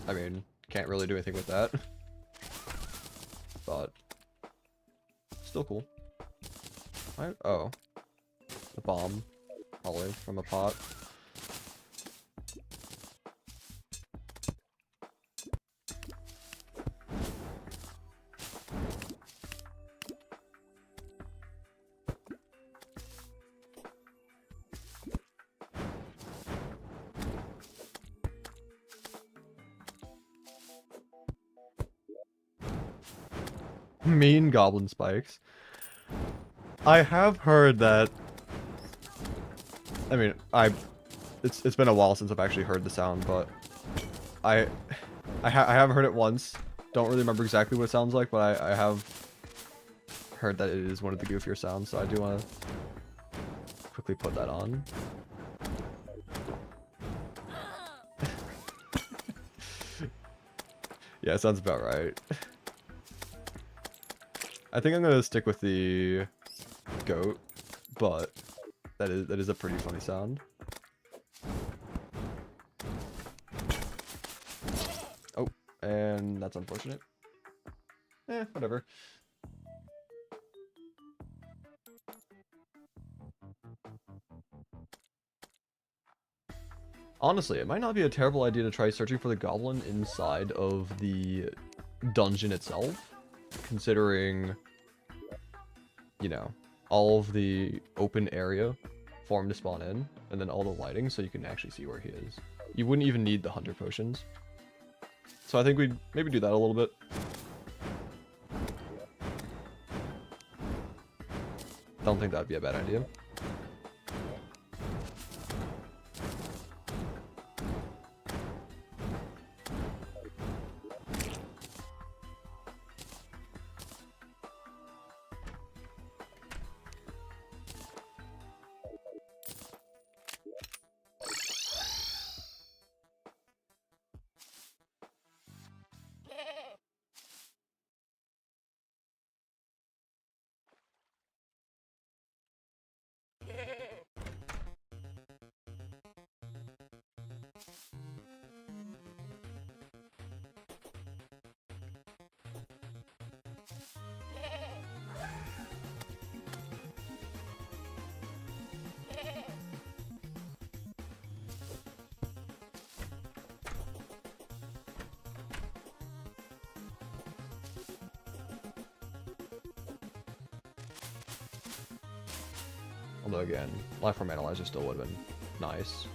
I mean, can't really do anything with that, but still cool. Right? Oh. The bomb, probably from a pot. Mean goblin spikes. I have heard that. I mean, it's been a while since I've actually heard the sound, but I have heard it once. Don't really remember exactly what it sounds like, but I have heard that it is one of the goofier sounds, so I do want to quickly put that on. Yeah, it sounds about right. I think I'm gonna stick with the goat, but that is a pretty funny sound. And that's unfortunate. Whatever. Honestly, it might not be a terrible idea to try searching for the goblin inside of the dungeon itself, considering, you know, all of the open area for him to spawn in, and then all the lighting so you can actually see where he is. You wouldn't even need the hunter potions. So I think we'd maybe do that a little bit. Don't think that'd be a bad idea. Although again, Lifeform Analyzer still would have been nice.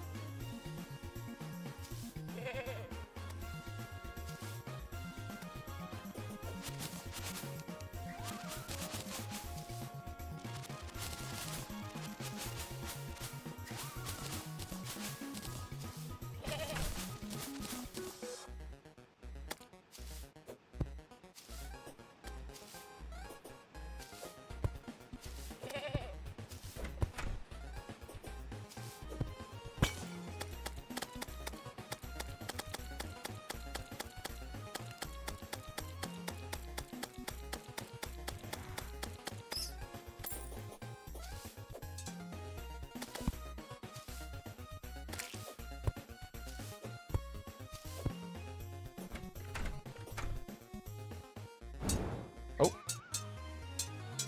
Oh.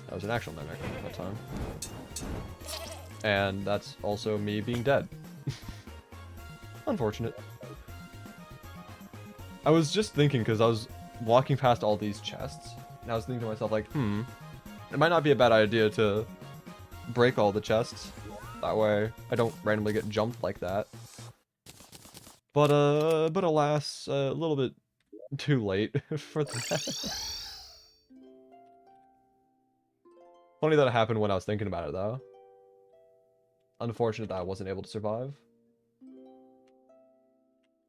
That was an actual mimic that time. And that's also me being dead. Unfortunate. I was just thinking, because I was walking past all these chests, and I was thinking to myself, like, it might not be a bad idea to break all the chests. That way, I don't randomly get jumped like that. But alas, a little bit too late for that. Funny that it happened when I was thinking about it, though. Unfortunate that I wasn't able to survive.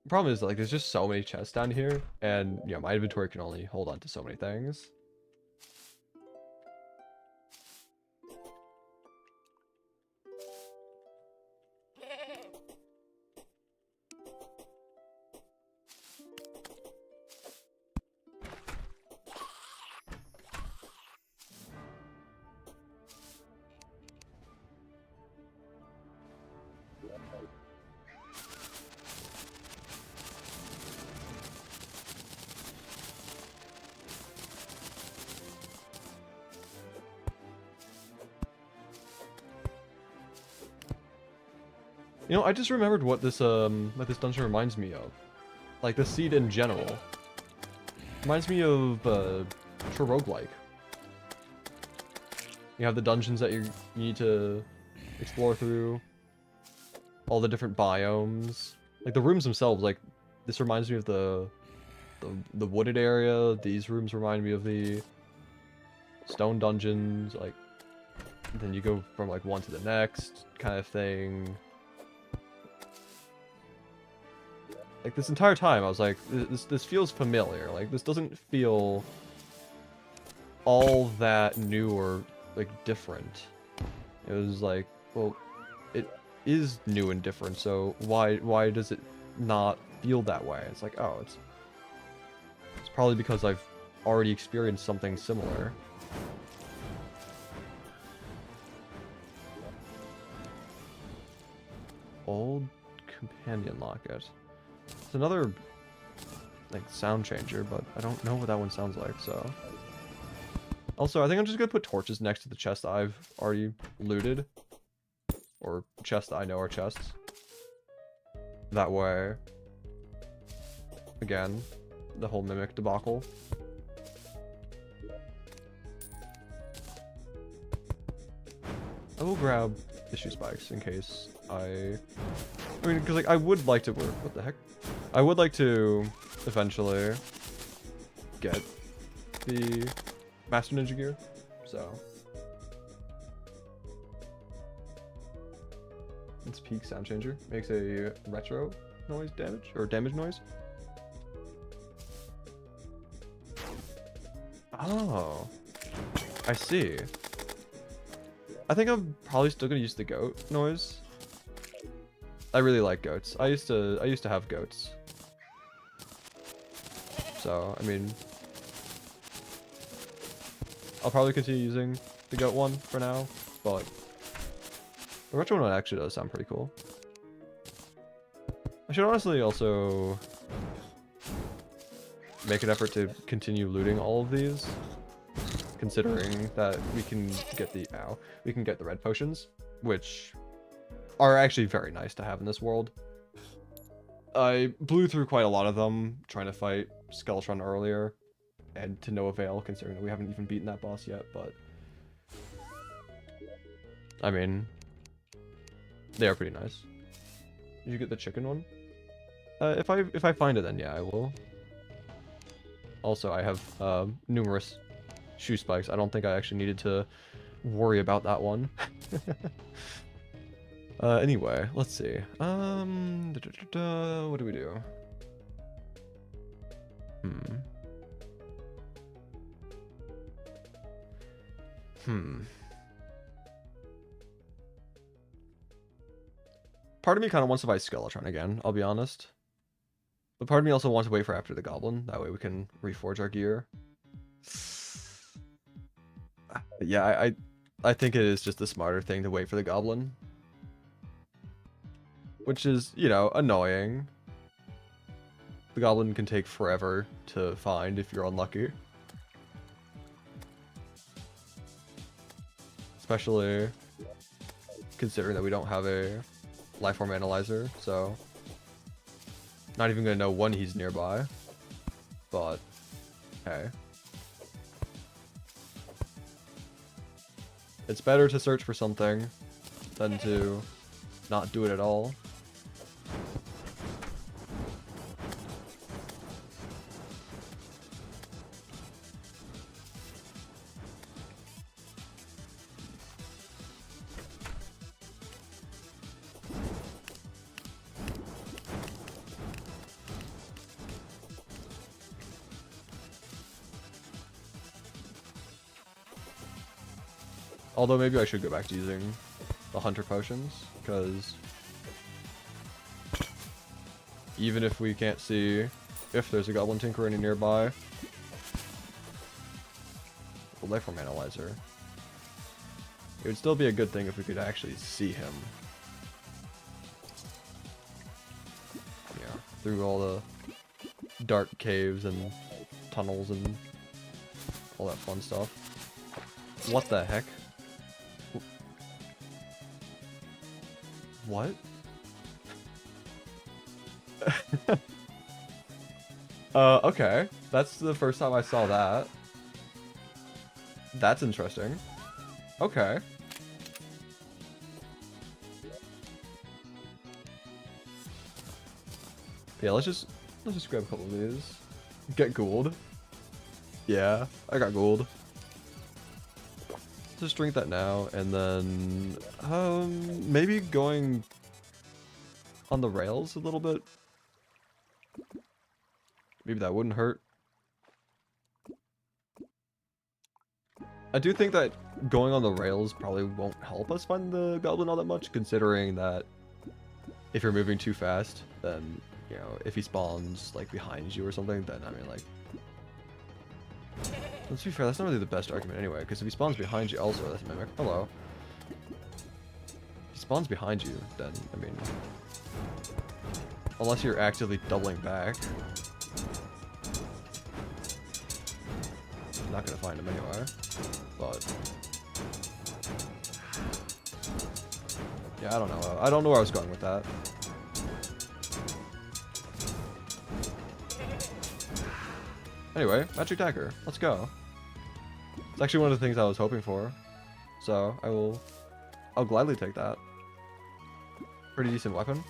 The problem is, like, there's just so many chests down here, and, you know, my inventory can only hold on to so many things. You know, I just remembered what this dungeon reminds me of. Like, the seed in general. Reminds me of, true roguelike. You have the dungeons that you need to explore through. All the different biomes. Like, the rooms themselves, like, this reminds me of the wooded area. These rooms remind me of the stone dungeons, like, then you go from, like, one to the next kind of thing. Like, this entire time, I was like, this feels familiar. Like, this doesn't feel all that new or, like, different. It was like, well, it is new and different, so why does it not feel that way? It's like, oh, it's probably because I've already experienced something similar. Old companion locket. It's another like sound changer, but I don't know what that one sounds like, so. Also, I think I'm just gonna put torches next to the chest I've already looted. Or chests that I know are chests. That way, again, the whole mimic debacle. I will grab issue spikes in case I mean, because like I would like to work. What the heck? I would like to eventually get the Master Ninja gear. So its peak sound changer makes a retro noise damage or damage noise. Oh, I see. I think I'm probably still gonna use the goat noise. I really like goats. I used to have goats. So, I mean, I'll probably continue using the goat one for now, but the retro one actually does sound pretty cool. I should honestly also make an effort to continue looting all of these, considering that we can get the red potions, which are actually very nice to have in this world. I blew through quite a lot of them trying to fight Skeletron earlier, and to no avail considering that we haven't even beaten that boss yet, but I mean, they are pretty nice. Did you get the chicken one? If I find it, then yeah, I will. Also, I have numerous shoe spikes. I don't think I actually needed to worry about that one. Anyway, let's see. What do we do? Part of me kind of wants to fight Skeletron again, I'll be honest. But part of me also wants to wait for after the Goblin. That way we can reforge our gear. Yeah, I think it is just the smarter thing to wait for the Goblin. Which is, you know, annoying. The Goblin can take forever to find if you're unlucky. Especially considering that we don't have a lifeform analyzer, so not even gonna know when he's nearby. But hey, it's better to search for something than to not do it at all. Although maybe I should go back to using the hunter potions, because even if we can't see if there's a goblin tinker any nearby, the lifeform analyzer, it would still be a good thing if we could actually see him. Yeah, through all the dark caves and tunnels and all that fun stuff. What the heck? What? Okay. That's the first time I saw that. That's interesting. Okay. Yeah, let's just grab a couple of these. Get gold. Yeah, I got gold. Just drink that now, and then maybe going on the rails a little bit. Maybe that wouldn't hurt. I do think that going on the rails probably won't help us find the goblin all that much, considering that if you're moving too fast, then, you know, if he spawns like behind you or something, then I mean, like, let's be fair, that's not really the best argument anyway, because if he spawns behind you also, that's a mimic. Hello. If he spawns behind you, then, I mean, unless you're actively doubling back, not gonna find him anywhere. But yeah, I don't know. I don't know where I was going with that. Anyway, magic dagger. Let's go. It's actually one of the things I was hoping for, so I'll gladly take that. Pretty decent weapon.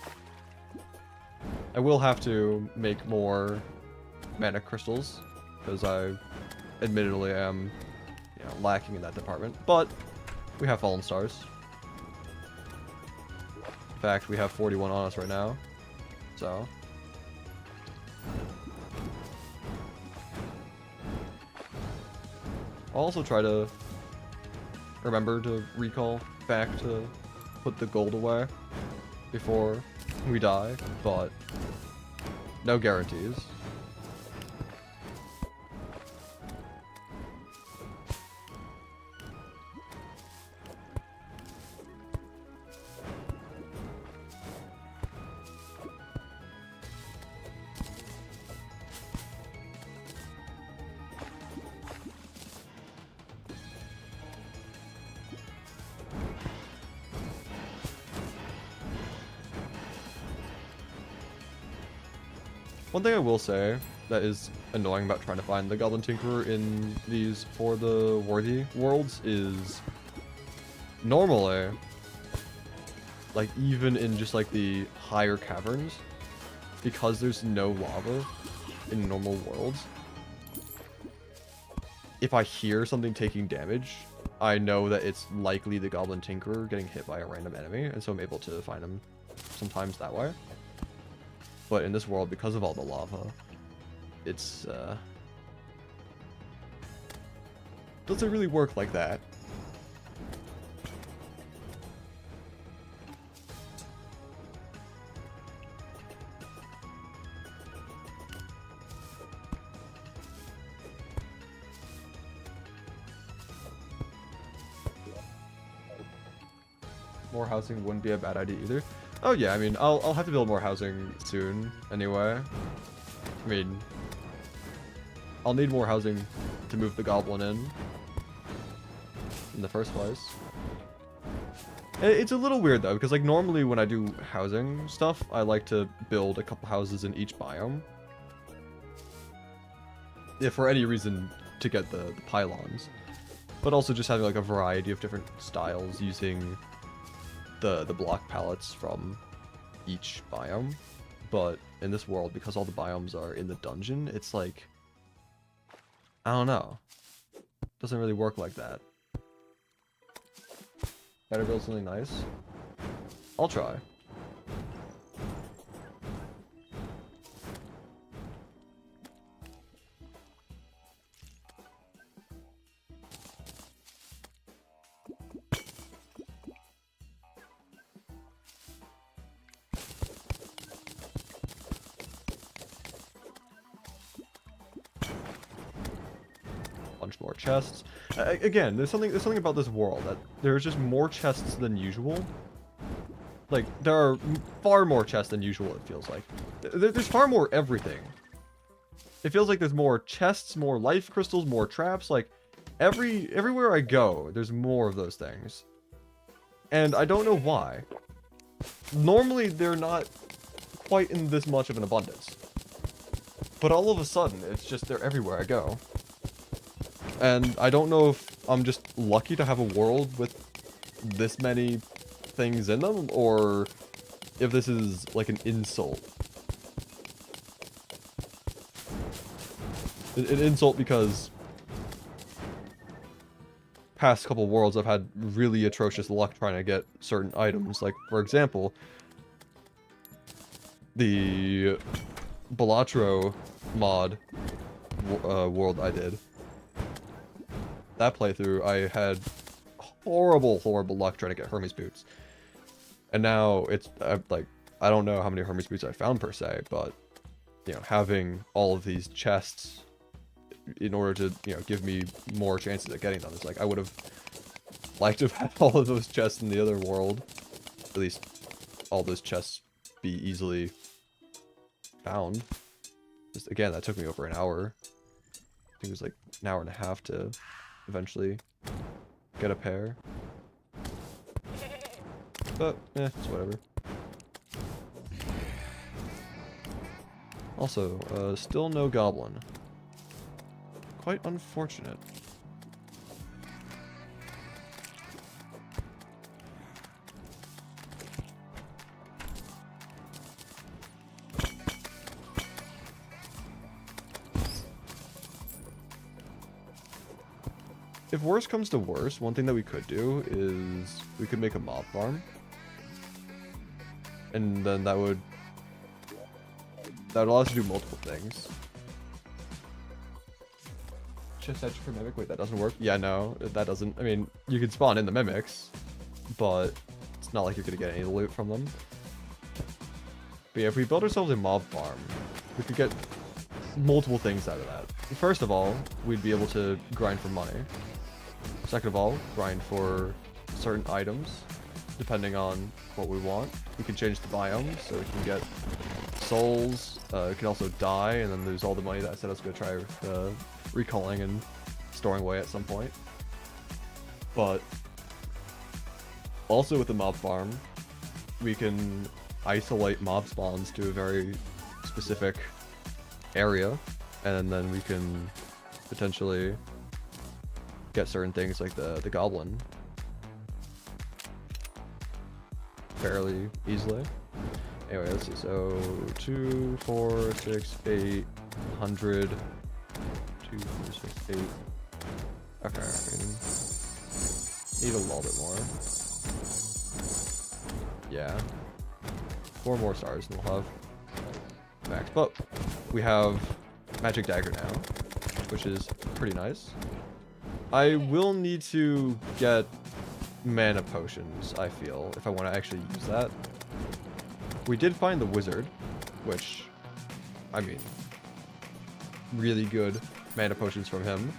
I will have to make more mana crystals because I admittedly am, lacking in that department. But we have fallen stars. In fact, we have 41 on us right now, so. I'll also try to remember to recall back to put the gold away before we die, but no guarantees. One thing I will say that is annoying about trying to find the Goblin Tinkerer in these For the Worthy worlds is normally, like even in just like the higher caverns, because there's no lava in normal worlds, if I hear something taking damage, I know that it's likely the Goblin Tinkerer getting hit by a random enemy, and so I'm able to find him sometimes that way. But in this world, because of all the lava, it's, doesn't really work like that. More housing wouldn't be a bad idea either. Oh yeah, I mean, I'll have to build more housing soon anyway. I mean, I'll need more housing to move the goblin in the first place. It's a little weird though, because like normally when I do housing stuff, I like to build a couple houses in each biome. Yeah, for any reason to get the pylons. But also just having like a variety of different styles using the block palettes from each biome. But in this world, because all the biomes are in the dungeon, it's like, I don't know, doesn't really work like that. Better build something nice. I'll try. Bunch more chests. Again, there's something about this world that there's just more chests than usual. Like there are far more chests than usual. It feels like there's far more everything. It feels like there's more chests, more life crystals, more traps. Like everywhere I go, there's more of those things, and I don't know why. Normally they're not quite in this much of an abundance, but all of a sudden it's just they're everywhere I go. And I don't know if I'm just lucky to have a world with this many things in them, or if this is like an insult. An insult because past couple worlds I've had really atrocious luck trying to get certain items. Like, for example, the Balatro mod world I did. That playthrough, I had horrible luck trying to get Hermes boots. And now it's, like, I don't know how many Hermes boots I found per se, but, you know, having all of these chests in order to, you know, give me more chances at getting them. It's like, I would have liked to have had all of those chests in the other world. At least all those chests be easily found. Just, again, that took me over an hour. think it was like an hour and a half to eventually get a pair. But, it's whatever. Also, still no goblin. Quite unfortunate. If worse comes to worse, one thing that we could do is we could make a mob farm. And then that would allow us to do multiple things. Just search for mimic. Wait, that doesn't work? Yeah, no, that doesn't. I mean, you can spawn in the mimics, but it's not like you're gonna get any loot from them. But yeah, if we build ourselves a mob farm, we could get multiple things out of that. First of all, we'd be able to grind for money. Second of all, grind for certain items, depending on what we want. We can change the biomes, so we can get souls. It can also die, and then there's all the money that I said I was going to try recalling and storing away at some point. But also with the mob farm, we can isolate mob spawns to a very specific area, and then we can potentially get certain things like the goblin fairly easily. Anyway, let's see. So 2, 4, 6, 8, 100. 2, 4, 6, 8. Okay, I mean, need a little bit more. Yeah. 4 more stars and we'll have max. But we have magic dagger now, which is pretty nice. I will need to get mana potions, I feel, if I want to actually use that. We did find the wizard, which, I mean, really good mana potions from him.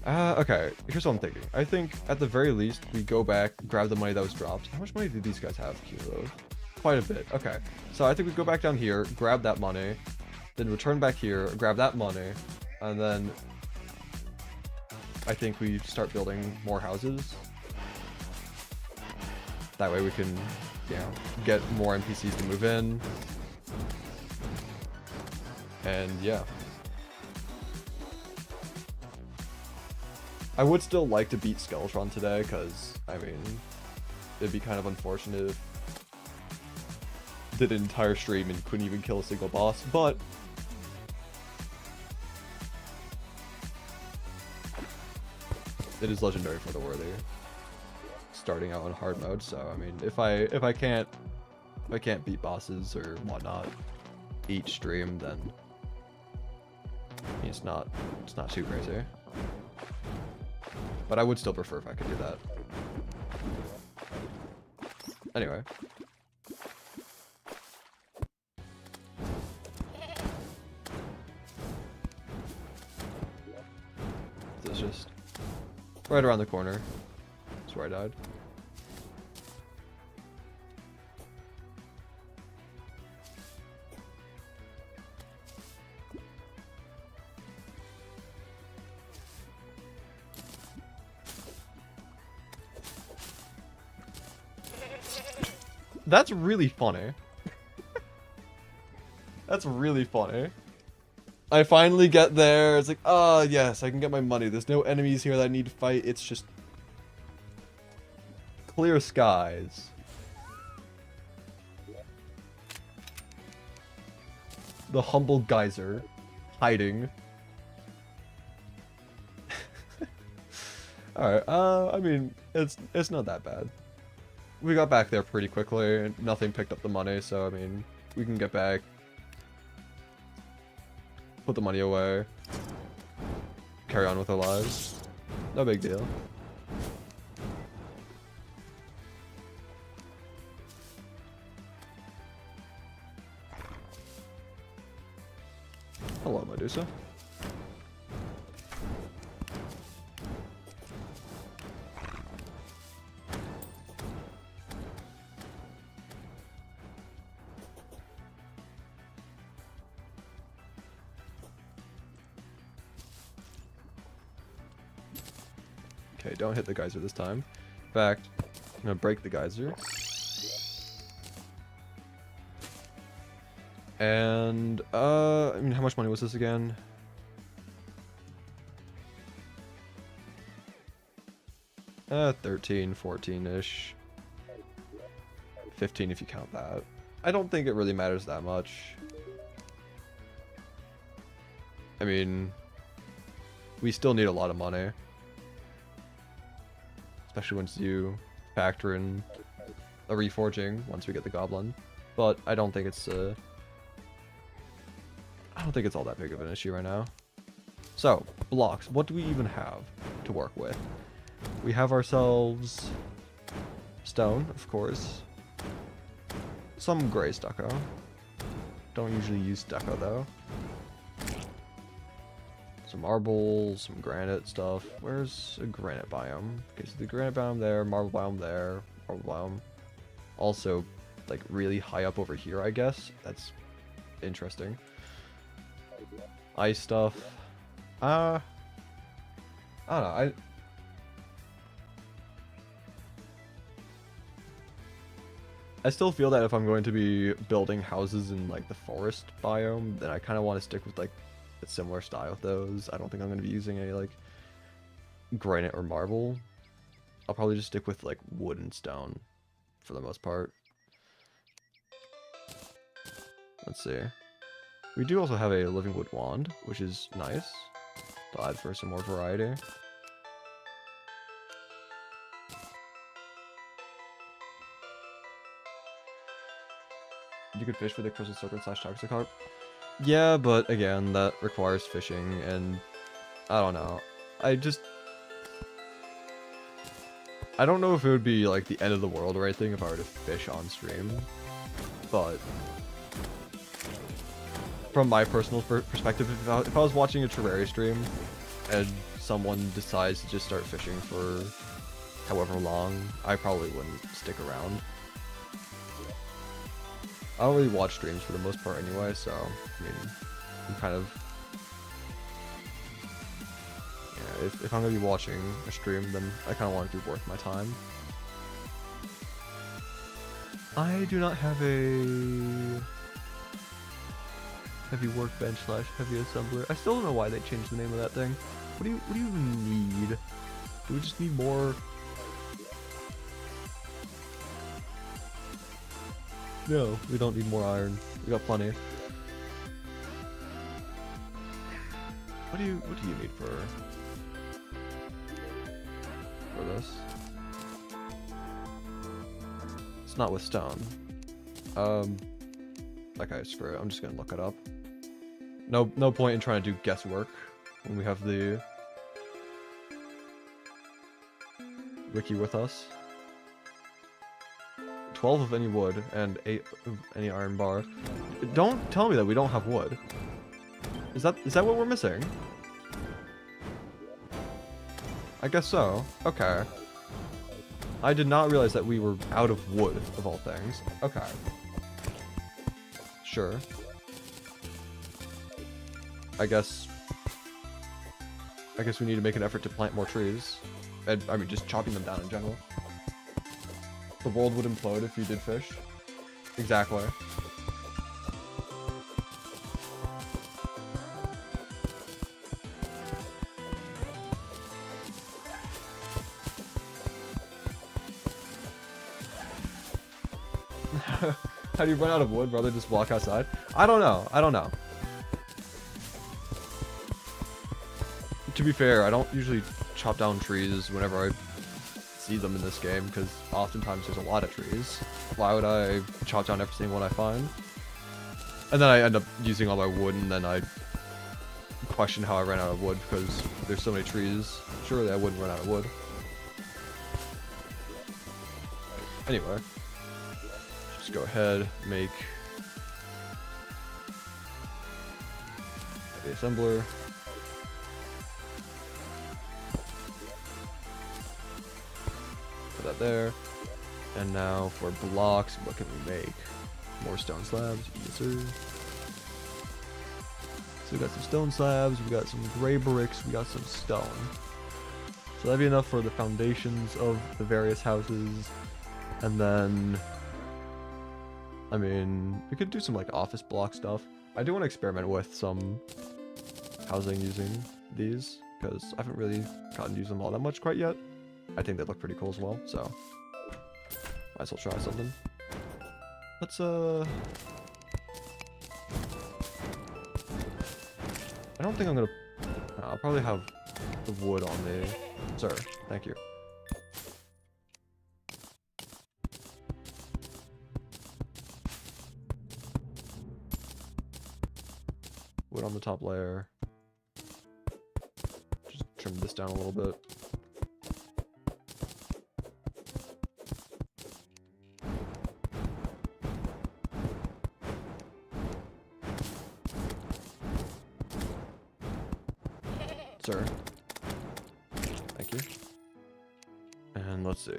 Okay, here's what I'm thinking. I think, at the very least, we go back, grab the money that was dropped. How much money do these guys have, cumulative? Quite a bit. Okay, so I think we go back down here, grab that money, then return back here, grab that money, and then I think we start building more houses. That way we can, you know, get more NPCs to move in. And yeah. I would still like to beat Skeletron today, because, I mean, it'd be kind of unfortunate if did an entire stream and couldn't even kill a single boss, but it is legendary for the worthy. Starting out on hard mode, so I mean, if I can't beat bosses or whatnot each stream, then it's not too crazy. But I would still prefer if I could do that. Anyway. It's just right around the corner. That's where I died. That's really funny. That's really funny. I finally get there. It's like, oh, yes, I can get my money. There's no enemies here that I need to fight. It's just clear skies. The humble geyser hiding. Alright, I mean, it's not that bad. We got back there pretty quickly, and nothing picked up the money, so I mean, we can get back. Put the money away. Carry on with our lives. No big deal. Hello, Medusa. Okay, don't hit the geyser this time. In fact, I'm gonna break the geyser. And, I mean, how much money was this again? Uh, 13, 14-ish. 15 if you count that. I don't think it really matters that much. I mean, we still need a lot of money. Especially once you factor in a reforging once we get the goblin. But I don't think it's all that big of an issue right now. So, blocks. What do we even have to work with? We have ourselves stone, of course. Some gray stucco. Don't usually use stucco though. Some marble, some granite stuff. Where's a granite biome? Okay, so the granite biome there, marble biome there, marble biome. Also, like really high up over here, I guess. That's interesting. Ice stuff. I don't know. I still feel that if I'm going to be building houses in like the forest biome, then I kind of want to stick with like a similar style with those. I don't think I'm going to be using any like granite or marble. I'll probably just stick with like wood and stone for the most part. Let's see. We do also have a living wood wand, which is nice. To add for some more variety. You could fish with a crystal serpent / toxicarp. Yeah, but again, that requires fishing, and I don't know. I don't know if it would be like the end of the world or anything if I were to fish on stream, but from my personal perspective, if I was watching a Terraria stream and someone decides to just start fishing for however long, I probably wouldn't stick around. I don't really watch streams for the most part anyway, so, I mean, I'm kind of... Yeah, if I'm going to be watching a stream, then I kind of want it to be worth my time. I do not have a heavy workbench / heavy assembler. I still don't know why they changed the name of that thing. What do you even need? Do we just need more? No, we don't need more iron. We got plenty. What do you need for this? It's not with stone. Okay, screw it. I'm just gonna look it up. No point in trying to do guesswork when we have the wiki with us. 12 of any wood and 8 of any iron bar. Don't tell me that we don't have wood. Is that what we're missing? I guess so. Okay. I did not realize that we were out of wood, of all things. Okay. Sure. I guess we need to make an effort to plant more trees. And, I mean, just chopping them down in general. The world would implode if you did fish. Exactly. How do you run out of wood, brother? Just walk outside? I don't know. To be fair, I don't usually chop down trees whenever I see them in this game, because oftentimes there's a lot of trees. Why would I chop down every single one I find? And then I end up using all my wood, and then I question how I ran out of wood, because there's so many trees. Surely I wouldn't run out of wood. Anyway. Just go ahead, make the assembler. Put that there. And now for blocks, what can we make? More stone slabs, yes sir. So we got some stone slabs, we got some gray bricks, we got some stone. So that'd be enough for the foundations of the various houses. And then, I mean, we could do some like office block stuff. I do want to experiment with some housing using these, because I haven't really gotten to use them all that much quite yet. I think they look pretty cool as well, so might as well try something. Let's I don't think I'm gonna... I'll probably have the wood on me. Sir, thank you. Wood on the top layer. Just trim this down a little bit. Sir. Thank you. And let's see.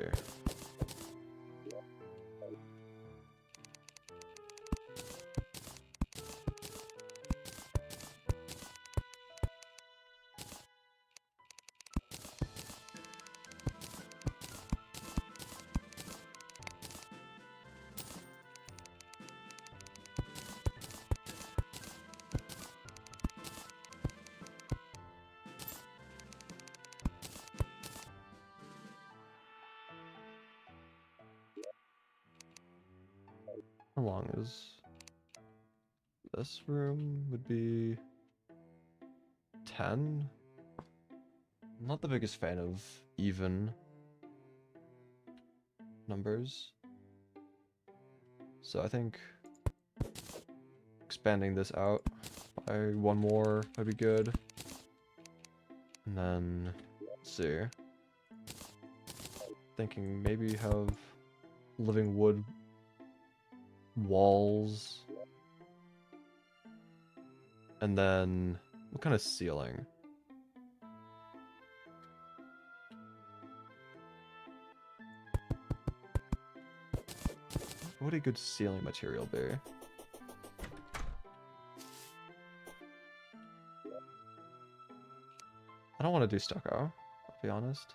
How long is this room? Would be 10? I'm not the biggest fan of even numbers. So I think expanding this out by one more would be good. And then, let's see. Thinking maybe have living wood walls. And then, what kind of ceiling? What would a good ceiling material be? I don't want to do stucco, I'll be honest.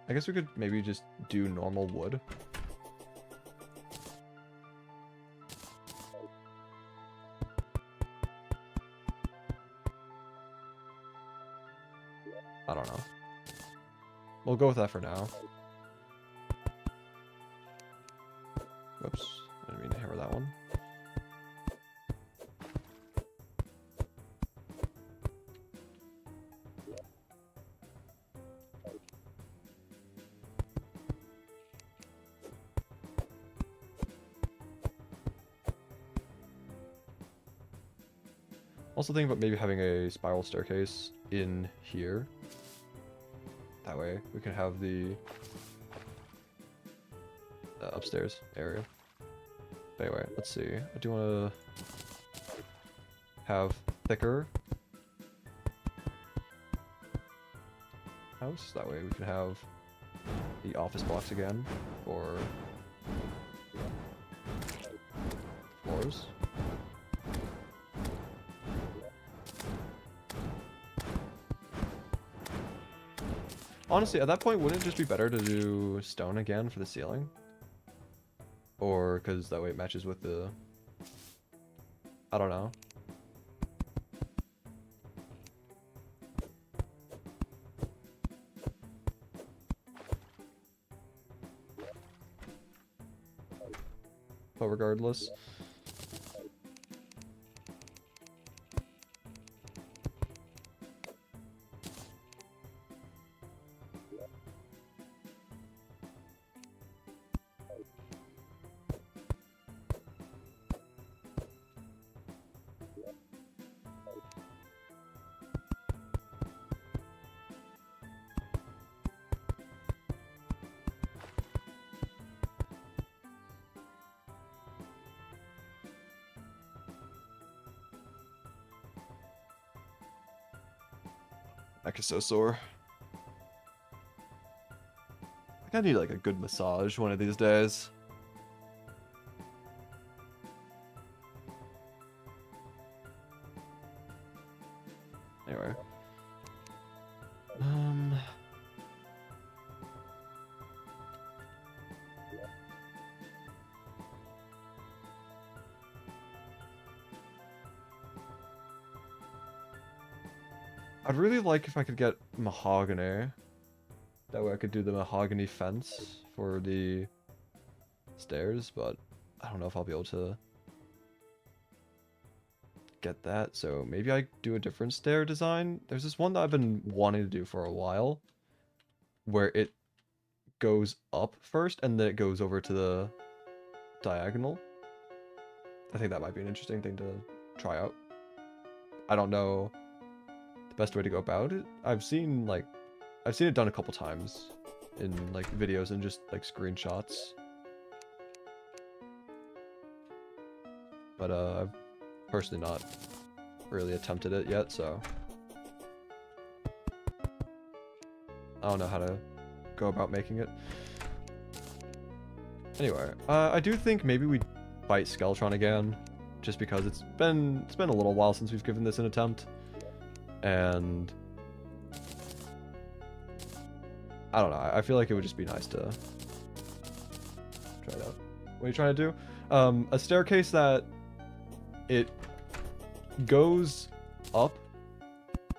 I guess we could maybe just do normal wood. I don't know. We'll go with that for now. Whoops, I didn't mean to hammer that one. Also thinking about maybe having a spiral staircase in here. That way we can have the upstairs area. But anyway, let's see. I do want to have thicker house. That way we can have the office blocks again for floors. Honestly, at that point, wouldn't it just be better to do stone again for the ceiling? Or, because that way it matches with the... I don't know. But regardless... Neck is so sore. I think I need like a good massage one of these days. Anyway. I'd really like if I could get mahogany. That way I could do the mahogany fence for the stairs, but I don't know if I'll be able to get that. So maybe I do a different stair design. There's this one that I've been wanting to do for a while, where it goes up first and then it goes over to the diagonal. I think that might be an interesting thing to try out. I don't know the best way to go about it. I've seen it done a couple times in like videos and just like screenshots. But I've personally not really attempted it yet, so I don't know how to go about making it. Anyway, I do think maybe we fight Skeletron again, just because it's been a little while since we've given this an attempt, and I don't know. I feel like it would just be nice to try it out. What are you trying to do? A staircase that it goes up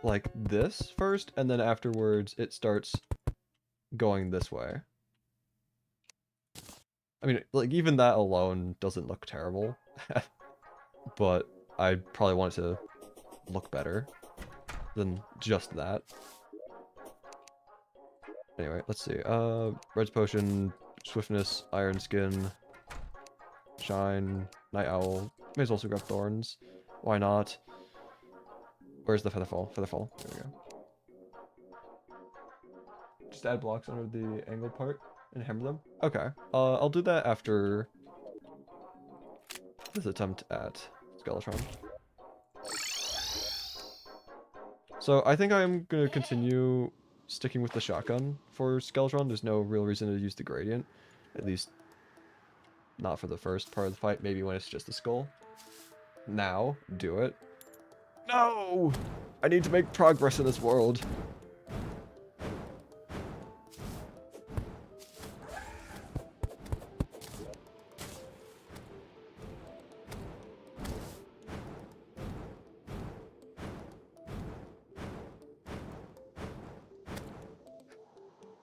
like this first, and then afterwards it starts going this way. I mean, like, even that alone doesn't look terrible, but I probably want it to look better than just that. Anyway, let's see. Red's Potion, Swiftness, Iron Skin, Shine, Night Owl. May as well also grab Thorns. Why not? Where's the Featherfall? Featherfall. There we go. Just add blocks under the angled part and hammer them. Okay. I'll do that after this attempt at Skeletron. So I think I'm gonna continue sticking with the shotgun for Skeletron. There's no real reason to use the gradient. At least not for the first part of the fight. Maybe when it's just a skull. Now, do it. No! I need to make progress in this world.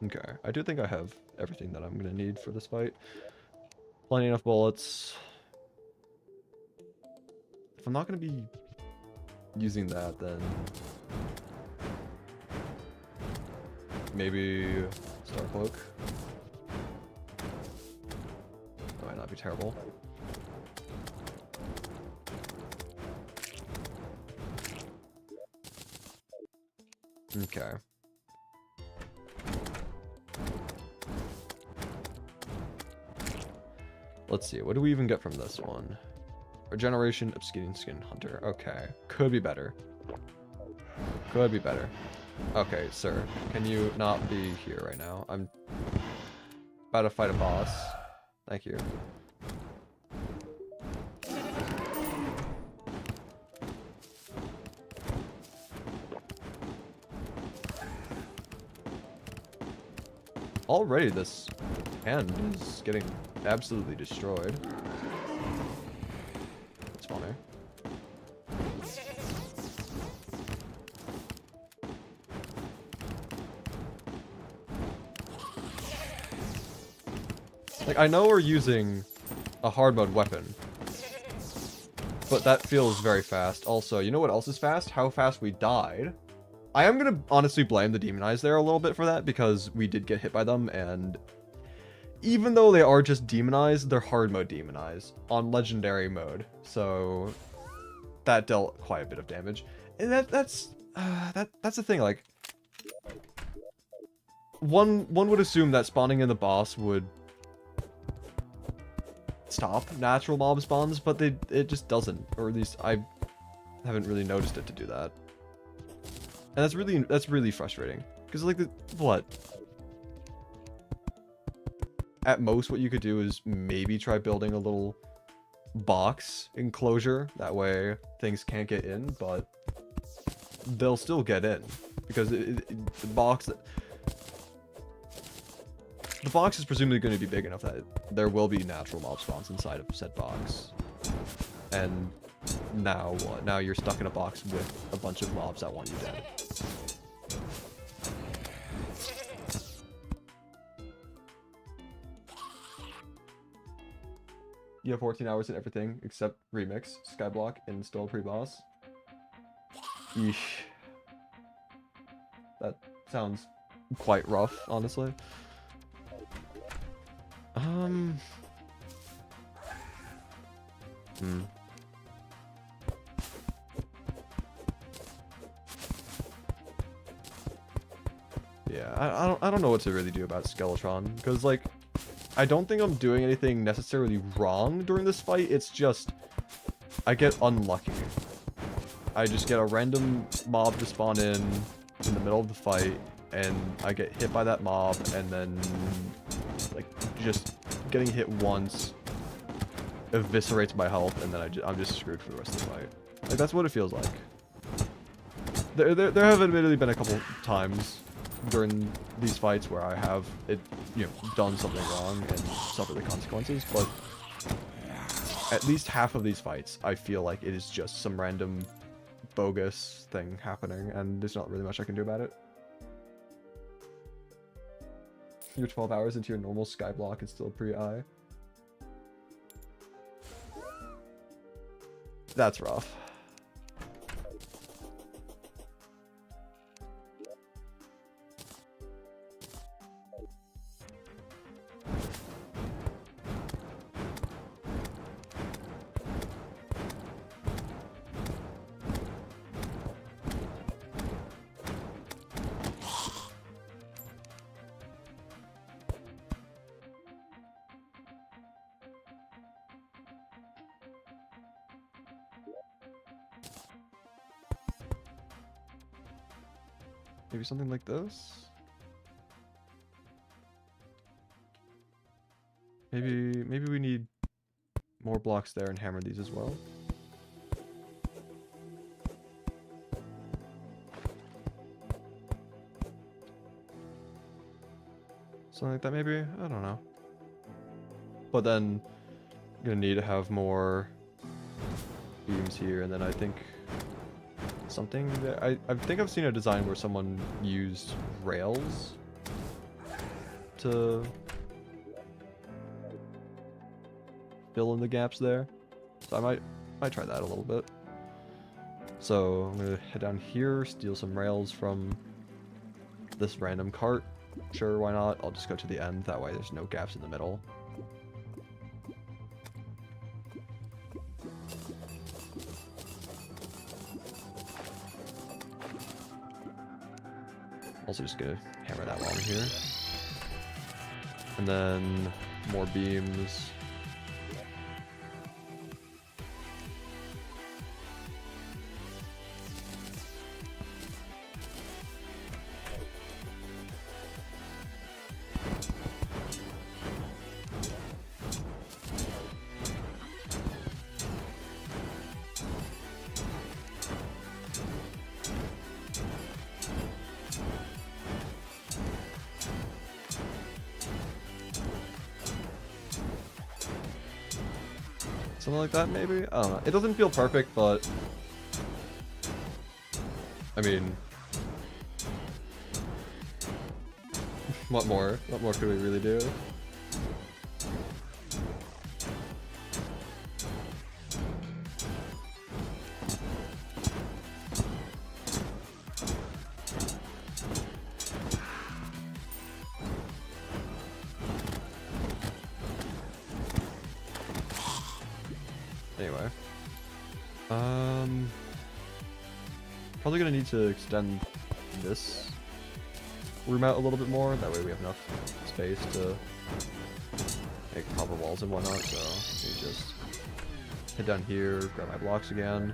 Okay, I do think I have everything that I'm gonna need for this fight. Plenty enough bullets. If I'm not gonna be using that, then maybe Starcloak. That might not be terrible. Okay. Let's see, what do we even get from this one? Regeneration, Obsidian Skin Hunter. Okay, could be better. Could be better. Okay, sir, can you not be here right now? I'm about to fight a boss. Thank you. Already this hand is getting absolutely destroyed. It's funny. Like, I know we're using a hard mode weapon, but that feels very fast. Also, you know what else is fast? How fast we died. I am gonna honestly blame the Demon Eyes there a little bit for that, because we did get hit by them, and even though they are just Demon Eyes, they're hard mode Demon Eyes on legendary mode, so that dealt quite a bit of damage. And that's the thing. Like, one would assume that spawning in the boss would stop natural mob spawns, but it just doesn't, or at least I haven't really noticed it to do that. And that's really frustrating, because like what? At most, what you could do is maybe try building a little box enclosure. That way, things can't get in. But they'll still get in because the box is presumably going to be big enough that there will be natural mob spawns inside of said box. And now what? Now you're stuck in a box with a bunch of mobs that want you dead. You have 14 hours in everything except Remix, Skyblock, and still pre-boss. Yeesh. That sounds quite rough, honestly. Yeah, I don't know what to really do about Skeletron, because, like, I don't think I'm doing anything necessarily wrong during this fight, it's just, I get unlucky. I just get a random mob to spawn in the middle of the fight, and I get hit by that mob, and then, like, just getting hit once eviscerates my health, and then I'm just screwed for the rest of the fight. Like, that's what it feels like. There have admittedly been a couple times during these fights where I have done something wrong and suffered the consequences, but at least half of these fights I feel like it is just some random bogus thing happening and there's not really much I can do about it. You're 12 hours into your normal skyblock and still pre-eye. That's rough. Maybe something like this? Maybe we need more blocks there and hammer these as well. Something like that maybe? I don't know. But then I'm gonna need to have more beams here, and then I think something that I think I've seen a design where someone used rails to fill in the gaps there. So I might try that a little bit. So I'm gonna head down here, steal some rails from this random cart. Sure, why not? I'll just go to the end, that way there's no gaps in the middle. Also just gonna hammer that while I'm here. And then more beams. Something like that, maybe? I don't know. It doesn't feel perfect, but I mean, what more? What more could we really do? Anyway, probably gonna need to extend this room out a little bit more. That way we have enough space to make proper walls and whatnot. So let me just head down here, grab my blocks again.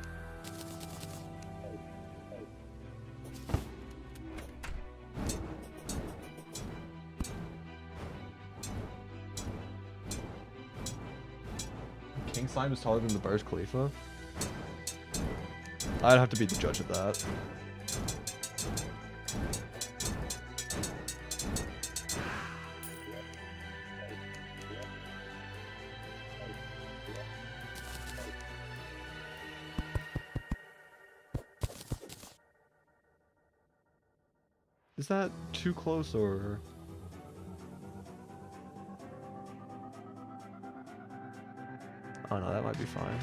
King Slime is taller than the Burj Khalifa? I'd have to be the judge of that. Is that too close or? Oh no, that might be fine.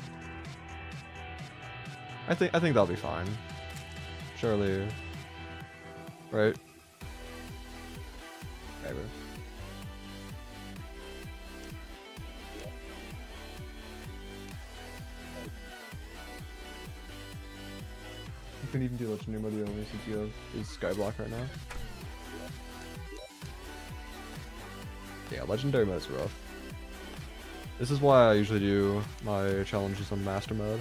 I think that'll be fine. Surely, right? Maybe. You can even do legendary mode only since you have is Skyblock right now. Yeah, legendary mode is rough. This is why I usually do my challenges on master mode.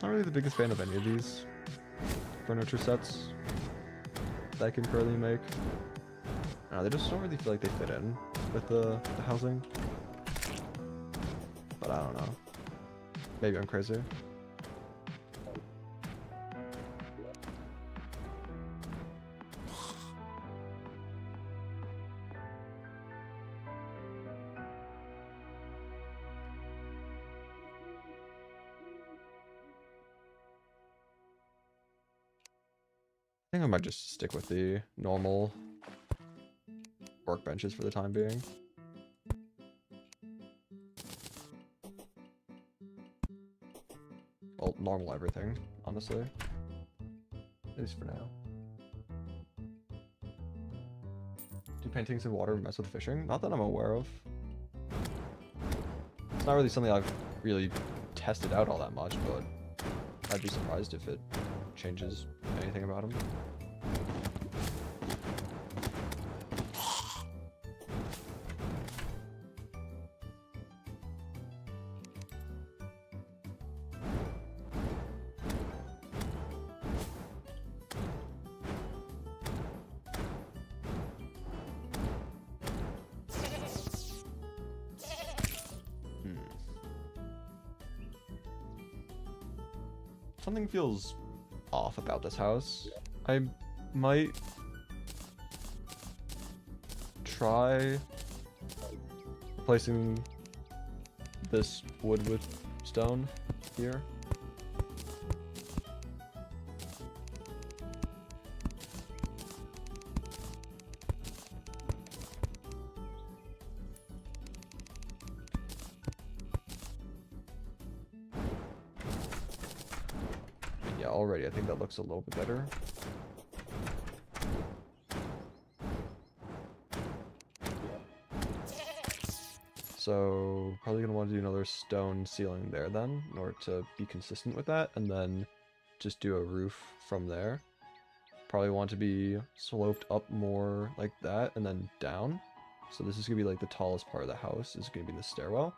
Not really the biggest fan of any of these furniture sets that I can currently make. They just don't really feel like they fit in with the housing. But I don't know. Maybe I'm crazy. I think I might just stick with the normal workbenches for the time being. Well, normal everything, honestly. At least for now. Do paintings in water mess with fishing? Not that I'm aware of. It's not really something I've really tested out all that much, but I'd be surprised if it changes anything about him. Something feels off about this house. I might try replacing this wood with stone here. Already, I think that looks a little bit better. So, probably gonna want to do another stone ceiling there then, in order to be consistent with that, and then just do a roof from there. Probably want to be sloped up more like that, and then down. So this is gonna be like the tallest part of the house, is gonna be the stairwell.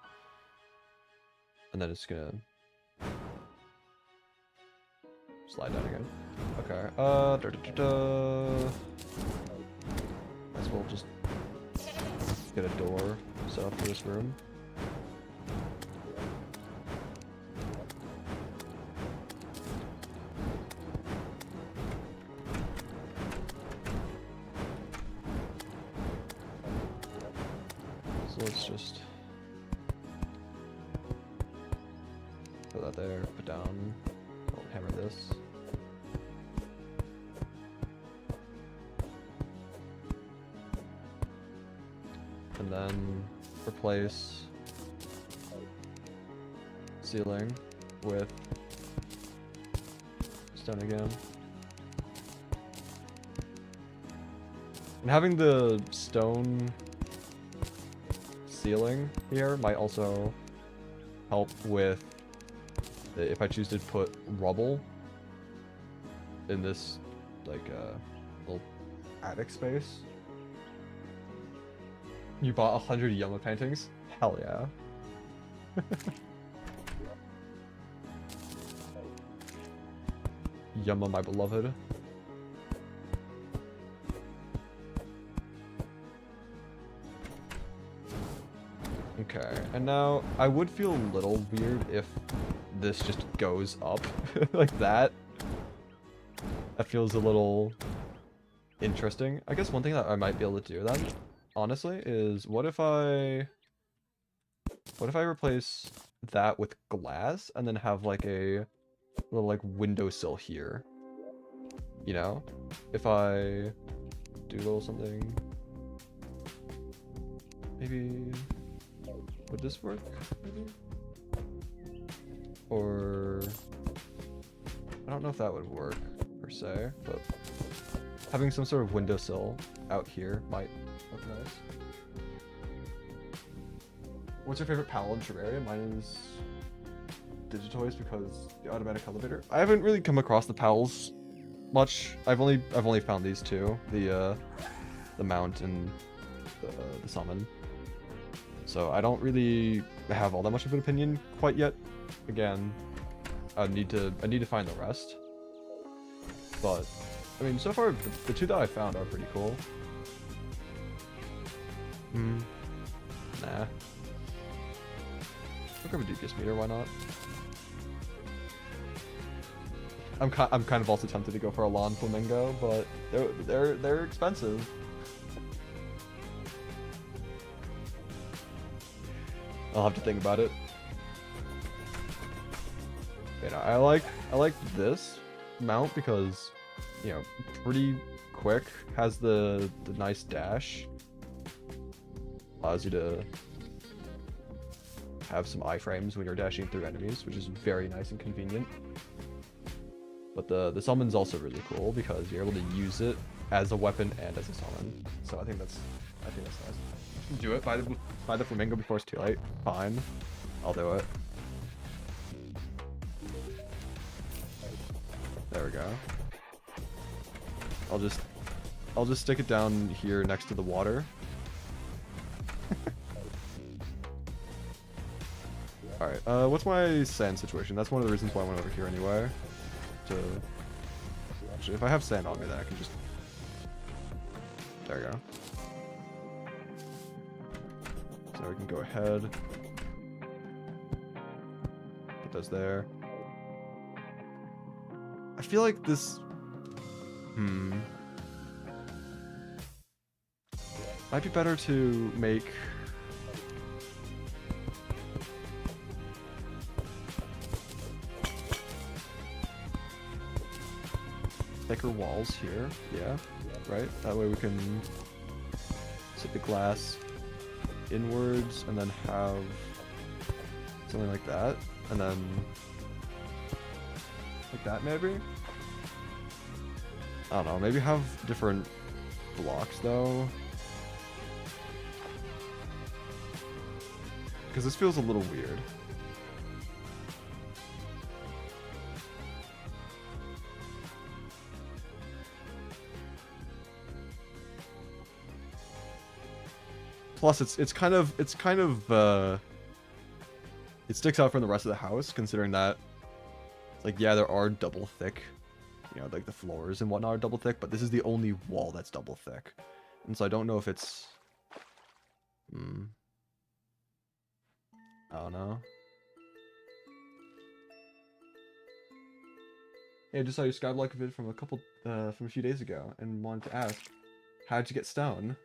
And then it's gonna slide down again. Okay, might as well just get a door set up for this room. So let's just put that there, put down, I'll hammer this. And then replace ceiling with stone again. And having the stone ceiling here might also help with if I choose to put rubble in this like little attic space. You bought 100 Yama paintings? Hell yeah. Yama, my beloved. Okay, and now I would feel a little weird if this just goes up like that. That feels a little interesting. I guess one thing that I might be able to do then, honestly, is what if I replace that with glass and then have like a little like windowsill here? You know? If I do a little something, maybe, would this work? Maybe? Or, I don't know if that would work per se, but having some sort of windowsill out here might look nice. What's your favorite panel in Terraria? Mine is Digitoys because the automatic elevator. I haven't really come across the pals much. I've only found these two, the mount and the summon. So I don't really have all that much of an opinion quite yet. Again, I need to find the rest. But I mean, so far the two that I found are pretty cool. Nah. I'll grab a DPS meter, why not? I'm kind of also tempted to go for a lawn flamingo, but they're expensive. I'll have to think about it. You know, I like this mount because, you know, pretty quick, has the nice dash, allows you to have some iframes when you're dashing through enemies, which is very nice and convenient. But the summon's also really cool because you're able to use it as a weapon and as a summon. So I think that's nice. Do it. Buy the flamingo before it's too late. Fine, I'll do it. There we go. I'll just stick it down here next to the water. Alright, what's my sand situation? That's one of the reasons why I went over here anyway. Actually, if I have sand on me, then I can just... There we go. So we can go ahead. Put those there. I feel like this... Might be better to make... thicker walls here, yeah, right? That way we can set the glass inwards and then have something like that, and then like that maybe? I don't know, maybe have different blocks though. Because this feels a little weird. Plus, it's kind of it sticks out from the rest of the house, considering that, like, yeah, there are double thick, you know, like the floors and whatnot are double thick, but this is the only wall that's double thick, and so I don't know if it's, I don't know. Hey, I just saw your Skyblock vid from a few days ago, and wanted to ask, how'd you get stone?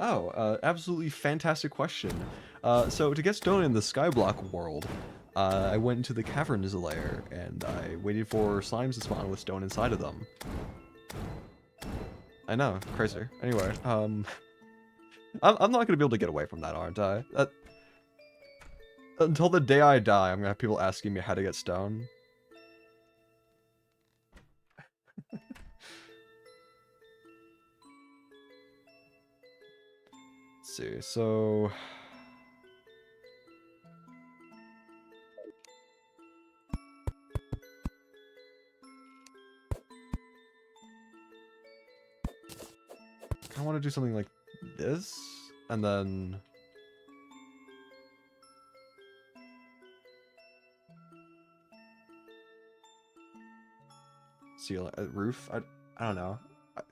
Oh, absolutely fantastic question. So to get stone in the Skyblock world, I went into the Caverns lair, and I waited for slimes to spawn with stone inside of them. I know, crazy. Anyway, I'm not gonna be able to get away from that, aren't I? Until the day I die, I'm gonna have people asking me how to get stone. See, so I want to do something like this, and then ceiling, roof. I don't know. I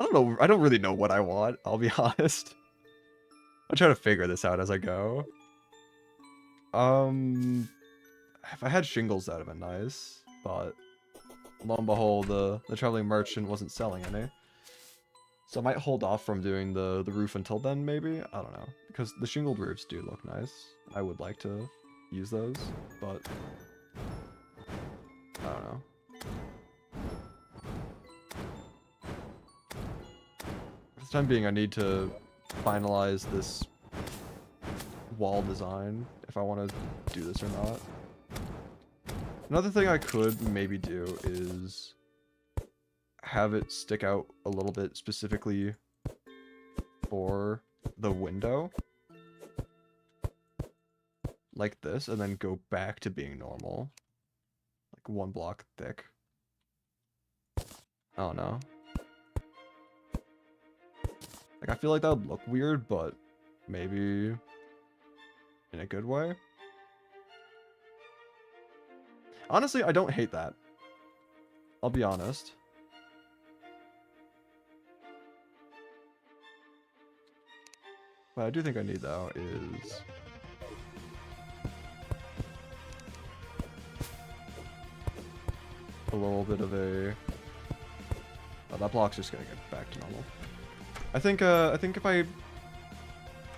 don't know. I don't really know what I want. I'll be honest. I'll try to figure this out as I go. If I had shingles, that would have been nice, but lo and behold, the traveling merchant wasn't selling any. So I might hold off from doing the roof until then, maybe? I don't know. Because the shingled roofs do look nice. I would like to use those, but I don't know. For the time being, I need to finalize this wall design if I want to do this or not. Another thing I could maybe do is have it stick out a little bit specifically for the window. Like this, and then go back to being normal. Like 1 block thick. I don't know. Like, I feel like that would look weird, but maybe in a good way. Honestly, I don't hate that. I'll be honest. What I do think I need, though, is a little bit of a... Oh, that block's just gonna get back to normal. I think if I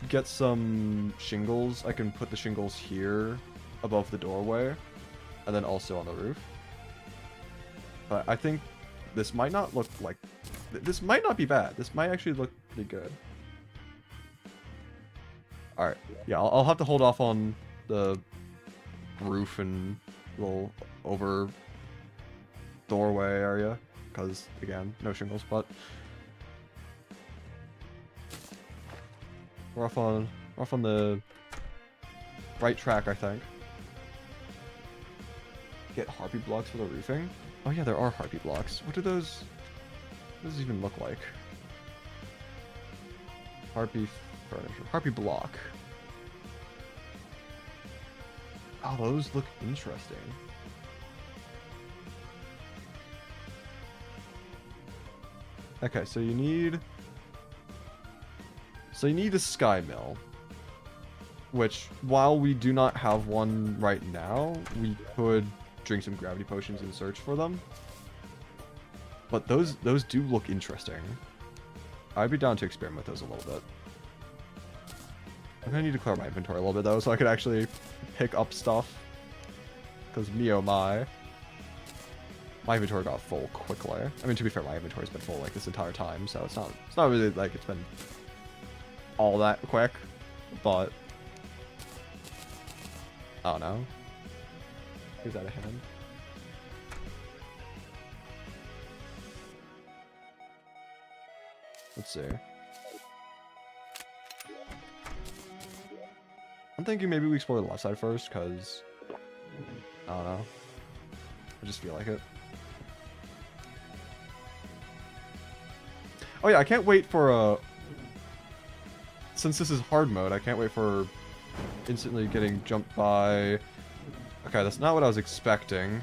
get some shingles, I can put the shingles here above the doorway, and then also on the roof. But I think this might not look like... This might not be bad. This might actually look pretty good. Alright, yeah, I'll have to hold off on the roof and little over doorway area, because, again, no shingles, but we're off on the right track, I think. Get harpy blocks for the roofing? Oh yeah, there are harpy blocks. What do those even look like? Harpy furniture. Harpy block. Oh, those look interesting. Okay, so you need a sky mill, which, while we do not have one right now, we could drink some gravity potions and search for them. But those do look interesting. I'd be down to experiment with those a little bit. I'm gonna need to clear my inventory a little bit though, so I could actually pick up stuff. Because me oh my inventory got full quickly. I mean, to be fair, my inventory's been full like this entire time, so it's not really like it's been all that quick, but I don't know. Is that a hand? Let's see. I'm thinking maybe we explore the left side first, because I don't know. I just feel like it. Oh yeah, I can't wait for since this is hard mode, I can't wait for instantly getting jumped by... Okay, that's not what I was expecting.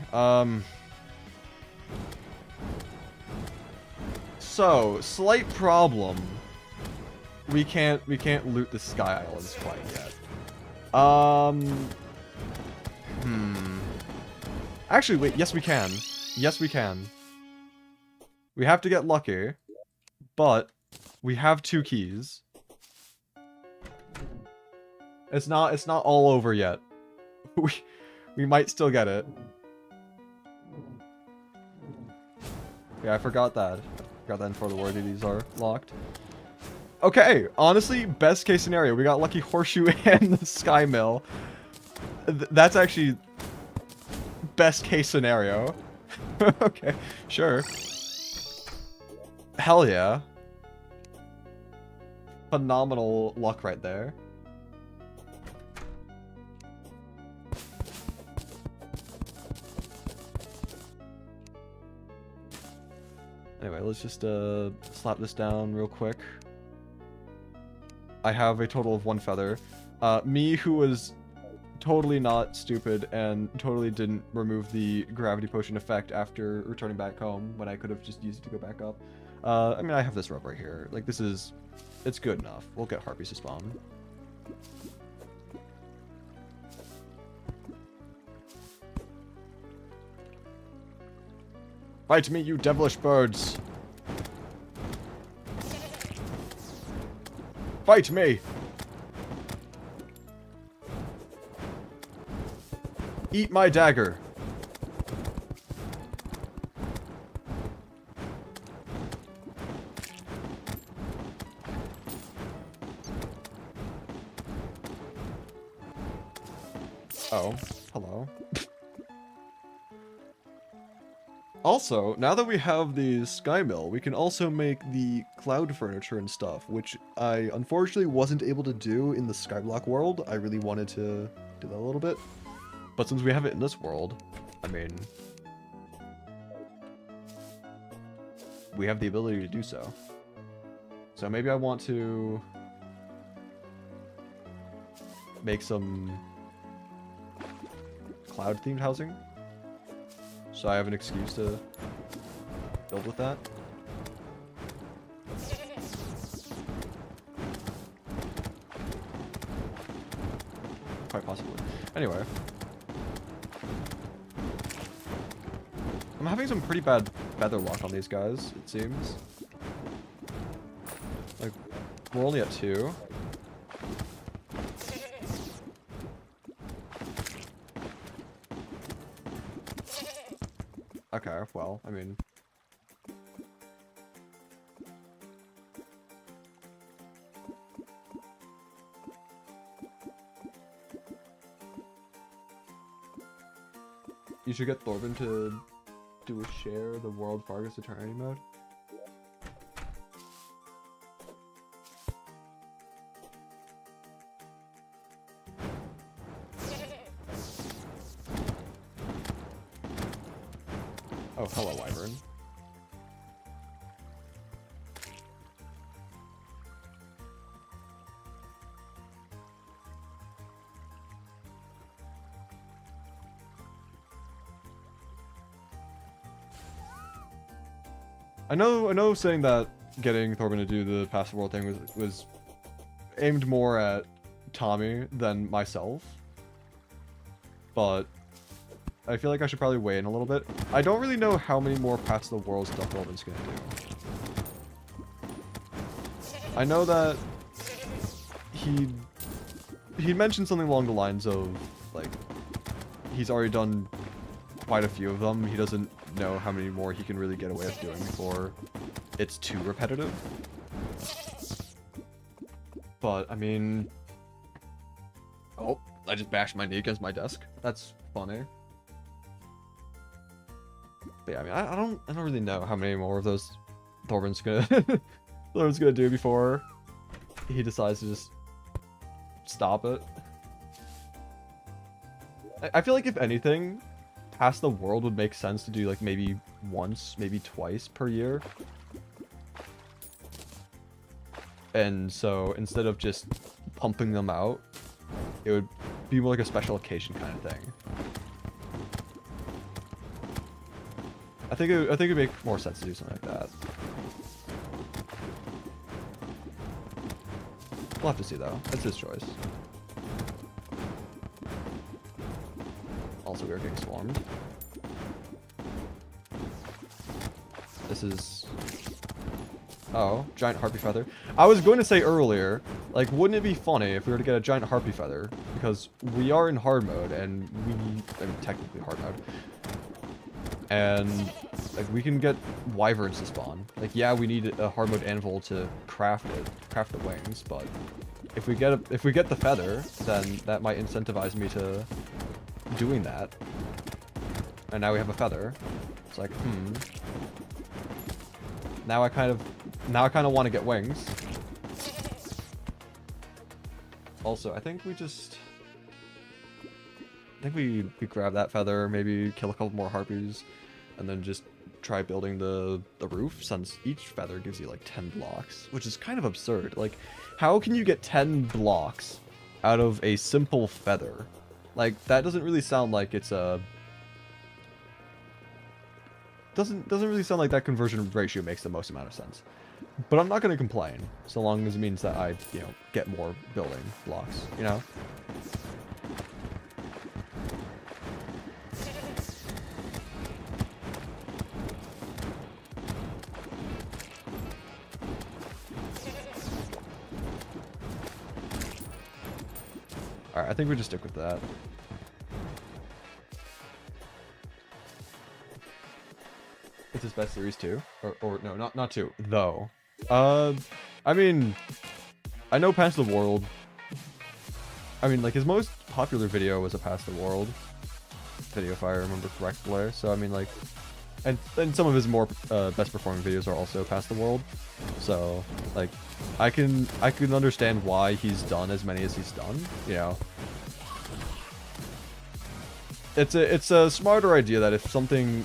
So, slight problem. We can't loot the Sky Islands quite yet. Actually, wait, yes we can. Yes we can. We have to get lucky, but we have 2 keys. It's not all over yet. We might still get it. Yeah, I forgot that. For the worthy these are locked. Okay, honestly, best case scenario. We got Lucky Horseshoe and the Sky Mill. That's actually best case scenario. Okay, sure. Hell yeah. Phenomenal luck right there. Anyway, let's just slap this down real quick. I have a total of 1 feather. Me, who was totally not stupid and totally didn't remove the gravity potion effect after returning back home when I could have just used it to go back up. I mean, I have this rope right here. Like, it's good enough. We'll get harpies to spawn. Fight me, you devilish birds! Fight me! Eat my dagger! Oh, hello. Also, now that we have the sky mill, we can also make the cloud furniture and stuff, which I unfortunately wasn't able to do in the skyblock world. I really wanted to do that a little bit. But since we have it in this world, I mean, we have the ability to do so. So maybe I want to make some cloud-themed housing. So I have an excuse to build with that. Quite possibly. Anyway. I'm having some pretty bad feather luck on these guys, it seems. Like, we're only at 2. Okay, well, I mean... You should get Thorben to do a share the World Fargus Eternity mode. Oh, hello, Wyvern. I know saying that getting Thorben to do the passive world thing was aimed more at Tommy than myself. But I feel like I should probably wait in a little bit. I don't really know how many more Paths of the World stuff Thorben's gonna do. I know that he mentioned something along the lines of, like, he's already done quite a few of them. He doesn't know how many more he can really get away with doing before it's too repetitive. But, I mean... Oh, I just bashed my knee against my desk. That's funny. But yeah, I mean, I don't really know how many more of those Thorben's gonna do before he decides to just stop it. I feel like if anything, Past the World would make sense to do like maybe once, maybe twice per year. And so instead of just pumping them out, it would be more like a special occasion kind of thing. I think it'd make more sense to do something like that. We'll have to see though. It's his choice. Also, we are getting swarmed. This is... Oh, giant harpy feather. I was going to say earlier, like, wouldn't it be funny if we were to get a giant harpy feather? Because we are in hard mode, and I mean, technically hard mode. And, like, we can get wyverns to spawn. Like, yeah, we need a hard mode anvil to craft the wings, but if we get the feather, then that might incentivize me to doing that. And now we have a feather. It's like, Now I kind of want to get wings. Also, I think we grab that feather, maybe kill a couple more harpies, and then just try building the roof, since each feather gives you like 10 blocks, which is kind of absurd. Like, how can you get 10 blocks out of a simple feather? Like, that doesn't really sound like it's a doesn't really sound like that conversion ratio makes the most amount of sense. But I'm not going to complain, so long as it means that I, you know, get more building blocks, you know? Alright, I think we just stick with that. It's his best series too? Or no, not two, though. I mean, I know Pass the World. I mean, like, his most popular video was a Pass the World video, if I remember correctly. So, I mean, like, and some of his more best performing videos are also Pass the World. So, like, I can understand why he's done as many as he's done, you know. It's a smarter idea that if something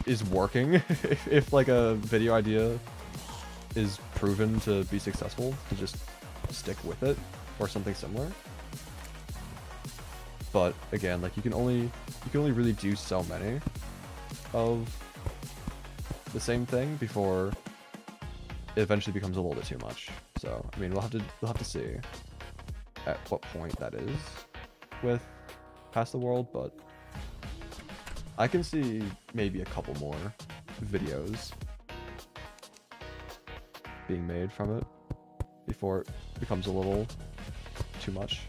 is working, if like a video idea is proven to be successful, to just stick with it or something similar. But again, like you can only really do so many of the same thing before it eventually becomes a little bit too much. So I mean, we'll have to see at what point that is with Pass the World, but I can see maybe a couple more videos being made from it before it becomes a little too much.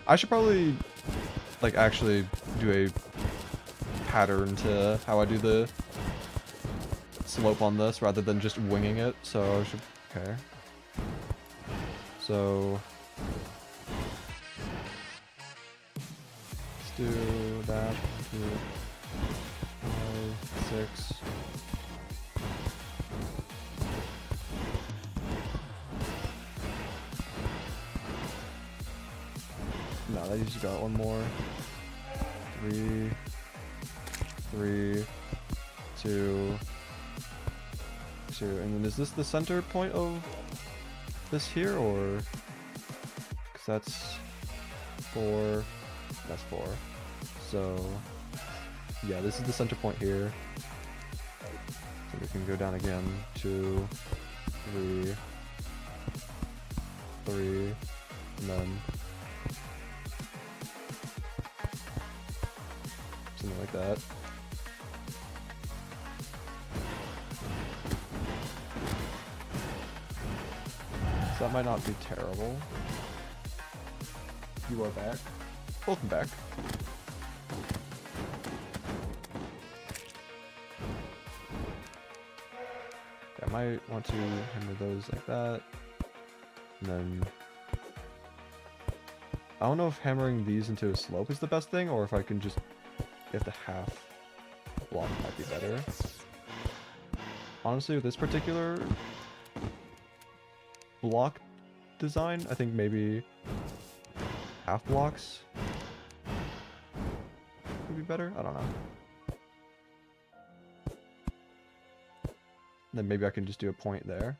I should probably, like, actually do a pattern to how I do the slope on this rather than just winging it. So I should, okay. So let's do that. 5, 6. No, that usually got one more. 3, 3, 2, 2. And then is this the center point of this here, or? Because that's 4. That's 4. So, yeah, this is the center point here. So we can go down again. 2, 3, 3, and then something like that. So that might not be terrible. You are back. Welcome back. I might want to hammer those like that. And then I don't know if hammering these into a slope is the best thing, or if I can just get the half block might be better. Honestly, with this particular block design, I think maybe half blocks would be better. I don't know. Then maybe I can just do a point there.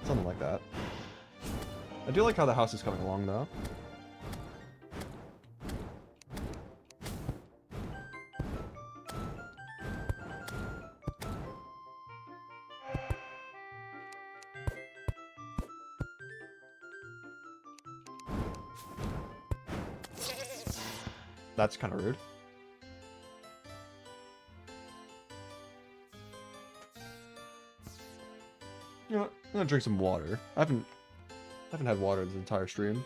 Something like that. I do like how the house is coming along, though. That's kind of rude. You know what? I'm gonna drink some water. I haven't had water this entire stream.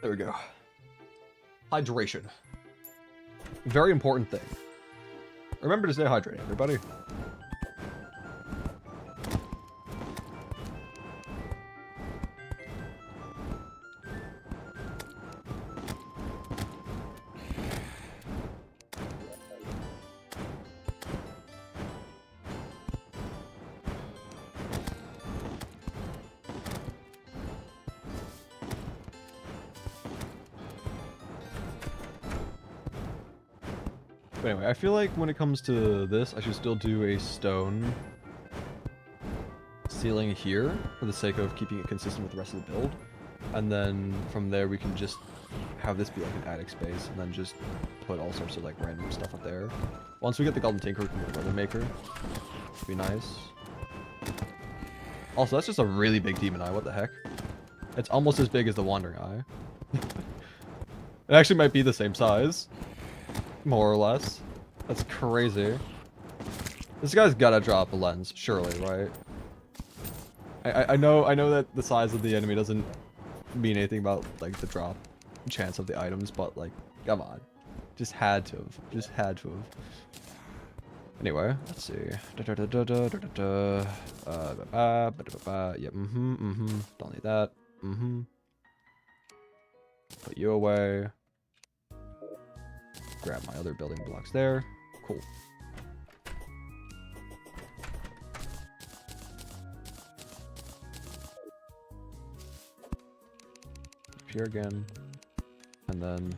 There we go. Hydration. Very important thing. Remember to stay hydrated, everybody. But anyway, I feel like when it comes to this, I should still do a stone ceiling here for the sake of keeping it consistent with the rest of the build. And then from there we can just have this be like an attic space and then just put all sorts of like random stuff up there. Once we get the Golden Tinker, we can get a Weather Maker. Be nice. Also, that's just a really big demon eye, what the heck? It's almost as big as the Wandering Eye. It actually might be the same size. More or less. That's crazy. This guy's gotta drop a lens, surely, right? I know that the size of the enemy doesn't mean anything about like the drop chance of the items, but like, come on. Just had to have. Just had to have. Anyway, let's see. Yep, don't need that. Put you away. Grab my other building blocks there. Cool. Up here again. And then...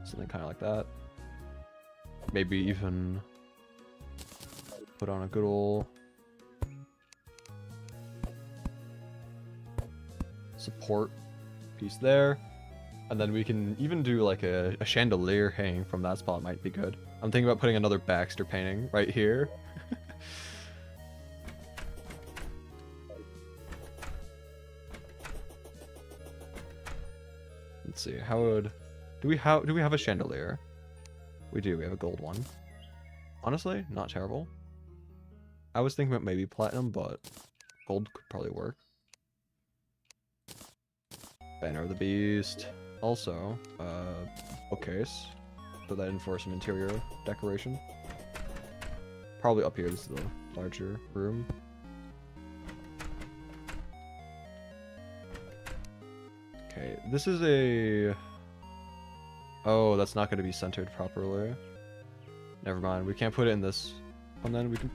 something kind of like that. Maybe even put on a good ol' support piece there. And then we can even do like a chandelier hanging from that spot might be good. I'm thinking about putting another Baxter painting right here. Let's see, how would... Do we have a chandelier? We do, we have a gold one. Honestly, not terrible. I was thinking about maybe platinum, but gold could probably work. Banner of the Beast. Also, bookcase. Put that in for some interior decoration. Probably up here, this is the larger room. Okay, this is a... Oh, that's not going to be centered properly. Never mind, we can't put it in this one then. We can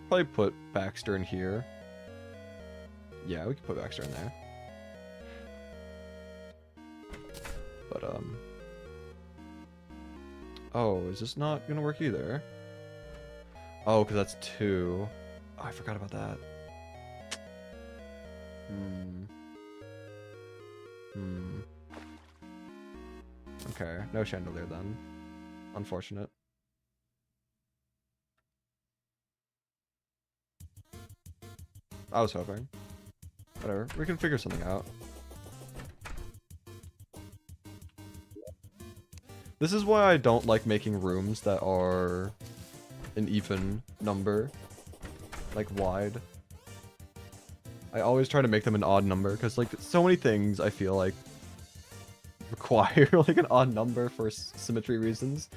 probably put Baxter in here. Yeah, we can put Baxter in there. But, oh, is this not going to work either? Oh, because that's 2. Oh, I forgot about that. Okay, no chandelier then. Unfortunate. I was hoping. Whatever, we can figure something out. This is why I don't like making rooms that are an even number, like wide. I always try to make them an odd number because like so many things I feel like require like an odd number for symmetry reasons.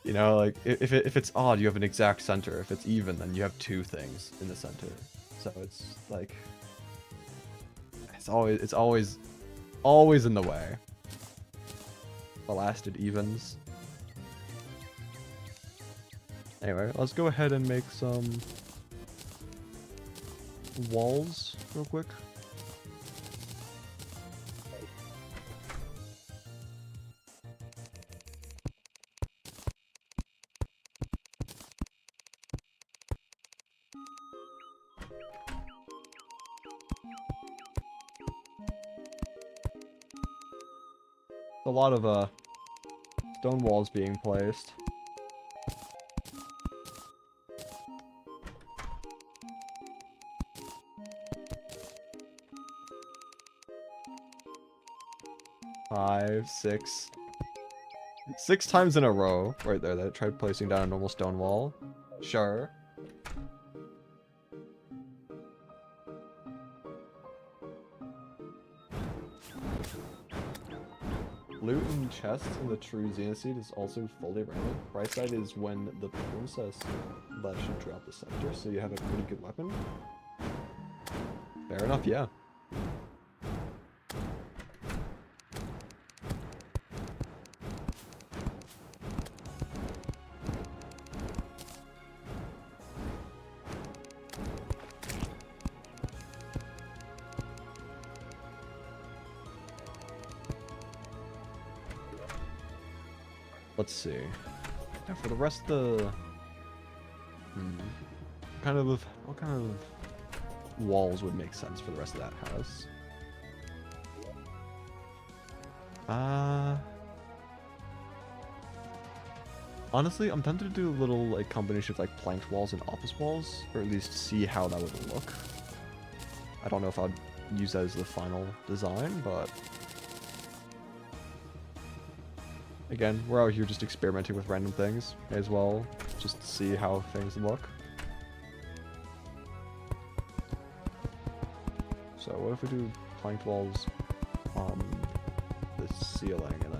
You know, like if it's odd, you have an exact center. If it's even, then you have 2 things in the center. So it's like it's always in the way. Elasted evens. Anyway, let's go ahead and make some walls real quick. A lot of stone walls being placed. Five, 6. 6 times in a row, right there, that tried placing down a normal stone wall. Sure. Loot and chests in the true Xena seed is also fully random. Right side is when the princess lets you drop the scepter, so you have a pretty good weapon. Fair enough, yeah. Let's see. Yeah, for the rest of the... What kind of walls would make sense for the rest of that house? Honestly, I'm tempted to do a little like combination of like planked walls and office walls, or at least see how that would look. I don't know if I'd use that as the final design, but again, we're out here just experimenting with random things. May as well just see how things look. So what if we do planked walls on the ceiling and then...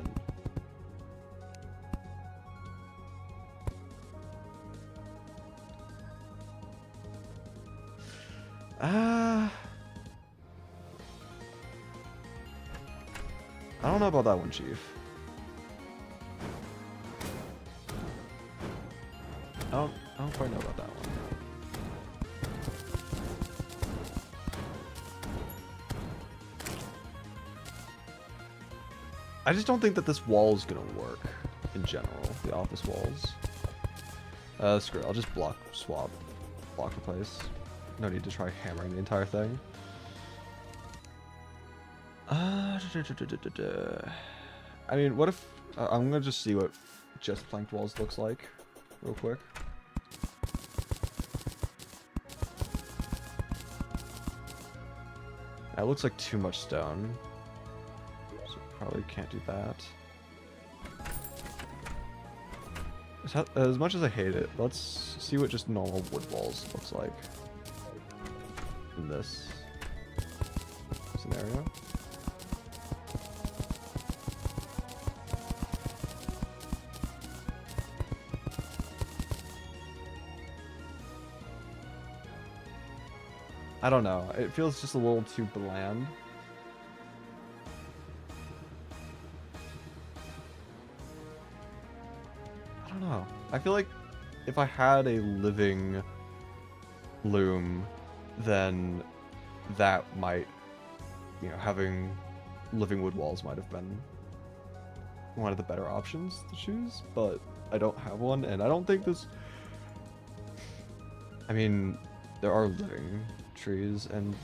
I don't know about that one, Chief. I don't quite know about that one. I just don't think that this wall is gonna work in general, the office walls. Screw it, I'll just block replace. No need to try hammering the entire thing. I mean, what if... I'm gonna just see what just planked walls looks like, real quick. That looks like too much stone. So probably can't do that. As much as I hate it, let's see what just normal wood walls looks like in this scenario. I don't know. It feels just a little too bland. I don't know. I feel like if I had a living loom, then that might, you know, having living wood walls might have been one of the better options to choose, but I don't have one, and I don't think this... I mean, there are living trees, and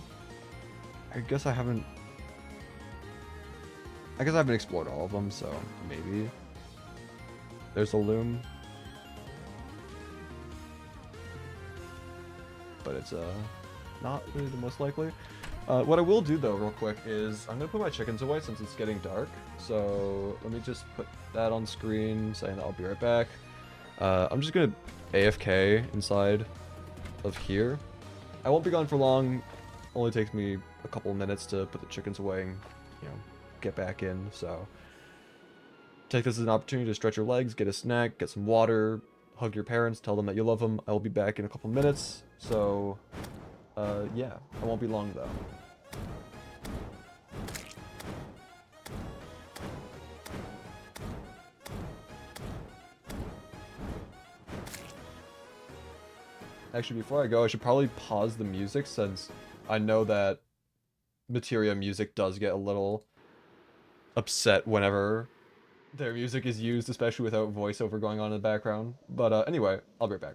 I guess I haven't explored all of them, so maybe there's a loom, but it's not really the most likely. What I will do though real quick is I'm gonna put my chickens away since it's getting dark, so let me just put that on screen saying that I'll be right back. I'm just gonna AFK inside of here. I won't be gone for long. Only takes me a couple minutes to put the chickens away and, you know, get back in. So take this as an opportunity to stretch your legs, get a snack, get some water, hug your parents, tell them that you love them. I will be back in a couple minutes. So yeah, I won't be long though. Actually, before I go, I should probably pause the music since I know that Materia music does get a little upset whenever their music is used, especially without voiceover going on in the background. But anyway, I'll be right back.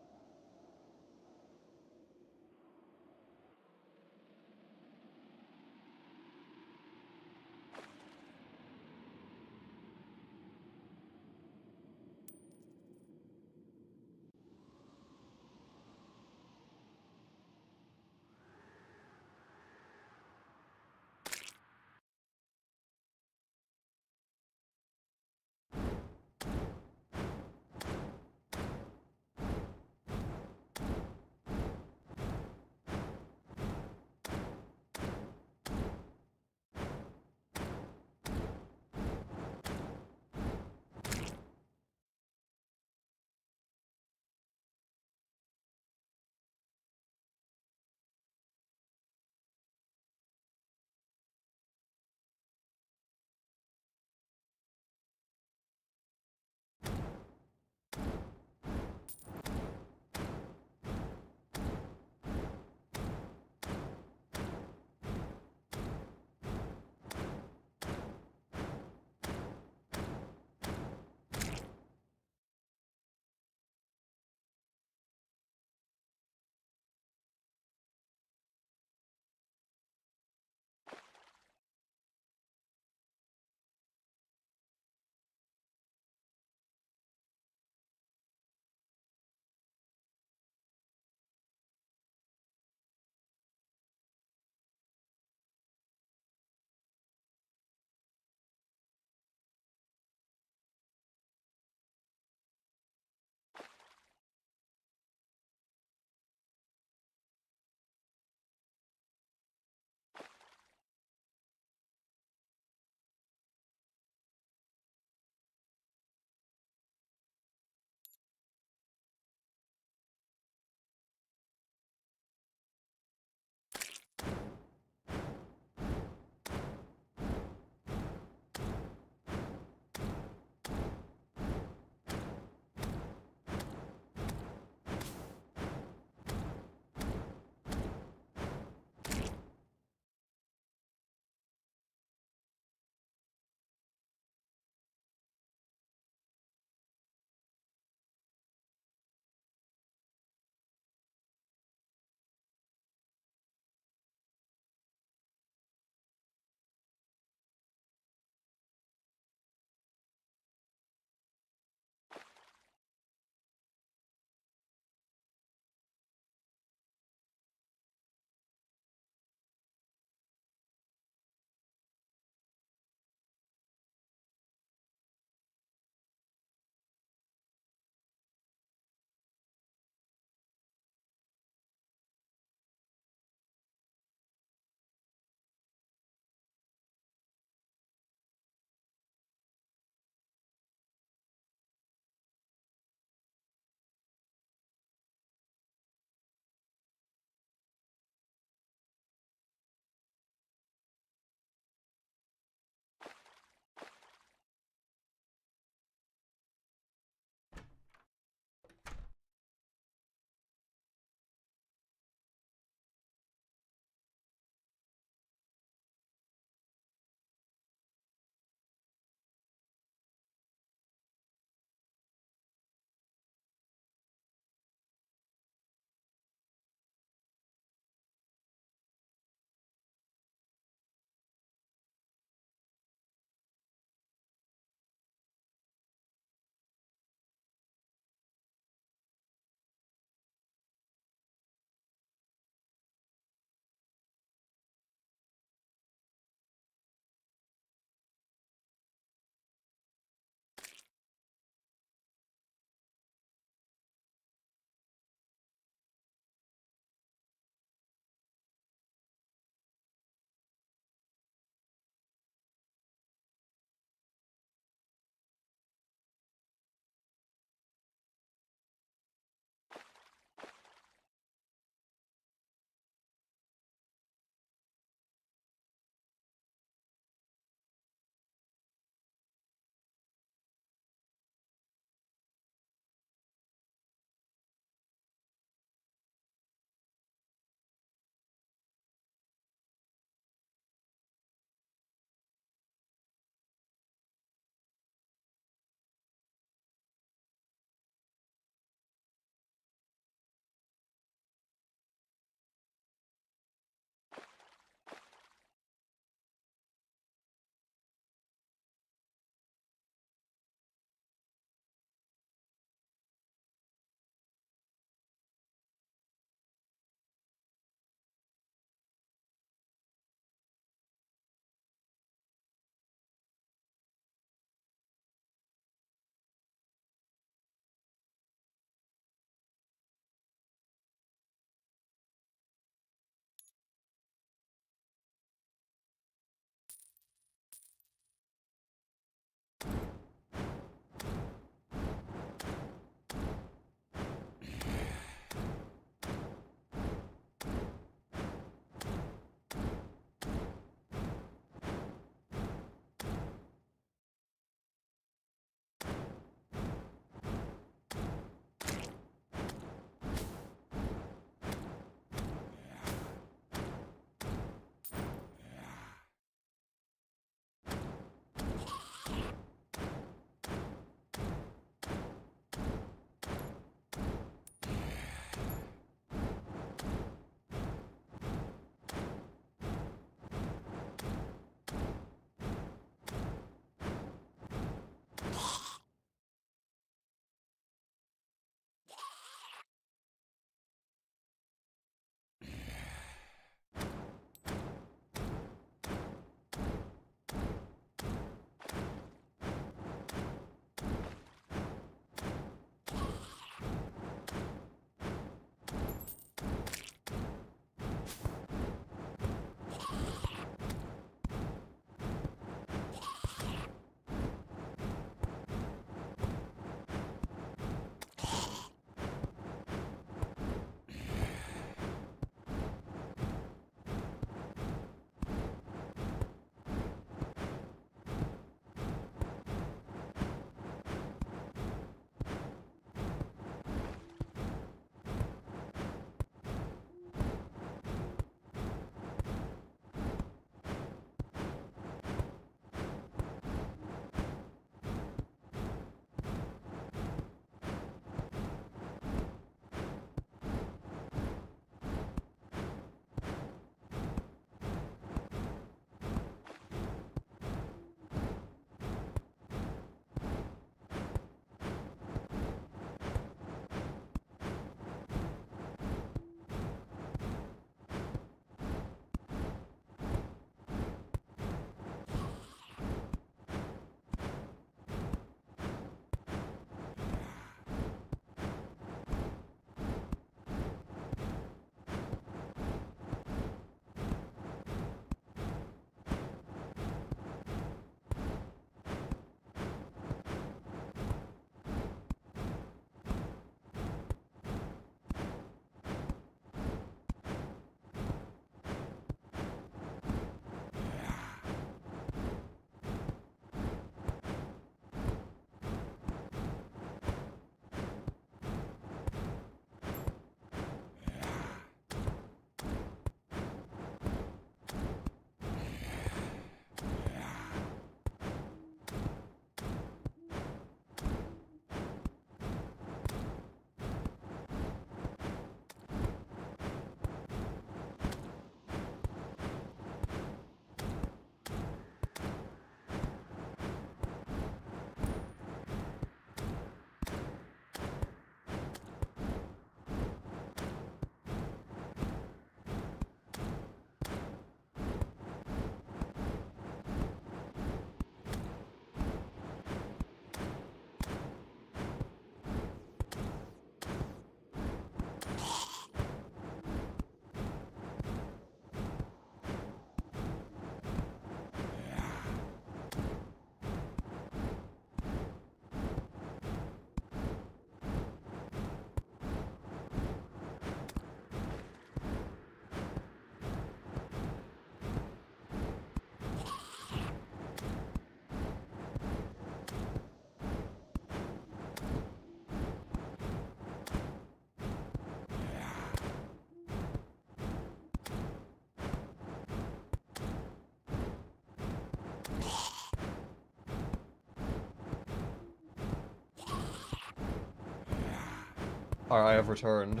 Alright, I have returned.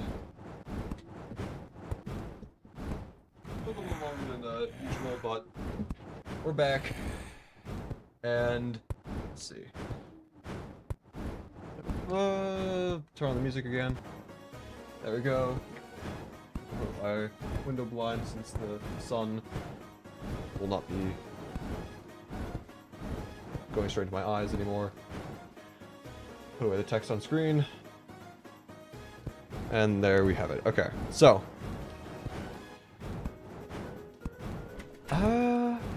Took a little longer than usual, but we're back. And let's see. Turn on the music again. There we go. Put my window blind since the sun will not be going straight into my eyes anymore. Put away the text on screen. And there we have it. Okay, so.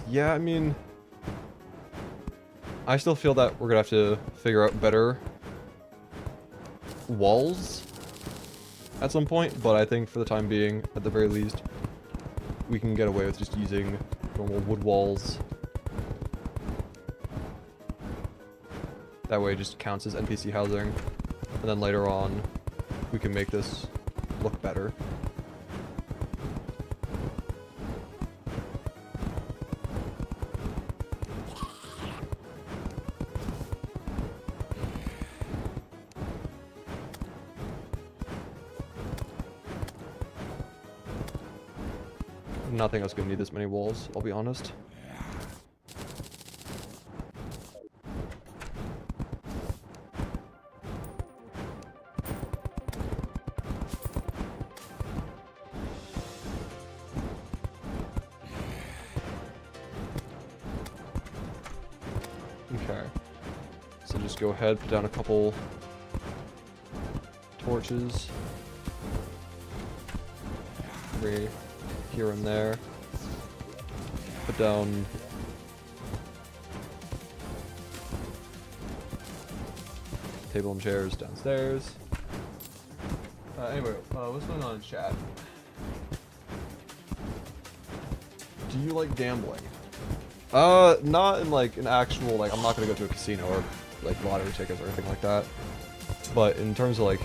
Yeah, I mean, I still feel that we're gonna have to figure out better walls at some point, but I think for the time being, at the very least, we can get away with just using normal wood walls. That way it just counts as NPC housing, and then later on, we can make this look better. Nothing else gonna need this many walls, I'll be honest. Okay. So just go ahead, put down a couple torches. Three here and there. Put down table and chairs downstairs. Anyway, what's going on in chat? Do you like gambling? Not in like an actual, like, I'm not gonna go to a casino or like lottery tickets or anything like that. But in terms of like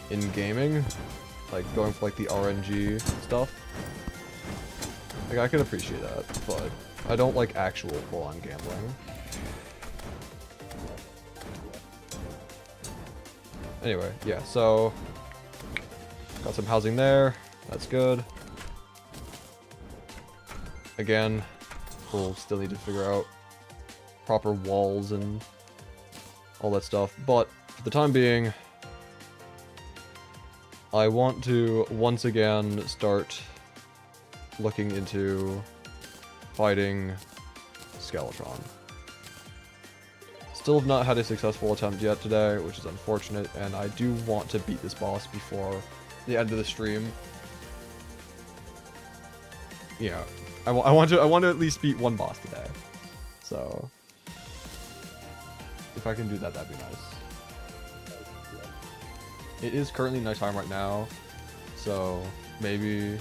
in gaming, like going for like the RNG stuff, like I can appreciate that, but I don't like actual full-on gambling. Anyway, yeah, so got some housing there, that's good. Again, we'll still need to figure out proper walls and all that stuff, but for the time being, I want to once again start looking into fighting Skeletron. Still have not had a successful attempt yet today, which is unfortunate, and I do want to beat this boss before the end of the stream. Yeah, I want to at least beat one boss today. So if I can do that, that'd be nice. It is currently nighttime right now, so maybe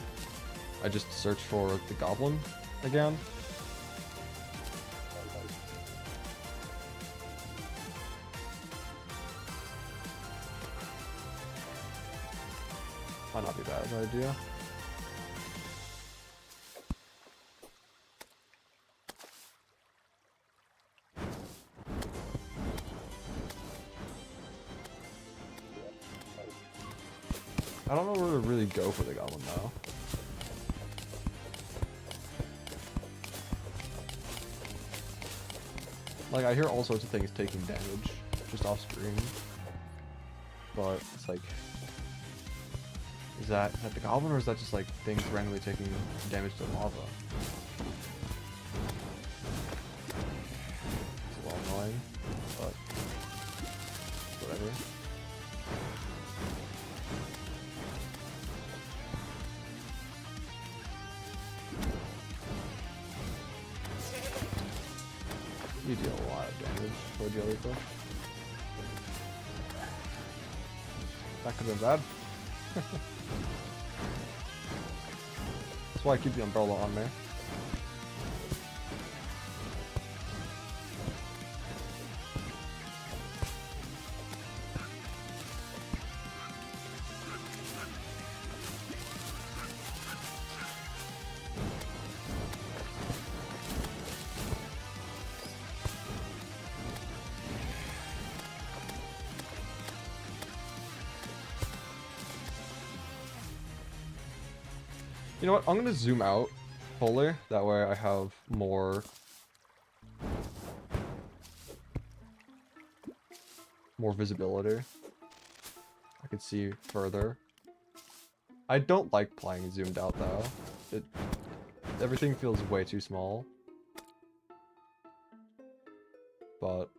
I just search for the goblin again. Might not be bad of an idea. I don't know where to really go for the goblin though. Like, I hear all sorts of things taking damage just off screen, but it's like, is that the goblin, or is that just like things randomly taking damage to lava? It's a little annoying, but whatever. You deal a lot of damage for a jellyfish. That could have been bad. That's why I keep the umbrella on there. You know what? I'm gonna zoom out fully. That way I have more visibility. I can see further. I don't like playing zoomed out though. Everything feels way too small. But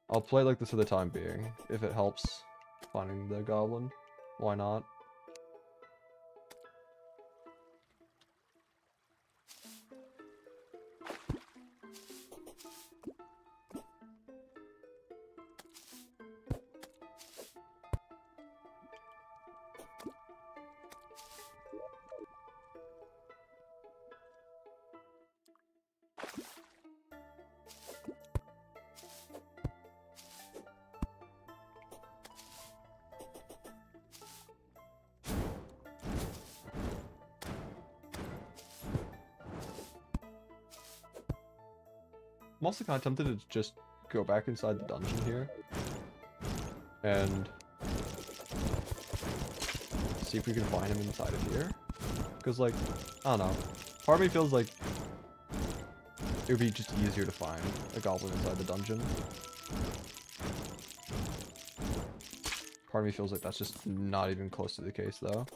I'll play like this for the time being. If it helps finding the goblin, why not? I'm also kind of tempted to just go back inside the dungeon here and see if we can find him inside of here. Because, like, I don't know. Part of me feels like it would be just easier to find a goblin inside the dungeon. Part of me feels like that's just not even close to the case, though.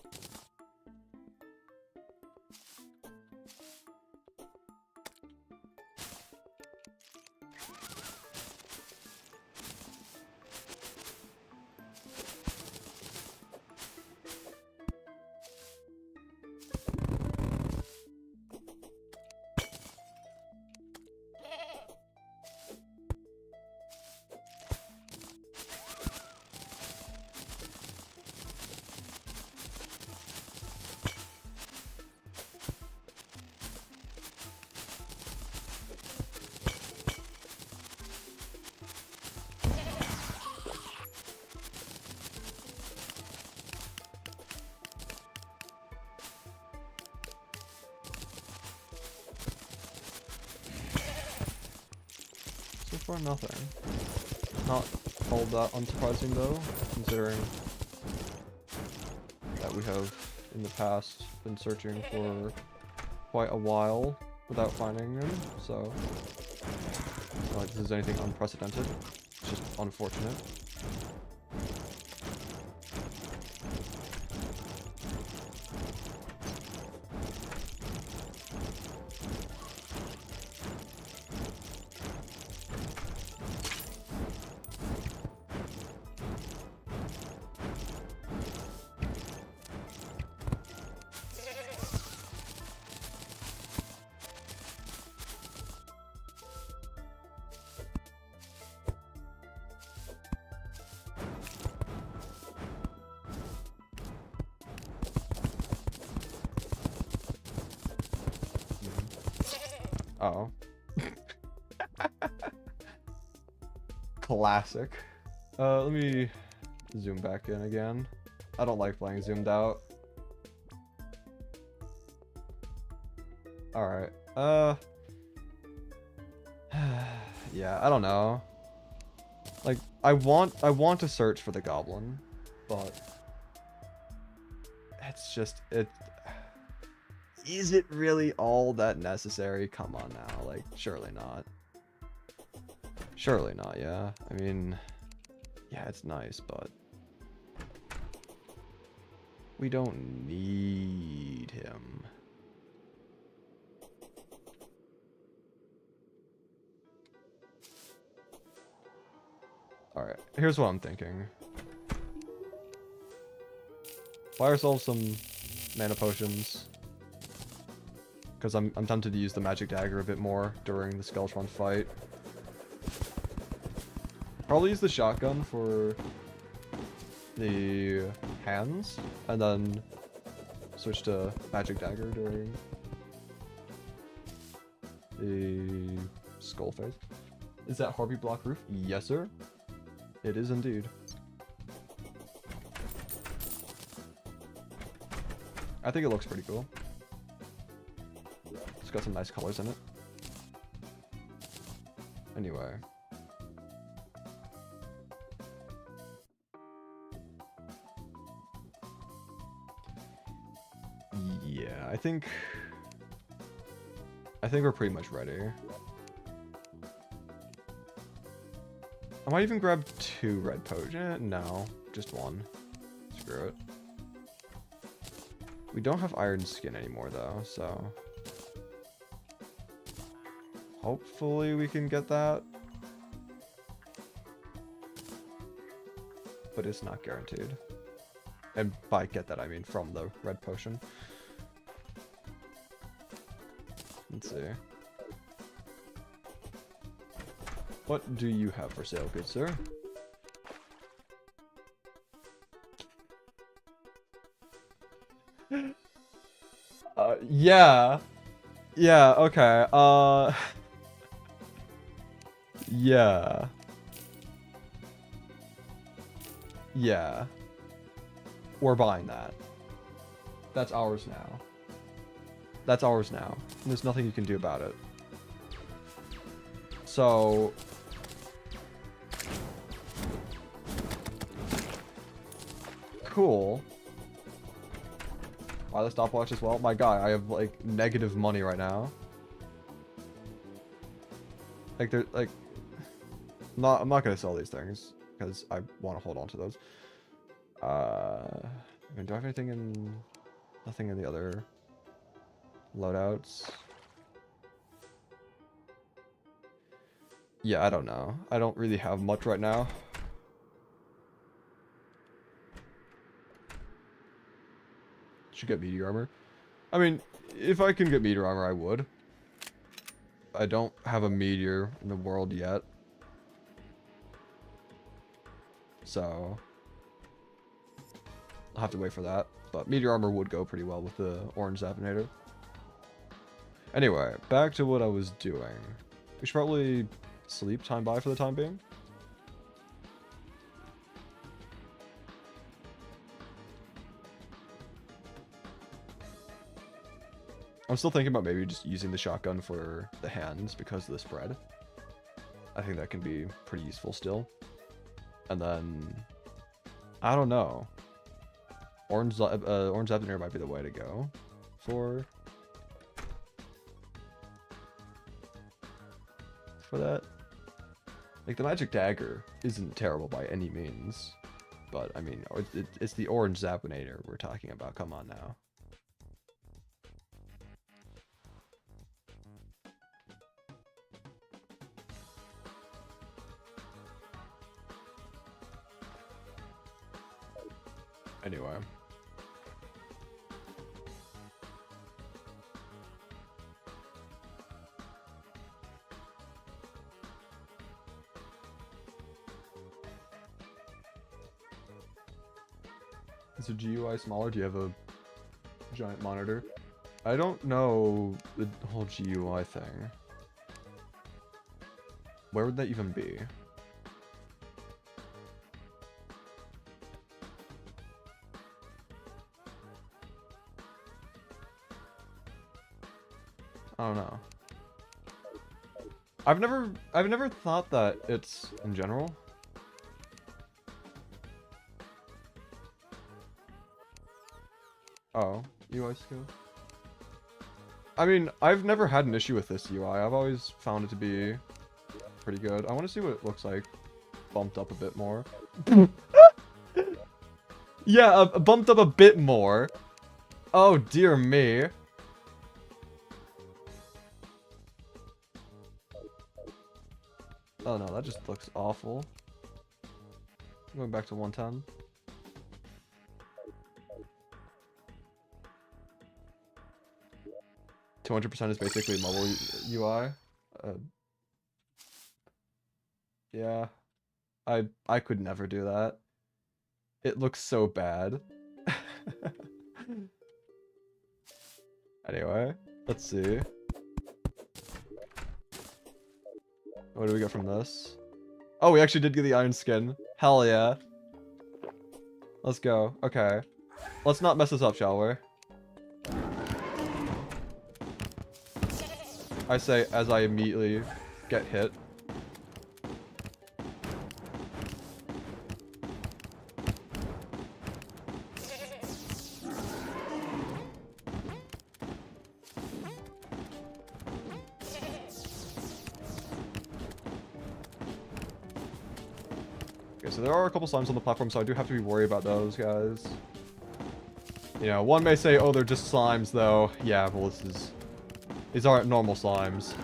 So far, nothing. Not all that unsurprising, though, considering that we have, in the past, been searching for quite a while without finding him, so it's not like this is anything unprecedented. It's just unfortunate. Uh-oh. Classic. Let me zoom back in again. I don't like playing zoomed out. Alright. Yeah, I don't know. Like, I want to search for the goblin, but it's just, is it really all that necessary? Come on now, like, surely not. Surely not, yeah. I mean, yeah, it's nice, but we don't need him. Alright, here's what I'm thinking. Buy ourselves some mana potions, because I'm tempted to use the magic dagger a bit more during the Skeletron fight. Probably use the shotgun for the hands, and then switch to magic dagger during the skull phase. Is that Harpy block roof? Yes, sir. It is indeed. I think it looks pretty cool. It's got some nice colors in it. Anyway. I think we're pretty much ready. I might even grab 2 red potions. No, just 1. Screw it. We don't have iron skin anymore though, so hopefully we can get that. But it's not guaranteed. And by get that I mean from the red potion. Let's see. What do you have for sale, good sir? Yeah. Yeah, okay. Yeah. Yeah. We're buying that. That's ours now. That's ours now. And there's nothing you can do about it. So... Cool. Buy the stopwatch as well. My guy, I have like negative money right now. Like they're like... I'm not gonna sell these things because I want to hold on to those. I mean, do I have anything in... Nothing in the other loadouts? Yeah, I don't know. I don't really have much right now. Should get meteor armor. I mean, if I can get meteor armor, I would. I don't have a meteor in the world yet. So... I'll have to wait for that. But meteor armor would go pretty well with the orange Zapinator. Anyway, back to what I was doing. We should probably sleep time by for the time being. I'm still thinking about maybe just using the shotgun for the hands because of the spread. I think that can be pretty useful still. And then... I don't know. Orange Zapinator might be the way to go for that. Like, the magic dagger isn't terrible by any means, but I mean, it's the orange Zapinator we're talking about. Come on now. Anyway. Is the GUI smaller? Do you have a giant monitor? I don't know the whole GUI thing. Where would that even be? I don't know. I've never thought that it's in general. Oh, UI skill. I mean, I've never had an issue with this UI. I've always found it to be pretty good. I want to see what it looks like bumped up a bit more. Yeah, bumped up a bit more. Oh, dear me. Oh no, that just looks awful. Going back to 110. %200% is basically mobile UI. Yeah, I could never do that. It looks so bad. Anyway, let's see. What do we get from this? Oh, we actually did get the iron skin. Hell yeah. Let's go. Okay. Let's not mess this up, shall we? I say as I immediately get hit. Okay, so there are a couple slimes on the platform, so I do have to be worried about those guys. You know, one may say, oh, they're just slimes, though. Yeah, well, these aren't normal slimes.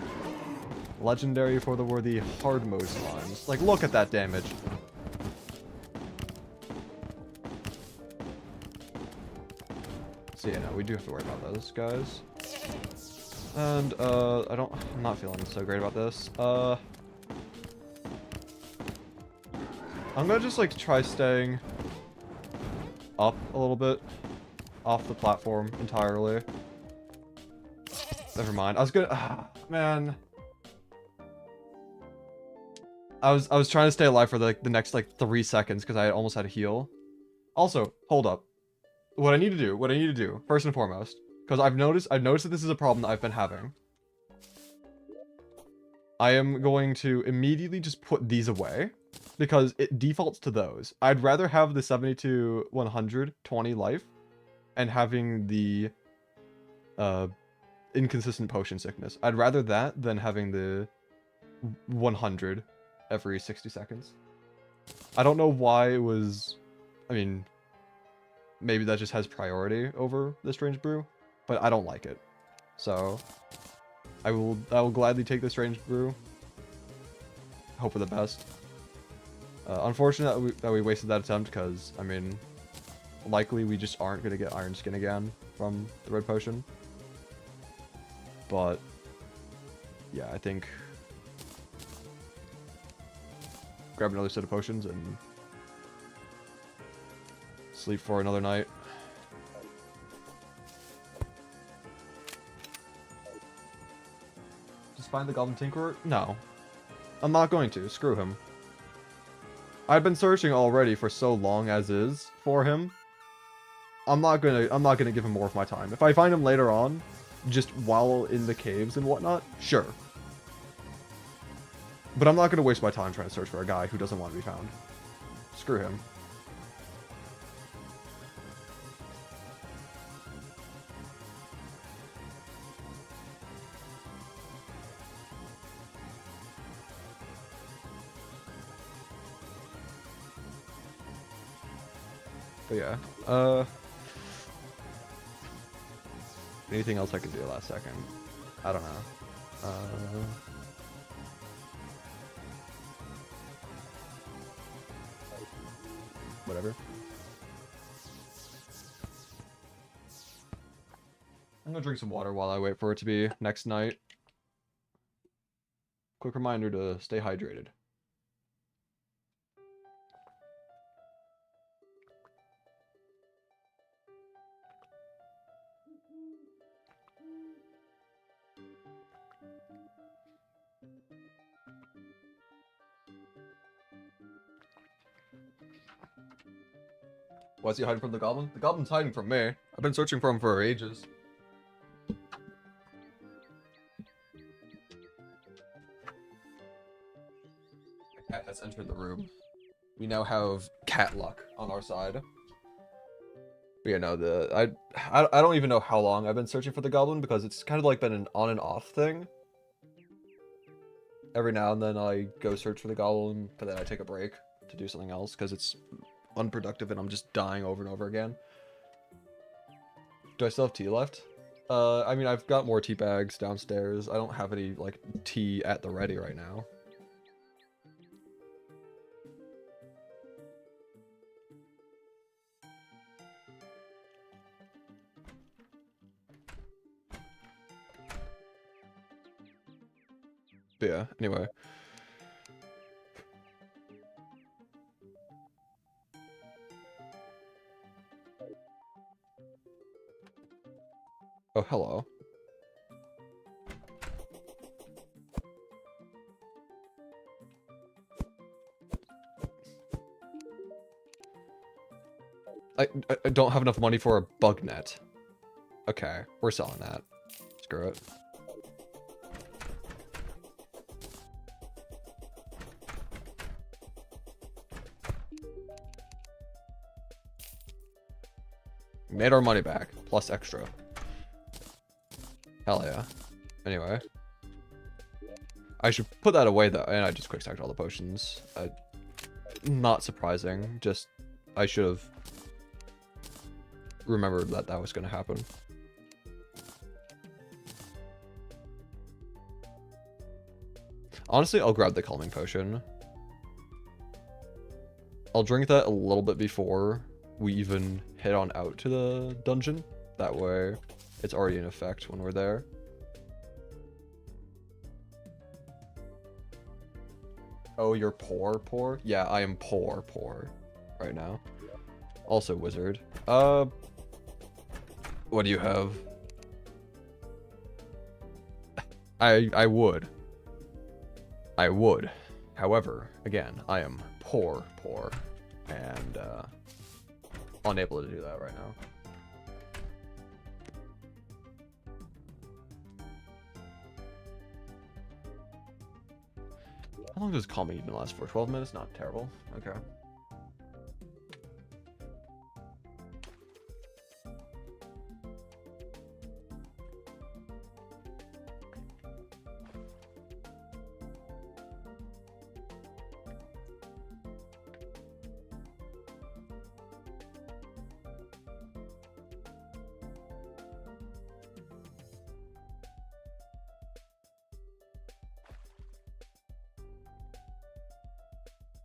Legendary for the worthy hard mode slimes. Like, look at that damage. So yeah, no, we do have to worry about those guys. And, I'm not feeling so great about this. I'm gonna just, like, try staying up a little bit. Off the platform entirely. Never mind. I was gonna... man. I was trying to stay alive for, the next, like, 3 seconds, because I almost had a heal. Also, hold up. What I need to do, first and foremost, because I've noticed that this is a problem that I've been having. I am going to immediately just put these away, because it defaults to those. I'd rather have the 70 to 120 life, and having the, inconsistent potion sickness. I'd rather that than having the 100 every 60 seconds. I don't know why it was... I mean... maybe that just has priority over the Strange Brew, but I don't like it. So, I will gladly take the Strange Brew. Hope for the best. Unfortunate that we wasted that attempt, because, I mean, likely we just aren't going to get Iron Skin again from the Red Potion. But, yeah, I think... grab another set of potions and... sleep for another night. Just find the Goblin Tinkerer? No. I'm not going to. Screw him. I've been searching already for so long as is for him. I'm not gonna give him more of my time. If I find him later on, just while in the caves and whatnot, sure. But I'm not gonna waste my time trying to search for a guy who doesn't want to be found. Screw him. But yeah, anything else I could do last second? I don't know. Whatever. I'm gonna drink some water while I wait for it to be next night. Quick reminder to stay hydrated. Why is he hiding from the goblin? The goblin's hiding from me. I've been searching for him for ages. The cat has entered the room. We now have cat luck on our side. But yeah, no, I don't even know how long I've been searching for the goblin, because it's kind of like been an on and off thing. Every now and then I go search for the goblin, but then I take a break to do something else, because it's unproductive and I'm just dying over and over again. Do I still have tea left? I mean, I've got more tea bags downstairs. I don't have any, like, tea at the ready right now. But yeah, anyway. Oh, hello. I don't have enough money for a bug net. Okay, we're selling that. Screw it. Made our money back, plus extra. Hell yeah. Anyway. I should put that away though, and I just quick stacked all the potions. not surprising. Just, I should have remembered that that was going to happen. Honestly, I'll grab the calming potion. I'll drink that a little bit before we even head on out to the dungeon. That way, it's already in effect when we're there. Oh, you're poor? Yeah, I am poor right now. Also wizard. What do you have? I would. However, again, I am poor, and unable to do that right now. How long does calming even last for? 12 minutes? Not terrible. Okay.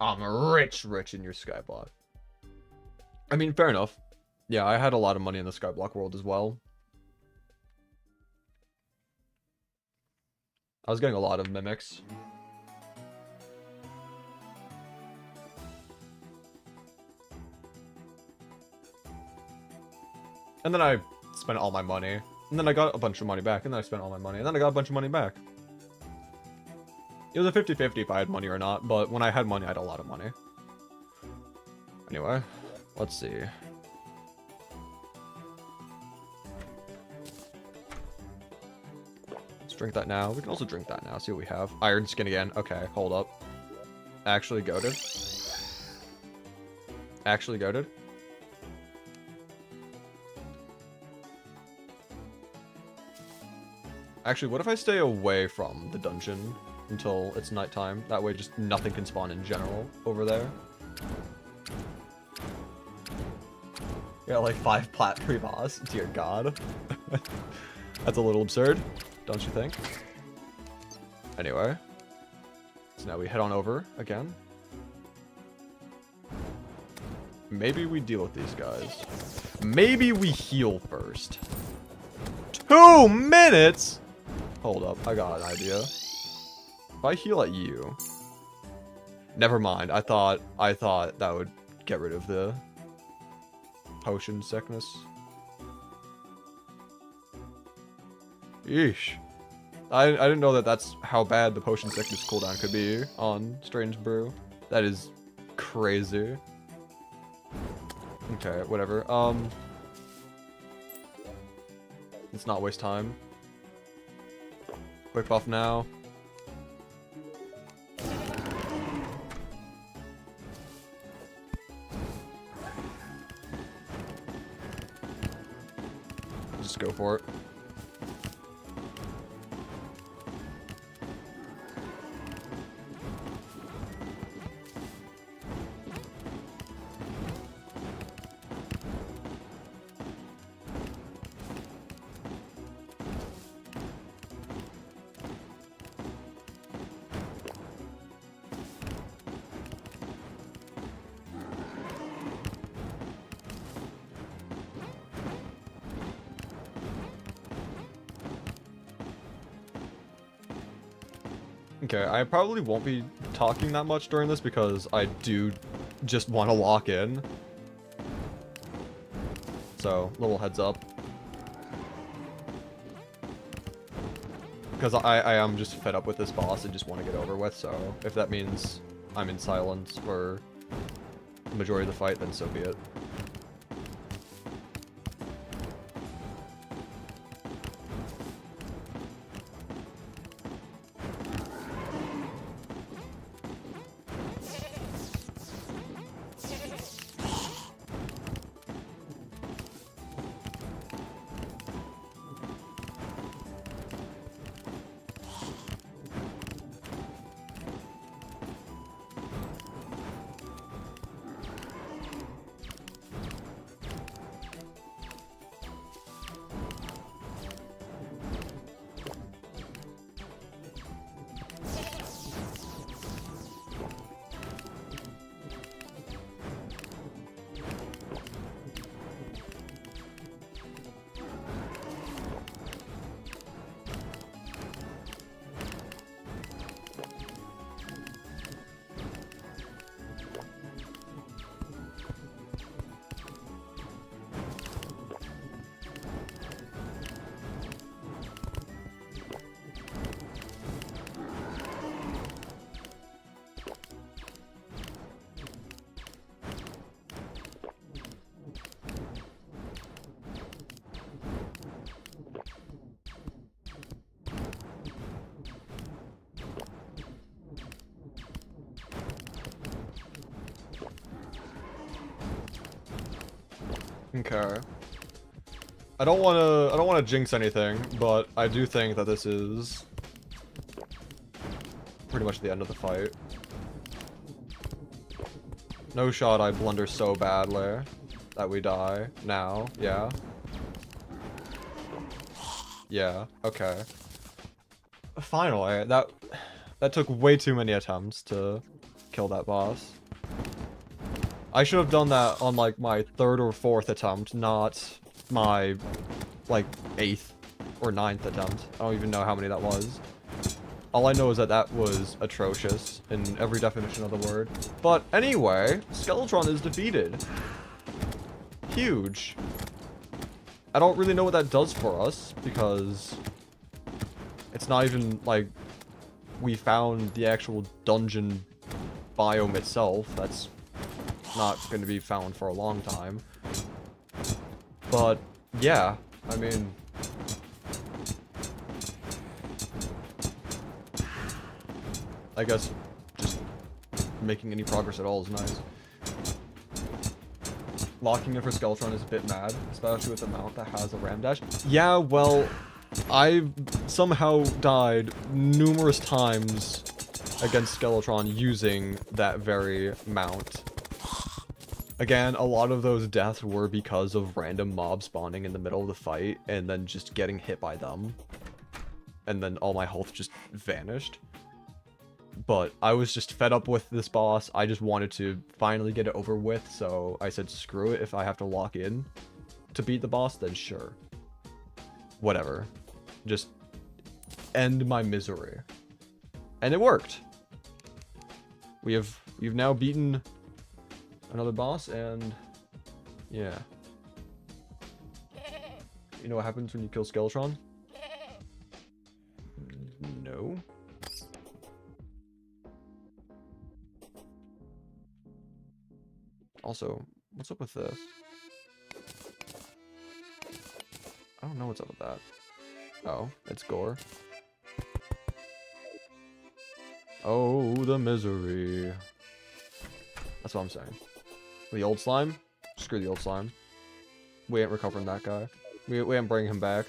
I'm rich in your Skyblock. I mean, fair enough. Yeah, I had a lot of money in the Skyblock world as well. I was getting a lot of mimics. And then I spent all my money. And then I got a bunch of money back. And then I spent all my money. And then I got a bunch of money back. It was a 50-50 if I had money or not, but when I had money, I had a lot of money. Anyway, let's see. Let's drink that now. We can also drink that now, see what we have. Iron skin again. Okay, hold up. Actually goated. Actually goated. Actually, what if I stay away from the dungeon until it's nighttime? That way just nothing can spawn in general over there. Yeah, like 5 plat pre-boss. Dear God. That's a little absurd, don't you think? Anyway. So now we head on over again. Maybe we deal with these guys. Maybe we heal first. 2 minutes?! Hold up, I got an idea. If I heal at you... Never mind, I thought that would get rid of the potion sickness. Yeesh. I didn't know that that's how bad the potion sickness cooldown could be on Strange Brew. That is crazy. Okay, whatever. Let's not waste time. Quick buff now. Just go for it. Okay, I probably won't be talking that much during this because I do just want to lock in. So, little heads up. Because I am just fed up with this boss and just want to get over with, so if that means I'm in silence for the majority of the fight, then so be it. Okay. I don't wanna jinx anything, but I do think that this is pretty much the end of the fight. No shot I blunder so badly that we die now. Yeah. Yeah, okay. Finally, that took way too many attempts to kill that boss. I should have done that on like my 3rd or 4th attempt, not my like 8th or 9th attempt. I don't even know how many that was. All I know is that that was atrocious in every definition of the word. But anyway, Skeletron is defeated. Huge. I don't really know what that does for us, because it's not even, like, we found the actual dungeon biome itself. That's not going to be found for a long time. But, yeah, I mean... I guess just making any progress at all is nice. Locking in for Skeletron is a bit mad, especially with the mount that has a ram dash. Yeah, well, I somehow died numerous times against Skeletron using that very mount. Again, a lot of those deaths were because of random mobs spawning in the middle of the fight and then just getting hit by them. And then all my health just vanished. But I was just fed up with this boss. I just wanted to finally get it over with, so I said screw it. If I have to lock in to beat the boss, then sure. Whatever. Just end my misery. And it worked. We've now beaten another boss, and yeah. You know what happens when you kill Skeletron? No. Also, what's up with this? I don't know what's up with that. Oh, it's gore. Oh, the misery. That's what I'm saying. The old slime? Screw the old slime. We ain't recovering that guy. We ain't bringing him back.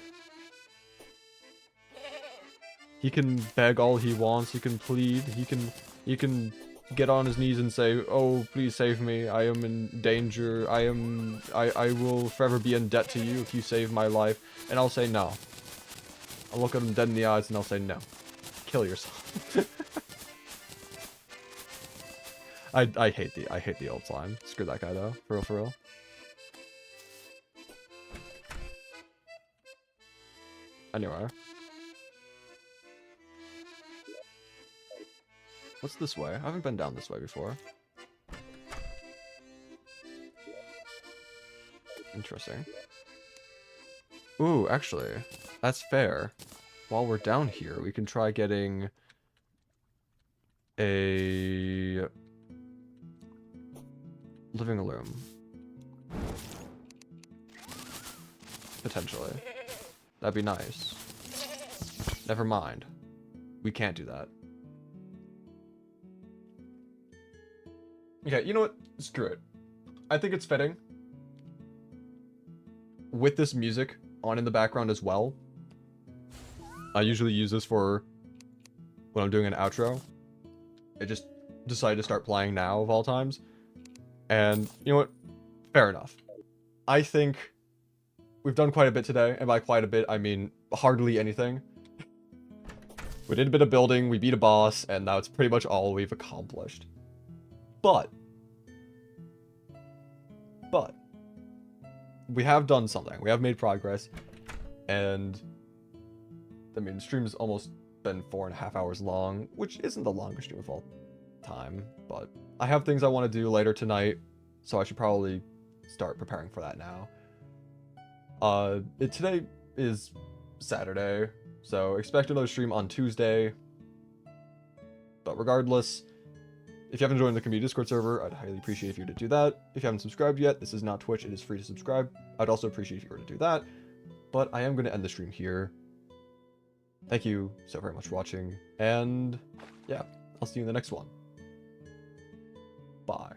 He can beg all he wants. He can plead. He can get on his knees and say, "Oh, please save me. I am in danger. I will forever be in debt to you if you save my life." And I'll say no. I'll look at him dead in the eyes and I'll say no. Kill yourself. I hate the old slime. Screw that guy though. For real, for real. Anyway. What's this way? I haven't been down this way before. Interesting. Ooh, actually, that's fair. While we're down here, we can try getting a living room. Potentially. That'd be nice. Never mind. We can't do that. Okay, you know what? Screw it. I think it's fitting. With this music on in the background as well. I usually use this for when I'm doing an outro. I just decided to start playing now of all times. And you know what? Fair enough. I think we've done quite a bit today. And by quite a bit, I mean hardly anything. We did a bit of building, we beat a boss, and that's pretty much all we've accomplished. But we have done something. We have made progress. And I mean, the stream's almost been 4.5 hours long, which isn't the longest stream of all time, but I have things I want to do later tonight, so I should probably start preparing for that now. Today is Saturday, so expect another stream on Tuesday. But regardless, if you haven't joined the community Discord server, I'd highly appreciate if you were to do that. If you haven't subscribed yet, this is not Twitch, it is free to subscribe. I'd also appreciate if you were to do that. But I am going to end the stream here. Thank you so very much for watching, and yeah, I'll see you in the next one. Bye.